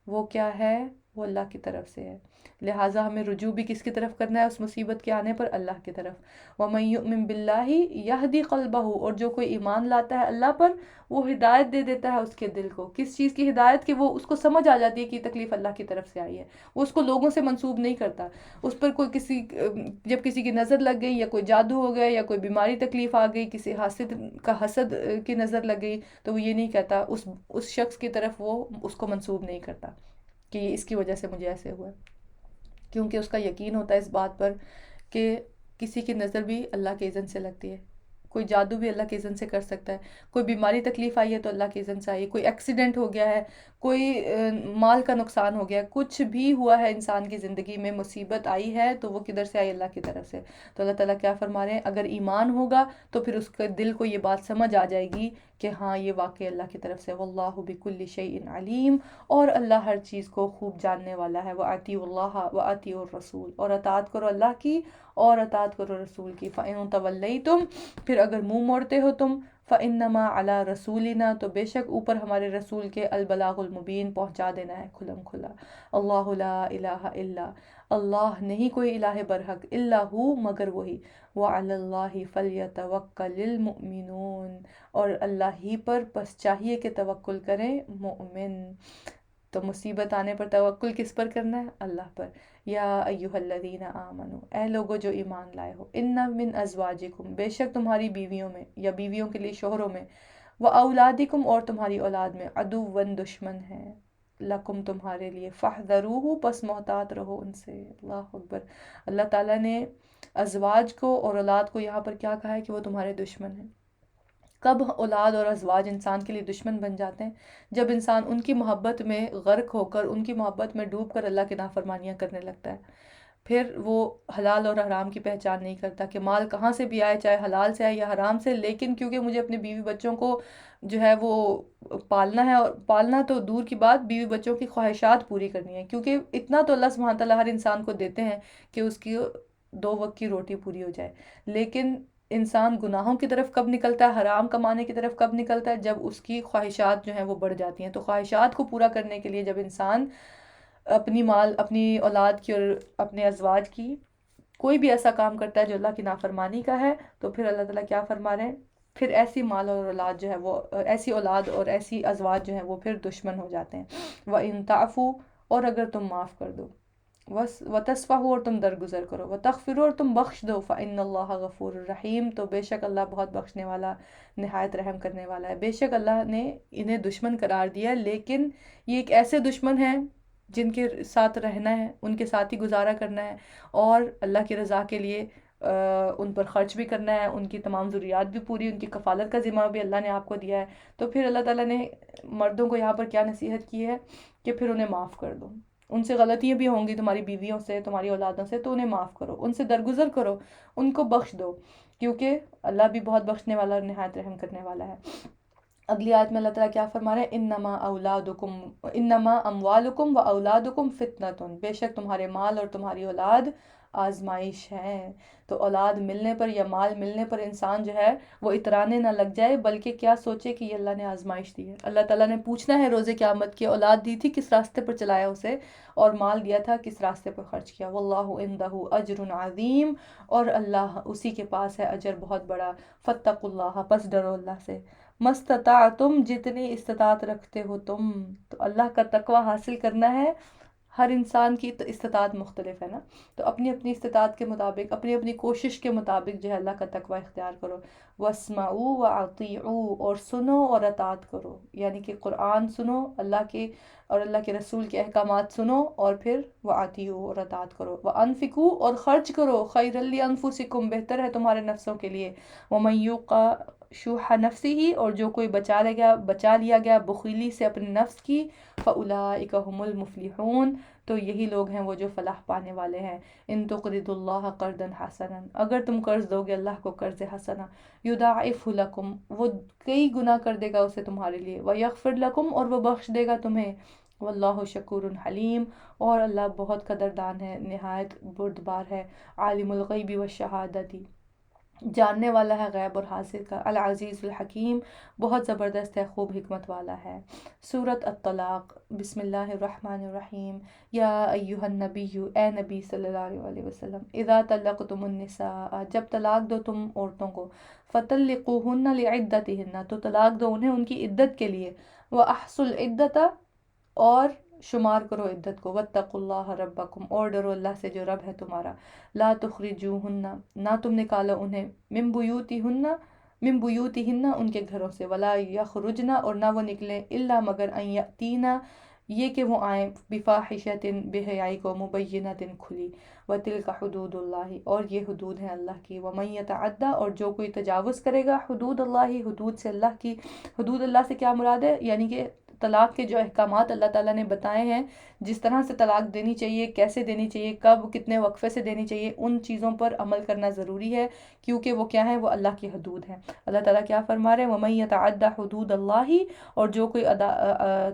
وہ کیا ہے، وہ اللہ کی طرف سے ہے، لہٰذا ہمیں رجوع بھی کس کی طرف کرنا ہے اس مصیبت کے آنے پر، اللہ کی طرف، وَمَن يُؤْمِن بِاللَّهِ يَهْدِ قَلْبَهُ اور جو کوئی ایمان لاتا ہے اللہ پر وہ ہدایت دے دیتا ہے اس کے دل کو، کس چیز کی ہدایت کہ وہ اس کو سمجھ آ جاتی ہے کہ یہ تکلیف اللہ کی طرف سے آئی ہے، وہ اس کو لوگوں سے منسوب نہیں کرتا، اس پر کوئی جب کسی کی نظر لگ گئی یا کوئی جادو ہو گیا یا کوئی بیماری تکلیف آ گئی، کسی حاسد کا حسد کی نظر لگ گئی تو وہ یہ نہیں کہتا، اس شخص کی طرف وہ اس کو منسوب نہیں کرتا کہ یہ اس کی وجہ سے مجھے ایسے ہوا، کیونکہ اس کا یقین ہوتا ہے اس بات پر کہ کسی کی نظر بھی اللہ کے اذن سے لگتی ہے، کوئی جادو بھی اللہ کے اذن سے کر سکتا ہے، کوئی بیماری تکلیف آئی ہے تو اللہ کے اذن سے آئی ہے، کوئی ایکسیڈنٹ ہو گیا ہے، کوئی مال کا نقصان ہو گیا، کچھ بھی ہوا ہے انسان کی زندگی میں، مصیبت آئی ہے تو وہ کدھر سے آئی، اللہ کی طرف سے، تو اللہ تعالیٰ کیا فرما رہے ہیں، اگر ایمان ہوگا تو پھر اس کے دل کو یہ بات سمجھ آ جائے گی کہ ہاں یہ واقعی اللہ کی طرف سے، واللہ بکل شیء علیم اور اللہ ہر چیز کو خوب جاننے والا ہے، وَأَطِیعُوا اللَّهَ وَأَطِیعُوا الرَّسُولَ اور اطاعت کرو اللہ کی اور اطاعت کرو رسول کی، فَإِن تَوَلَّیْتُمْ پھر اگر منہ موڑتے ہو تم، فَإِنَّمَا عَلَىٰ رَسُولِنَا تو بے شک اوپر ہمارے رسول کے البلاغ المبین پہنچا دینا ہے کھلم کھلا، اللہ لا الہ الا اللہ نہیں کوئی الہ برحق الا ہو مگر وہی، وعلی اللہ فلیتوکل المؤمنون اور اللہ ہی پر بس چاہیے کہ توکل کریں مومن۔ تو مصیبت آنے پر توکل کس پر کرنا ہے؟ اللہ پر۔ یا ایہا الذین آمنو، اے لوگو جو ایمان لائے ہو، ان من ازواجکم، بے شک تمہاری بیویوں میں یا بیویوں کے لیے شوہروں میں، و اولادکم اور تمہاری اولاد میں، عدوً دشمن ہے، لکم تمہارے لیے، فاحذروہ پس محتاط رہو ان سے۔ اللہ اکبر۔ اللہ تعالیٰ نے ازواج کو اور اولاد کو یہاں پر کیا کہا ہے کہ وہ تمہارے دشمن ہیں۔ کب اولاد اور ازواج انسان کے لیے دشمن بن جاتے ہیں؟ جب انسان ان کی محبت میں غرق ہو کر، ان کی محبت میں ڈوب کر اللہ کی نافرمانیاں کرنے لگتا ہے۔ پھر وہ حلال اور حرام کی پہچان نہیں کرتا کہ مال کہاں سے بھی آئے، چاہے حلال سے آئے یا حرام سے، لیکن کیونکہ مجھے اپنے بیوی بچوں کو جو ہے وہ پالنا ہے، اور پالنا تو دور کی بات، بیوی بچوں کی خواہشات پوری کرنی ہے، کیونکہ اتنا تو اللہ سبحانہ تعالیٰ ہر انسان کو دیتے ہیں کہ اس کی 2 وقت کی روٹی پوری ہو جائے۔ لیکن انسان گناہوں کی طرف کب نکلتا ہے، حرام کمانے کی طرف کب نکلتا ہے؟ جب اس کی خواہشات جو ہیں وہ بڑھ جاتی ہیں۔ تو خواہشات کو پورا کرنے کے لیے جب انسان اپنی مال، اپنی اولاد کی اور اپنے ازواج کی کوئی بھی ایسا کام کرتا ہے جو اللہ کی نافرمانی کا ہے، تو پھر اللہ تعالیٰ کیا فرما رہے ہیں؟ پھر ایسی مال اور اولاد جو ہے وہ، ایسی اولاد اور ایسی ازواج جو ہیں وہ پھر دشمن ہو جاتے ہیں۔ وَإِن تَعْفُوا، اور اگر تم معاف کر دو، وَتَصْفَحُوا اور تم درگزر کرو، وَتَغْفِرُوا اور تم بخش دو، فَإِنَّ اللَّهَ غَفُورٌ رَحِيمٌ تو بے شک اللہ بہت بخشنے والا، نہایت رحم کرنے والا ہے۔ بے شک اللہ نے انہیں دشمن قرار دیا، لیکن یہ ایک ایسے دشمن ہیں جن کے ساتھ رہنا ہے، ان کے ساتھ ہی گزارا کرنا ہے، اور اللہ کی رضا کے لیے ان پر خرچ بھی کرنا ہے، ان کی تمام ضروریات بھی پوری، ان کی کفالت کا ذمہ بھی اللہ نے آپ کو دیا ہے۔ تو پھر اللہ تعالیٰ نے مردوں کو یہاں پر کیا نصیحت کی ہے کہ پھر انہیں معاف کر دو۔ ان سے غلطیاں بھی ہوں گی تمہاری بیویوں سے، تمہاری اولادوں سے، تو انہیں معاف کرو، ان سے درگزر کرو، ان کو بخش دو، کیونکہ اللہ بھی بہت بخشنے والا اور نہایت رحم کرنے والا ہے۔ اگلی آیت میں اللہ تعالیٰ کیا فرما رہے ہیں؟ انما اموالکم و اولادکم فتنۃ، بے شک تمہارے مال اور تمہاری اولاد آزمائش ہیں۔ تو اولاد ملنے پر یا مال ملنے پر انسان جو ہے وہ اترانے نہ لگ جائے، بلکہ کیا سوچے کہ یہ اللہ نے آزمائش دی ہے۔ اللہ تعالیٰ نے پوچھنا ہے روز قیامت کہ اولاد دی تھی کس راستے پر چلایا اسے، اور مال دیا تھا کس راستے پر خرچ کیا۔ واللہ عندہ اجر عظیم، اور اللہ اسی کے پاس ہے اجر بہت بڑا۔ فاتقوا اللہ، پس ڈرو اللہ سے، مستطاعتم جتنی استطاعت رکھتے ہو تم۔ تو اللہ کا تقوی حاصل کرنا ہے، ہر انسان کی استطاعت مختلف ہے نا، تو اپنی اپنی استطاعت کے مطابق، اپنی اپنی کوشش کے مطابق جو ہے اللہ کا تقوی اختیار کرو۔ واسمعوا واطیعوا، اور سنو اور اطاعت کرو، یعنی کہ قرآن سنو، اللہ کے اور اللہ کے رسول کے احکامات سنو، اور پھر واطیعوا اور اطاعت کرو۔ وانفقوا اور خرچ کرو، خیر لانفسکم بہتر ہے تمہارے نفسوں کے لیے۔ ومن یوق شح نفسہ، اور جو کوئی بچا لیا گیا بخیلی سے اپنے نفس کی، فاولئک هم المفلحون تو یہی لوگ ہیں وہ جو فلاح پانے والے ہیں۔ ان تقرضوا اللہ قرضا حسنا، اگر تم قرض دو گے اللہ کو قرض حسنا، یضاعف لکم وہ کئی گنا کر دے گا اسے تمہارے لیے، ویغفر لکم اور وہ بخش دے گا تمہیں، واللہ شکور حلیم اور اللہ بہت قدردان ہے، نہایت بردبار ہے۔ عالم الغیب والشہادتی، جاننے والا ہے غیب اور حاضر کا، العزیز الحکیم بہت زبردست ہے، خوب حکمت والا ہے۔ سورۃ الطلاق، بسم اللہ الرحمن الرحیم۔ یا ایہا النبی، اے نبی صلی اللہ علیہ وسلم، اذا طلقتم النساء جب طلاق دو تم عورتوں کو، فطلقوہن لعدتہن تو طلاق دو انہیں ان کی عدت کے لیے، واحصوا العدۃ اور شمار کرو عدت کو، واتقوا اللہ ربکم اور ڈرو اللہ سے جو رب ہے تمہارا، لا تخرجوہن نہ تم نکالو انہیں، من بیوتہن ان کے گھروں سے، ولا یخرجن اور نہ وہ نکلیں، الا مگر ان یاتینا یہ کہ وہ آئیں، بفاحشۃ بے حیائی کو، مبینۃ کھلی، وتلک حدود اللہ اور یہ حدود ہیں اللہ کی، ومن یتعدی اور جو کوئی تجاوز کرے گا، حدود اللہ حدود سے اللہ کی، حدود اللہ سے کیا مراد ہے؟ یعنی کہ طلاق کے جو احکامات اللہ تعالیٰ نے بتائے ہیں، جس طرح سے طلاق دینی چاہیے، کیسے دینی چاہیے، کب کتنے وقفے سے دینی چاہیے، ان چیزوں پر عمل کرنا ضروری ہے، کیونکہ وہ کیا ہیں؟ وہ اللہ کی حدود ہیں۔ اللہ تعالیٰ کیا فرما رہے ہیں؟ وَمَن يَتَعَدَّ حُدُودَ اللَّهِ اور جو کوئی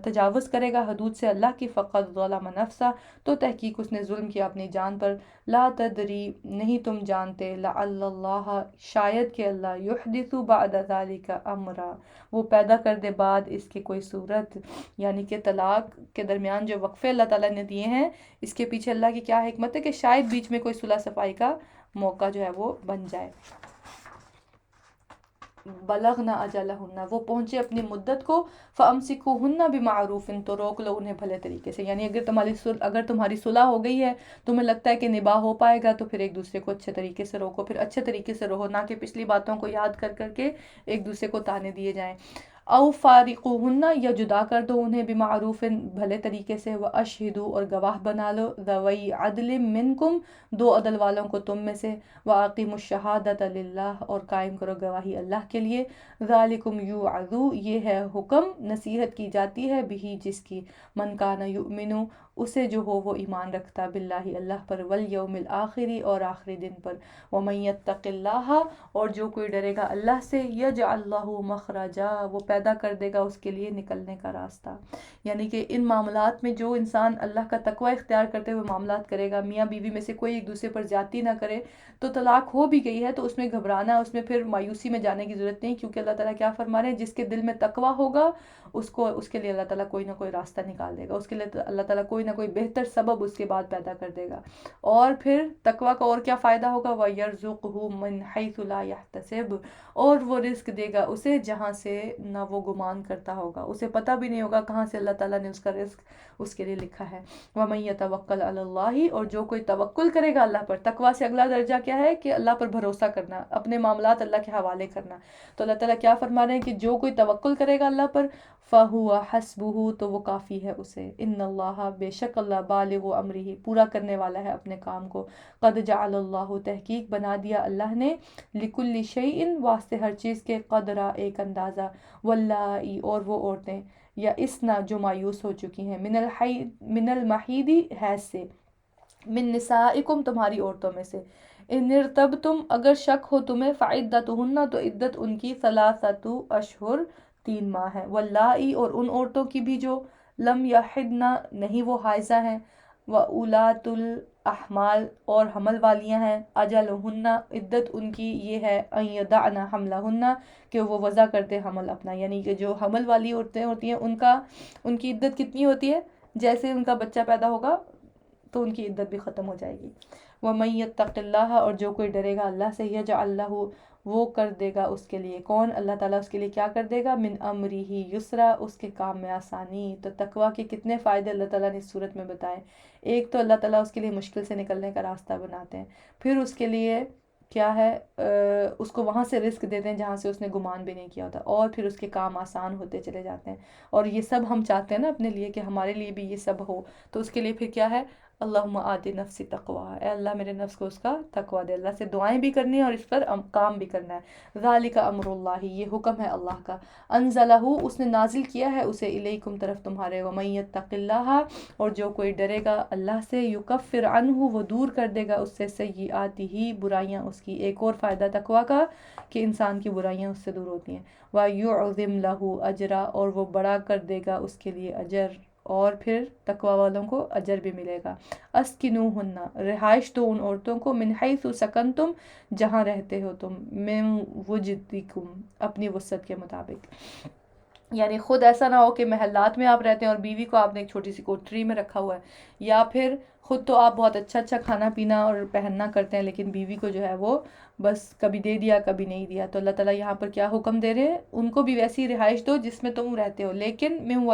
تجاوز کرے گا حدود سے اللہ کی، فقط ظلم نفسہ تو تحقیق اس نے ظلم کیا اپنی جان پر، لا تدری نہیں تم جانتے، لعل اللہ شاید کہ اللہ، یحدث بعد ذلك امرا وہ پیدا کر دے بعد اس کے کوئی صورت، مدت، یعنی کہ طلاق کے درمیان جو وقفے اللہ تعالیٰ نے دیے ہیں، اس کے پیچھے اللہ کی کیا حکمت ہے کہ شاید بیچ میں کوئی صلح صفائی کا موقع جو ہے وہ بن جائے۔ بلغنا اجلہن، وہ پہنچے اپنی مدت کو، فامسکوہن بمعروف، تو روک لو انہیں بھلے طریقے سے، یعنی اگر تمہاری صلح ہو گئی ہے، تمہیں لگتا ہے کہ نباہ ہو پائے گا، تو پھر ایک دوسرے کو اچھے طریقے سے روکو، پھر اچھے طریقے سے رہو، نہ کہ پچھلی باتوں کو یاد کر کر کے ایک دوسرے کو تانے دیے جائیں۔ او فارقوہن، یا جدا کر دو انہیں، بمعروف، بھلے طریقے سے، واشہدوا، اور گواہ بنا لو، ذوی عدل منکم، دو عدل والوں کو تم میں سے، وَأَقِیمُوا الشَّهَادَةَ لِلَّهِ، اور قائم کرو گواہی اللہ کے لیے، ذَلِكُمْ یُوعَظُ، یہ ہے حکم، نصیحت کی جاتی ہے، بِہِ، جس کی، من کان یؤمن، اسے جو ہو وہ ایمان رکھتا، باللہ اللہ پر، والیوم الآخر، اور آخری دن پر، ومن یتق اللہ، اور جو کوئی ڈرے گا اللہ سے، یجعل لہ مخرجا، وہ پیدا کر دے گا اس کے لیے نکلنے کا راستہ۔ یعنی کہ ان معاملات میں جو انسان اللہ کا تقوی اختیار کرتے ہوئے معاملات کرے گا، میاں بیوی میں سے کوئی ایک دوسرے پر زیادتی نہ کرے، تو طلاق ہو بھی گئی ہے تو اس میں گھبرانا، اس میں پھر مایوسی میں جانے کی ضرورت نہیں، کیونکہ اللہ تعالیٰ کیا فرما رہے ہیں، جس کے دل میں تقوی ہوگا اس کے لیے اللہ تعالیٰ کوئی نہ کوئی راستہ نکال دے گا، اس کے لیے اللہ تعالیٰ کوئی نہ کوئی بہتر سبب اس کے بعد پیدا کر دے گا۔ اور پھر تقوی کا اور کیا فائدہ ہوگا، وَيَرْزُقْهُ مِنْ حَيْثُ لَا يَحْتَسِبُ، اور وہ رزق دے گا اسے جہاں سے نہ وہ گمان کرتا ہوگا، اسے پتہ بھی نہیں ہوگا کہاں سے اللہ تعالیٰ نے اس کا رزق اس کے لیے لکھا ہے۔ وَمَن يَتَوَکَّلْ عَلَى اللَّهِ، اور جو کوئی توکل کرے گا اللہ پر، تقوی سے اگلا درجہ کیا ہے کہ اللہ پر بھروسہ کرنا، اپنے معاملات اللہ کے حوالے کرنا، تو اللہ تعالیٰ کیا فرما رہے ہیں کہ جو کوئی توکل کرے گا اللہ پر، فَهُوَ حَسْبُهُ، تو وہ کافی ہے اسے، ان اللہ، بے شک اللہ، بالغ امرہ، پورا کرنے والا ہے اپنے کام کو، قد جعل اللہ، تحقیق بنا دیا اللہ نے، لکل شیء، واسطے ہر چیز کے، قدرا، ایک اندازہ، واللائی، اور وہ عورتیں، یا اسنا، جو مایوس ہو چکی ہیں، من المحید، حیض سے، من نسائکم، تمہاری عورتوں میں سے، ان ارتبتم، اگر شک ہو تمہیں، فعدتہن، تو عدت ان کی، ثلاثۃ اشہر، 3 ماہ ہے، واللائی، اور ان عورتوں کی بھی جو لم یحدن، نہیں وہ حائضہ ہیں، وَأُولَاتُ الْأَحْمَالِ، اور حمل والیاں ہیں، اجلہن، عدت ان کی یہ ہے، ان یضعن حملہن، کہ وہ وضع کرتے حمل اپنا، یعنی کہ جو حمل والی عورتیں ہوتی ہیں ان کی عدت کتنی ہوتی ہے، جیسے ان کا بچہ پیدا ہوگا تو ان کی عدت بھی ختم ہو جائے گی۔ وَمَن يَتَّقِ اللَّهَ، اور جو کوئی ڈرے گا اللہ سے، يَجْعَل لَهُ، وہ کر دے گا اس کے لیے، کون، اللہ تعالیٰ اس کے لیے کیا کر دے گا، من امرہ یسرا، اس کے کام میں آسانی۔ تو تقوی کے کتنے فائدے اللہ تعالیٰ نے اس صورت میں بتائے، ایک تو اللہ تعالیٰ اس کے لیے مشکل سے نکلنے کا راستہ بناتے ہیں، پھر اس کے لیے کیا ہے، اس کو وہاں سے رزق دیتے ہیں جہاں سے اس نے گمان بھی نہیں کیا ہوتا، اور پھر اس کے کام آسان ہوتے چلے جاتے ہیں، اور یہ سب ہم چاہتے ہیں نا اپنے لیے کہ ہمارے لیے بھی یہ سب ہو، تو اس کے لیے پھر کیا ہے، اللہم آتی نفسی تقویٰ، اے اللہ میرے نفس کو اس کا تقویٰ دے، اللہ سے دعائیں بھی کرنی ہیں اور اس پر کام بھی کرنا ہے۔ ذالک امر اللہ، یہ حکم ہے اللہ کا، انزلہ، اس نے نازل کیا ہے اسے، الیکم، طرف تمہارے، ومن یتق اللہ، اور جو کوئی ڈرے گا اللہ سے، یکفر عنہ، وہ دور کر دے گا اس سے، سیئاتہ، برائیاں اس کی، ایک اور فائدہ تقویٰ کا کہ انسان کی برائیاں اس سے دور ہوتی ہیں، وَیُعْظِمْ لَهُ أَجْرًا، اور وہ بڑا کر دے گا اس کے لیے اجر، اور پھر تقوی والوں کو اجر بھی ملے گا۔ اسکنوہن، رہائش دو ان عورتوں کو، من حیث سکنتم، جہاں رہتے ہو تم، من وجدکم، اپنی وسعت کے مطابق، یعنی خود ایسا نہ ہو کہ محلات میں آپ رہتے ہیں اور بیوی کو آپ نے ایک چھوٹی سی کوٹری میں رکھا ہوا ہے، یا پھر خود تو آپ بہت اچھا اچھا کھانا پینا اور پہننا کرتے ہیں، لیکن بیوی کو جو ہے وہ بس کبھی دے دیا کبھی نہیں دیا، تو اللہ تعالیٰ یہاں پر کیا حکم دے رہے ہیں، ان کو بھی ویسی رہائش دو جس میں تم رہتے ہو، لیکن من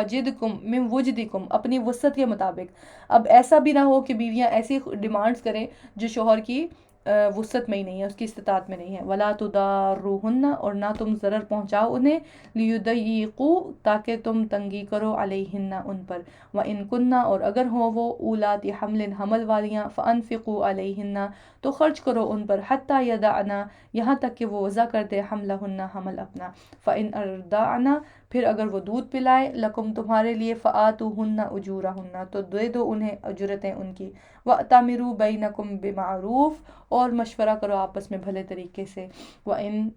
وجدکم، اپنی وسعت کے مطابق۔ اب ایسا بھی نہ ہو کہ بیویاں ایسی ڈیمانڈز کریں جو شوہر کی وسعت میں ہی نہیں ہے، اس کی استطاعت میں نہیں ہے، ولا تضاروہن، اور نہ تم ضرر پہنچاؤ انہیں، لیضیقوا، تاکہ تم تنگی کرو، علیہن، ان پر، وَإِن كُنَّ، اور اگر ہوں وہ، اولاتی حمل، حمل والیاں، فَأَنفِقُوا عَلَيْهِنَّ، تو خرچ کرو ان پر، حتی یضعن، یہاں تک کہ وہ وضع کر دے، حملہن، حمل اپنا، فَإِنْ أَرْضَعْنَ، پھر اگر وہ دودھ پلائے، لکم، تمہارے لیے، فآتوہن اجورہن، تو دے دو انہیں اجرتیں ان کی، وَأْتَمِرُوا بَيْنَكُمْ بِمَعْرُوف، اور مشورہ کرو آپس میں بھلے طریقے سے، وَإِن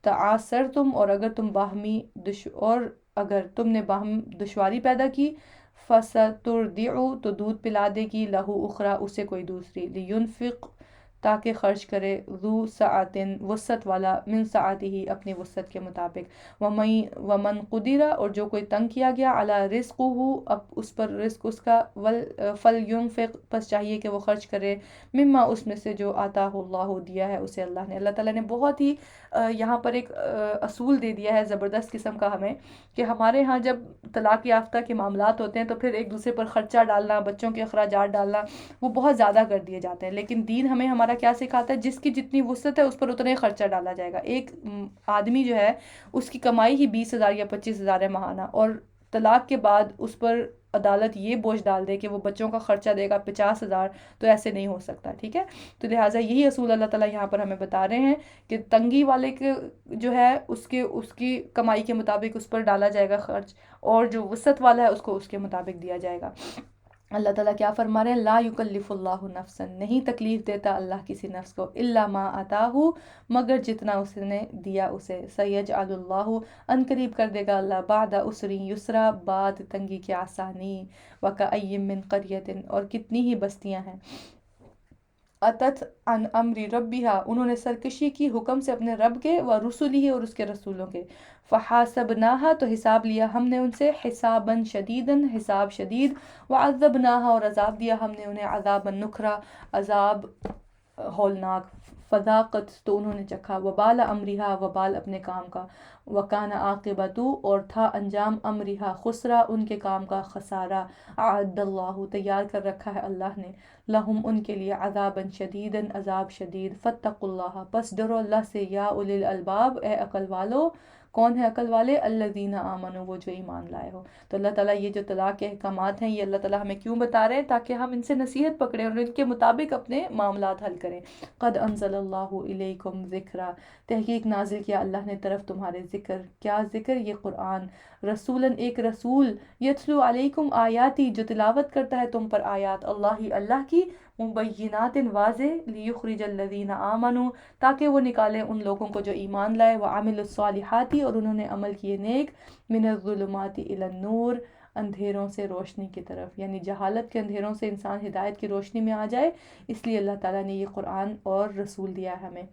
تعاثرتم، اور اگر تم نے باہم دشواری پیدا کی، فَسَتُرْضِعُ، تو دودھ پلا دے گی، لہو اخرى، اسے کوئی دوسری، لِيُنْفِقْ تاکہ خرچ کرے ذو سعتن وسعت والا من سعته اپنی وسعت کے مطابق، ومن قدرہ اور جو کوئی تنگ کیا گیا علی رزقہ اب اس پر رزق اس کا، فلینفق پس چاہیے کہ وہ خرچ کرے مما اس میں سے جو آتاہ اللہ دیا ہے اسے اللہ نے۔ اللہ تعالیٰ نے بہت ہی یہاں پر ایک اصول دے دیا ہے زبردست قسم کا ہمیں، کہ ہمارے ہاں جب طلاق یافتہ کے معاملات ہوتے ہیں تو پھر ایک دوسرے پر خرچہ ڈالنا، بچوں کے اخراجات ڈالنا، وہ بہت زیادہ کر دیے جاتے ہیں، لیکن دین ہمیں ہمارا کیا سکھاتا ہے، جس کی جتنی وسعت ہے اس پر اتنا ہی خرچہ ڈالا جائے گا۔ ایک آدمی جو ہے اس کی کمائی ہی 20,000 یا 25,000 ہے ماہانہ، اور طلاق کے بعد اس پر عدالت یہ بوجھ ڈال دے کہ وہ بچوں کا خرچہ دے گا 50,000، تو ایسے نہیں ہو سکتا، ٹھیک ہے؟ تو لہٰذا یہی اصول اللہ تعالیٰ یہاں پر ہمیں بتا رہے ہیں کہ تنگی والے کے جو ہے اس کی کمائی کے مطابق اس پر ڈالا جائے گا خرچ، اور جو وسعت والا ہے اس کو اس کے مطابق دیا جائے گا۔ اللہ تعالیٰ کیا فرما رہے ہیں، لا یکلف اللہ نفسا، نہیں تکلیف دیتا اللہ کسی نفس کو، الا ما آتاہ، مگر جتنا اس نے دیا اسے، سیجعل اللہ، ان قریب کر دے گا اللہ، بعد عسر یسرا، بعد تنگی کی آسانی، وکأی من قریۃ، اور کتنی ہی بستیاں ہیں، اتت عن امر ربها، انہوں نے سرکشی کی حکم سے اپنے رب کے، و رسولہ، اور اس کے رسولوں کے، فحاسبناہا، تو حساب لیا ہم نے ان سے، حسابا شدیدا، حساب شدید، وعذبناہا، اور عذاب دیا ہم نے انہیں، عذابا نکرا، عذاب ہولناک، فذاقت، تو انہوں نے چکھا، وبال امرہا، وبال اپنے کام کا، وکان عاقبت، اور تھا انجام، امرہا خسرا، ان کے کام کا خسارہ، اعد اللہ، تیار کر رکھا ہے اللہ نے، لہم ان کے لیے، عذابا شدیدا، عذاب شدید، فاتقوا اللہ، پس ڈرو اللہ سے، یا اولی الالباب، اے عقل والو، کون ہے عقل والے، الذین آمنوا، وہ جو ایمان لائے ہو۔ تو اللہ تعالیٰ یہ جو طلاق کے احکامات ہیں یہ اللہ تعالیٰ ہمیں کیوں بتا رہے ہیں، تاکہ ہم ان سے نصیحت پکڑیں اور ان کے مطابق اپنے معاملات حل کریں۔ قد انزل اللہ الیکم ذکرا، تحقیق نازل کیا اللہ نے طرف تمہارے ذکر، کیا ذکر، یہ قرآن، رسولاً، ایک رسول، یتلو علیکم آیاتی، جو تلاوت کرتا ہے تم پر آیات اللہ کی، مبینات، واضح، لیخرج الذین آمنوا، تاکہ وہ نکالے ان لوگوں کو جو ایمان لائے، وعملوا الصالحات، اور انہوں نے عمل کیے نیک، من الظلمات الی النور، اندھیروں سے روشنی کی طرف، یعنی جہالت کے اندھیروں سے انسان ہدایت کی روشنی میں آ جائے، اس لیے اللہ تعالیٰ نے یہ قرآن اور رسول دیا ہے ہمیں۔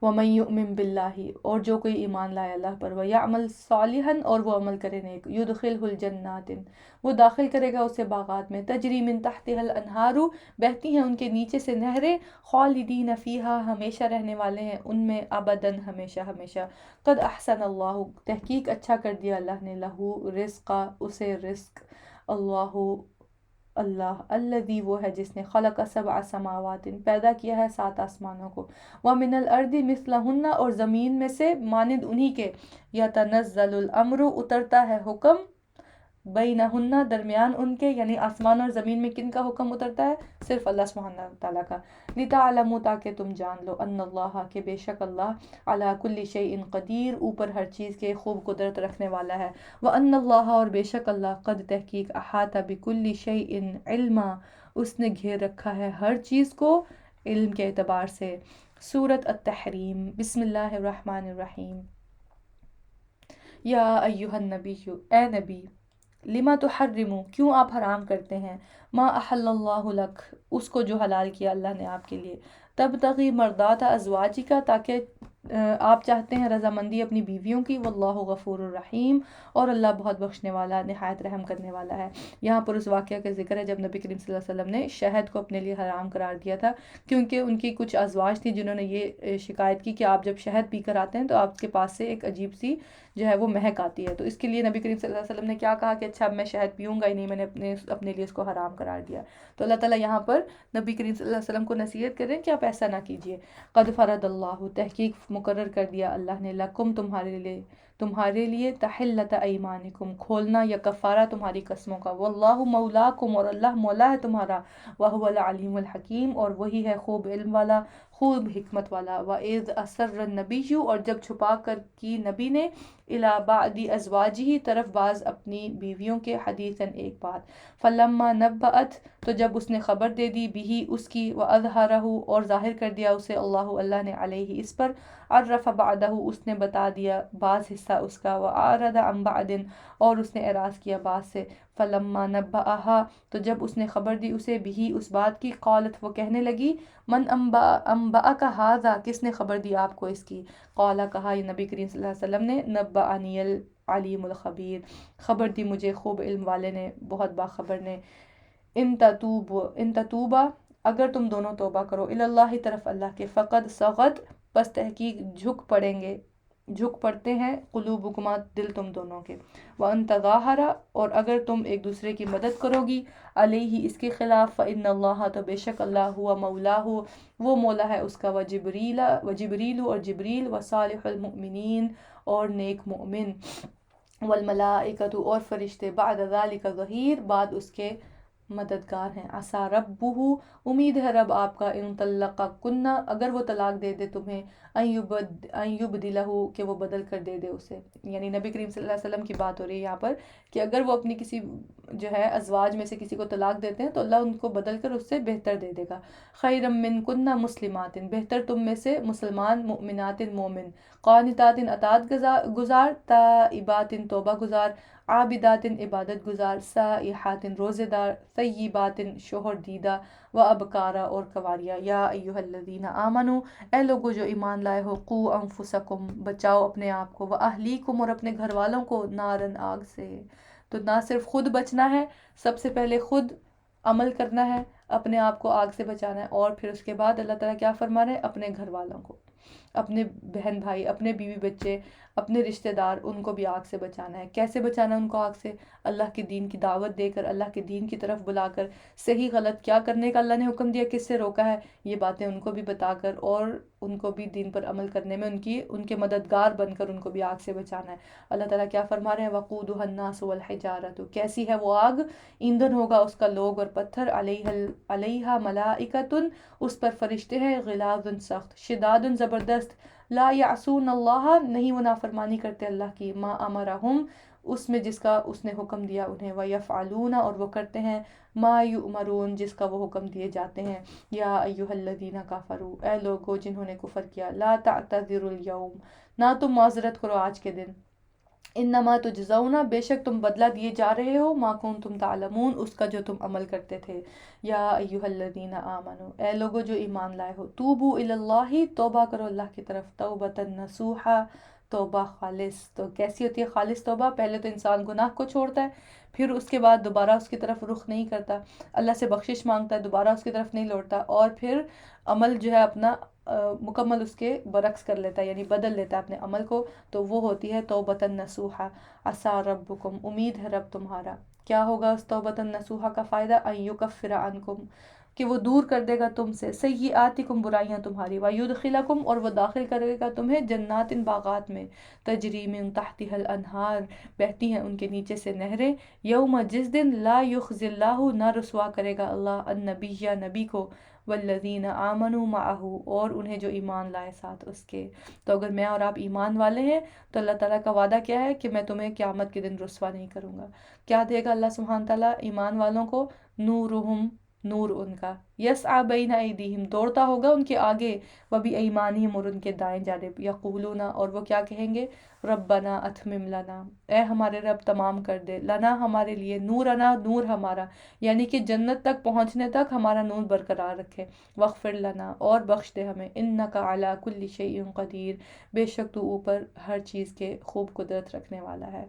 وَمَن يُؤْمِن بِاللَّهِ، اور جو کوئی ایمان لائے اللہ پر، وَيَعْمَلْ صَالِحًا، اور وہ عمل کرے نیک، يُدْخِلْهُ الْجَنَّاتٍ، وہ داخل کرے گا اسے باغات میں، تجری من تحتها الانہار، بہتی ہیں ان کے نیچے سے نہریں، خالدین فیہا، ہمیشہ رہنے والے ہیں ان میں، ابداً، ہمیشہ ہمیشہ، قد احسن اللہ، تحقیق اچھا کر دیا اللہ نے، لہو رزقا، اسے رزق، اللہ، اللہ، الذی، وہ ہے جس نے، خلق سبع سماوات، پیدا کیا ہے 7 آسمانوں کو، ومن الارض مثلہن، اور زمین میں سے مانند انہی کے، یتنزل الامر، اترتا ہے حکم، بینہن، درمیان ان کے، یعنی آسمان اور زمین میں کن کا حکم اترتا ہے، صرف اللہ سبحانہ تعالیٰ کا، لتعلموا، تاکہ تم جان لو، ان اللہ، کہ بے شک اللہ، علی کل شیء قدیر، اوپر ہر چیز کے خوب قدرت رکھنے والا ہے، وان اللہ، اور بے شک اللہ، قد تحقیق، احاطہ بکل شیء علما، اس نے گھیر رکھا ہے ہر چیز کو علم کے اعتبار سے۔ سورۃ التحریم، بسم اللہ الرحمن الرحیم، یا ایہا النبی، اے نبی، لما تحرمو، کیوں آپ حرام کرتے ہیں، ما احل اللہ لک، اس کو جو حلال کیا اللہ نے آپ کے لیے، تبتغی مرضات ازواجک، تاکہ آپ چاہتے ہیں رضامندی اپنی بیویوں کی، واللہ غفور الرحیم، اور اللہ بہت بخشنے والا، نہایت رحم کرنے والا ہے۔ یہاں پر اس واقعہ کا ذکر ہے جب نبی کریم صلی اللہ علیہ وسلم نے شہد کو اپنے لیے حرام قرار دیا تھا، کیونکہ ان کی کچھ ازواج تھیں جنہوں نے یہ شکایت کی کہ آپ جب شہد پی کر آتے ہیں تو آپ کے پاس سے ایک عجیب سی جو ہے وہ مہک آتی ہے، تو اس کے لیے نبی کریم صلی اللہ علیہ وسلم نے کیا کہا کہ اچھا اب میں شہد پیوں گا ہی نہیں، میں نے اپنے لیے اس کو حرام قرار دیا۔ تو اللہ تعالیٰ یہاں پر نبی کریم صلی اللہ علیہ وسلم کو نصیحت کریں کہ آپ ایسا نہ کیجیے۔ قد فرض اللہ، تحقیق مقرر کر دیا اللہ نے، لکم، تمہارے لیے تحلت ایمانکم، کھولنا یا کفارہ تمہاری قسموں کا، واللہ مولاکم، اور اللہ مولا ہے تمہارا، وہو العلیم الحکیم، اور وہی ہے خوب علم والا، خوب حکمت والا۔ وَإِذْ أَسَرَّ النَّبِيُّ، اور جب چھپا کر کی نبی نے، إِلَىٰ بَعْضِ أَزْوَاجِهِ، طرف بعض اپنی بیویوں کے، حدیثاً ایک بات، فَلَمَّا نَبَّأَتْ، تو جب اس نے خبر دے دی، بِهِ، اس کی، وَأَظْهَرَهُ، اور ظاہر کر دیا اسے، اللہ نے علیہ، اس پر، عرف بعدہ، اس نے بتا دیا بعض حصہ اس کا، وَأَعْرَضَ عَنْ بَعْضٍ اور اس نے اعراض کیا بعض سے، فَلَمَّا نَبَّأَهَا تو جب اس نے خبر دی اسے بِهِ اس بات کی، قالت وہ کہنے لگی من انبأک ھذا کس نے خبر دی آپ کو اس کی، قالا کہا یہ نبی کریم صلی اللہ علیہ وسلم نے، نبأنی العلیم الخبیر خبر دی مجھے خوب علم والے نے، بہت باخبر نے، ان تتوبا اگر تم دونوں توبہ کرو، اللہ طرف اللہ کے، فقد صغت پس تحقیق جھک پڑتے ہیں، قلوبکما دل تم دونوں کے، وان تظاہرا اور اگر تم ایک دوسرے کی مدد کرو گی، علیہ اس کے خلاف، فإن اللہ تو بے شک اللہ ہوا مولاہ وہ مولا ہے اس کا، وجبریل اور جبریل، وصالح المؤمنین اور نیک مومن، والملائکۃ اور فرشتے، بعد ذلک ظہیر بعد اس کے مددگار ہیں، عسیٰ ربہ امید ہے رب آپ کا، ان طلقکن اگر وہ طلاق دے دے تمہیں، ان یبدلہ کہ وہ بدل کر دے دے اسے، یعنی نبی کریم صلی اللہ علیہ وسلم کی بات ہو رہی ہے یہاں پر کہ اگر وہ اپنی کسی جو ہے ازواج میں سے کسی کو طلاق دیتے ہیں تو اللہ ان کو بدل کر اس سے بہتر دے دے گا، خیرا منکن مسلمات بہتر تم میں سے مسلمان، مؤمنات مومن، قانتات اطاعت گزار، تائبات توبہ گزار، عابدات عبادت گزار، سائحات روزے دار، طیبات شوہر دیدہ، و ابکارا اور کنواریاں، یا ایہا الذین آمنو اے لوگو جو ایمان لائے ہو، قو انفسکم بچاؤ اپنے آپ کو، و اہلیکم اور اپنے گھر والوں کو، نارن آگ سے، تو نہ صرف خود بچنا ہے، سب سے پہلے خود عمل کرنا ہے، اپنے آپ کو آگ سے بچانا ہے، اور پھر اس کے بعد اللہ تعالیٰ کیا فرما رہے ہیں، اپنے گھر والوں کو، اپنے بہن بھائی، اپنے بیوی بچے، اپنے رشتہ دار، ان کو بھی آگ سے بچانا ہے۔ کیسے بچانا ہے ان کو آگ سے؟ اللہ کے دین کی دعوت دے کر، اللہ کے دین کی طرف بلا کر، صحیح غلط کیا کرنے کا اللہ نے حکم دیا، کس سے روکا ہے، یہ باتیں ان کو بھی بتا کر، اور ان کو بھی دین پر عمل کرنے میں ان کے مددگار بن کر ان کو بھی آگ سے بچانا ہے۔ اللہ تعالیٰ کیا فرما رہے ہیں، وقودها الناس والحجارۃ کیسی ہے وہ آگ، ایندھن ہوگا اس کا لوگ اور پتھر، علیہا ملائکۃ اس پر فرشتے ہیں، غلاظ سخت، شداد زبردست، لا یعصون اللہ نہیں وہ نافرمانی کرتے اللہ کی، ما امرہم اس میں جس کا اس نے حکم دیا انہیں، ویفعلون اور وہ کرتے ہیں، ما یؤمرون جس کا وہ حکم دیے جاتے ہیں، یا ایہا الذین کفروا اے لوگو جنہوں نے کفر کیا، لا تعتذروا اليوم نہ تم معذرت کرو آج کے دن، انما تجزون بے شک تم بدلہ دیے جا رہے ہو، ما کنتم تعلمون اس کا جو تم عمل کرتے تھے، یا ایہا الذین آمنو اے لوگو جو ایمان لائے ہو، توبوا الی اللہ توبہ کرو اللہ کی طرف، توبۃ نصوحا توبہ خالص، تو کیسی ہوتی ہے خالص توبہ؟ پہلے تو انسان گناہ کو چھوڑتا ہے، پھر اس کے بعد دوبارہ اس کی طرف رخ نہیں کرتا، اللہ سے بخشش مانگتا ہے، دوبارہ اس کی طرف نہیں لوٹتا، اور پھر عمل جو ہے اپنا مکمل اس کے برعکس کر لیتا ہے، یعنی بدل لیتا ہے اپنے عمل کو، تو وہ ہوتی ہے توبۃ نصوحا، عسیٰ ربکم امید ہے رب تمہارا، کیا ہوگا اس توبۃ نصوحا کا فائدہ، ان یکفر عنکم کہ وہ دور کر دے گا تم سے، سیئاتکم برائیاں تمہاری، ویدخلکم اور وہ داخل کرے گا تمہیں، جنات باغات میں، تجری من تحتها الانہار بہتی ہیں ان کے نیچے سے نہریں، یوم جس دن، لا یخزی اللہ نہ رسوا کرے گا اللہ، النبی نبی کو، والذین آمنوا معہ اور انہیں جو ایمان لائے ساتھ اس کے، تو اگر میں اور آپ ایمان والے ہیں تو اللہ تعالیٰ کا وعدہ کیا ہے کہ میں تمہیں قیامت کے دن رسوا نہیں کروں گا، کیا دے گا اللہ سبحانہ تعالیٰ ایمان والوں کو، نورہم نور ان کا، یسعی بین ایدیہم دوڑتا ہوگا ان کے آگے، وبایمانہم اور ان کے دائیں جانب، یقولون اور وہ کیا کہیں گے، ربنا اتمم لنا اے ہمارے رب تمام کر دے، لنا ہمارے لیے، نورنا نور ہمارا، یعنی کہ جنت تک پہنچنے تک ہمارا نور برقرار رکھے، واغفر لنا اور بخش دے ہمیں، انک علی کل شیء قدیر بے شک تو اوپر ہر چیز کے خوب قدرت رکھنے والا ہے،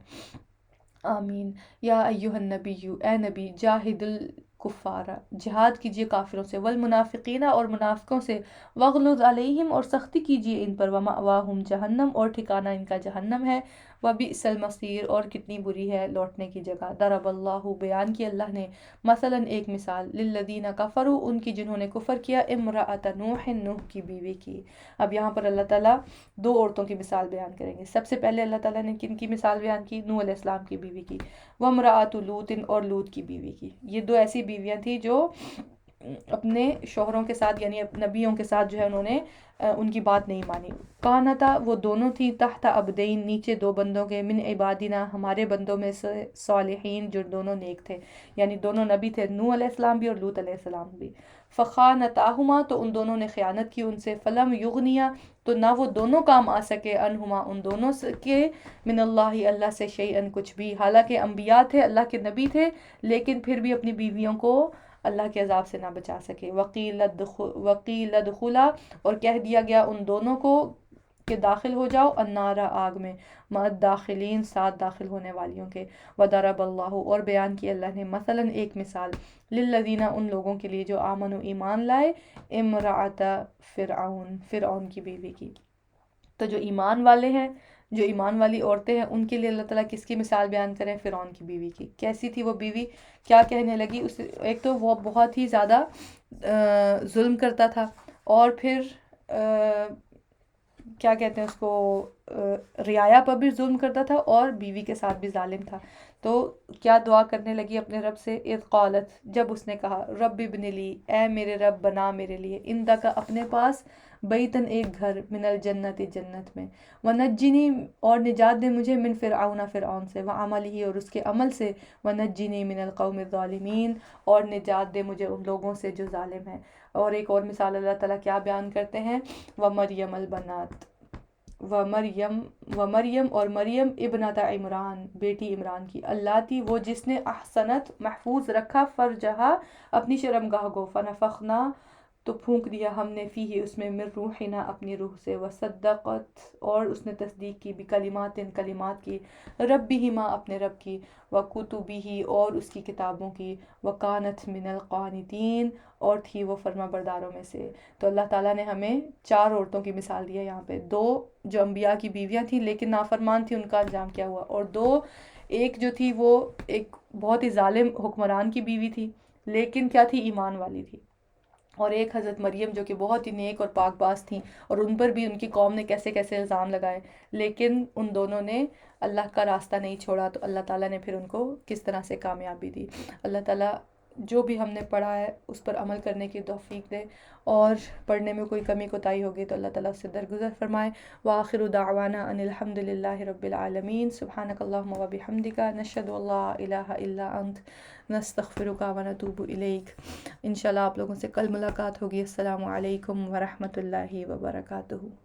آمین۔ یا ایہا النبی اے نبی، جاہد الکفار جہاد کیجئے کافروں سے، والمنافقین اور منافقوں سے، وغلظ علیہم اور سختی کیجئے ان پر، ومأواہم جہنم اور ٹھکانہ ان کا جہنم ہے، وبئس المصیر اور کتنی بری ہے لوٹنے کی جگہ، ضرب اللہ بیان کی اللہ نے، مثلا ایک مثال، للذین کفروا ان کی جنہوں نے کفر کیا، امرأۃ نوح نوح کی بیوی کی، اب یہاں پر اللہ تعالیٰ دو عورتوں کی مثال بیان کریں گے، سب سے پہلے اللہ تعالیٰ نے کن کی مثال بیان کی، نوح علیہ السلام کی بیوی کی، وامرأۃ لوط اور لوط کی بیوی کی، یہ دو ایسی بیویاں تھیں جو اپنے شوہروں کے ساتھ یعنی نبیوں کے ساتھ جو ہے انہوں نے ان کی بات نہیں مانی، کانتا وہ دونوں تھیں، تحت عبدین نیچے دو بندوں کے، من عبادنا ہمارے بندوں میں سے، صالحین جو دونوں نیک تھے، یعنی دونوں نبی تھے، نوح علیہ السلام بھی اور لوط علیہ السلام بھی، فخانتاہما تو ان دونوں نے خیانت کی ان سے، فلم یغنیا تو نہ وہ دونوں کام آ سکے انہما ان دونوں کے من اللہ اللہ سے شیئن کچھ بھی، حالانکہ انبیاء تھے، اللہ کے نبی تھے، لیکن پھر بھی اپنی بیویوں کو اللہ کے عذاب سے نہ بچا سکے. وقیل ادخلا اور کہہ دیا گیا ان دونوں کو کہ داخل ہو جاؤ النار آگ میں، مع داخلین ساتھ داخل ہونے والیوں کے. وضرب اللہ اور بیان کی اللہ نے مثلا ایک مثال للذین ان لوگوں کے لیے جو آمنوا ایمان لائے، امرأۃ فرعون فرعون کی بیوی کی. تو جو ایمان والے ہیں، جو ایمان والی عورتیں ہیں، ان کے لیے اللہ تعالیٰ کس کی مثال بیان کریں؟ فرعون کی بیوی کی. کیسی تھی وہ بیوی؟ کیا کہنے لگی اس ایک تو وہ بہت ہی زیادہ ظلم کرتا تھا، اور پھر کیا کہتے ہیں اس کو، رعایا پر بھی ظلم کرتا تھا اور بیوی کے ساتھ بھی ظالم تھا. تو کیا دعا کرنے لگی اپنے رب سے؟ اذ قالت جب اس نے کہا رب ابن لی اے میرے رب بنا میرے لیے عندک اپنے پاس بیتن ایک گھر من الجنت جنت میں، ونجنی اور نجات دے مجھے من فرعون فرعون سے، وعملہ اور اس کے عمل سے، ونجنی من القوم الظالمین اور نجات دے مجھے ان لوگوں سے جو ظالم ہیں. اور ایک اور مثال اللہ تعالیٰ کیا بیان کرتے ہیں؟ ومریم البنات ومریم اور مریم ابنت عمران بیٹی عمران کی، اللاتی وہ جس نے احسنت محفوظ رکھا فرجہا اپنی شرمگاہ کو، فنفخنا تو پھونک دیا ہم نے فیہ اس میں من روحنا اپنی روح سے، وصدقت اور اس نے تصدیق کی بکلمات کلمات کی، ربہما اپنے رب کی، وکتبہ اور اس کی کتابوں کی، وکانت من القانتین اور تھی وہ فرما برداروں میں سے. تو اللہ تعالیٰ نے ہمیں 4 عورتوں کی مثال دی ہے یہاں پہ. 2 جو انبیاء کی بیویاں تھیں لیکن نافرمان تھی، ان کا انجام کیا ہوا، اور 2 ایک جو تھی وہ ایک بہت ہی ظالم حکمران کی بیوی تھی لیکن کیا تھی؟ ایمان والی تھی. اور ایک حضرت مریم جو کہ بہت ہی نیک اور پاک باز تھیں، اور ان پر بھی ان کی قوم نے کیسے کیسے الزام لگائے، لیکن ان دونوں نے اللہ کا راستہ نہیں چھوڑا. تو اللہ تعالیٰ نے پھر ان کو کس طرح سے کامیابی دی. اللہ تعالیٰ جو بھی ہم نے پڑھا ہے اس پر عمل کرنے کی توفیق دے، اور پڑھنے میں کوئی کمی کوتاہی ہوگی تو اللہ تعالیٰ اس سے درگزر فرمائے. وآخر دعوانا ان الحمد للہ رب العالمین. سبحانک اللہم و بحمدک نشہد ان لا الہ الا انت نستغفرک و نتوب الیک. انشاءاللہ آپ لوگوں سے کل ملاقات ہوگی. السلام علیکم ورحمۃ اللہ وبرکاتہ.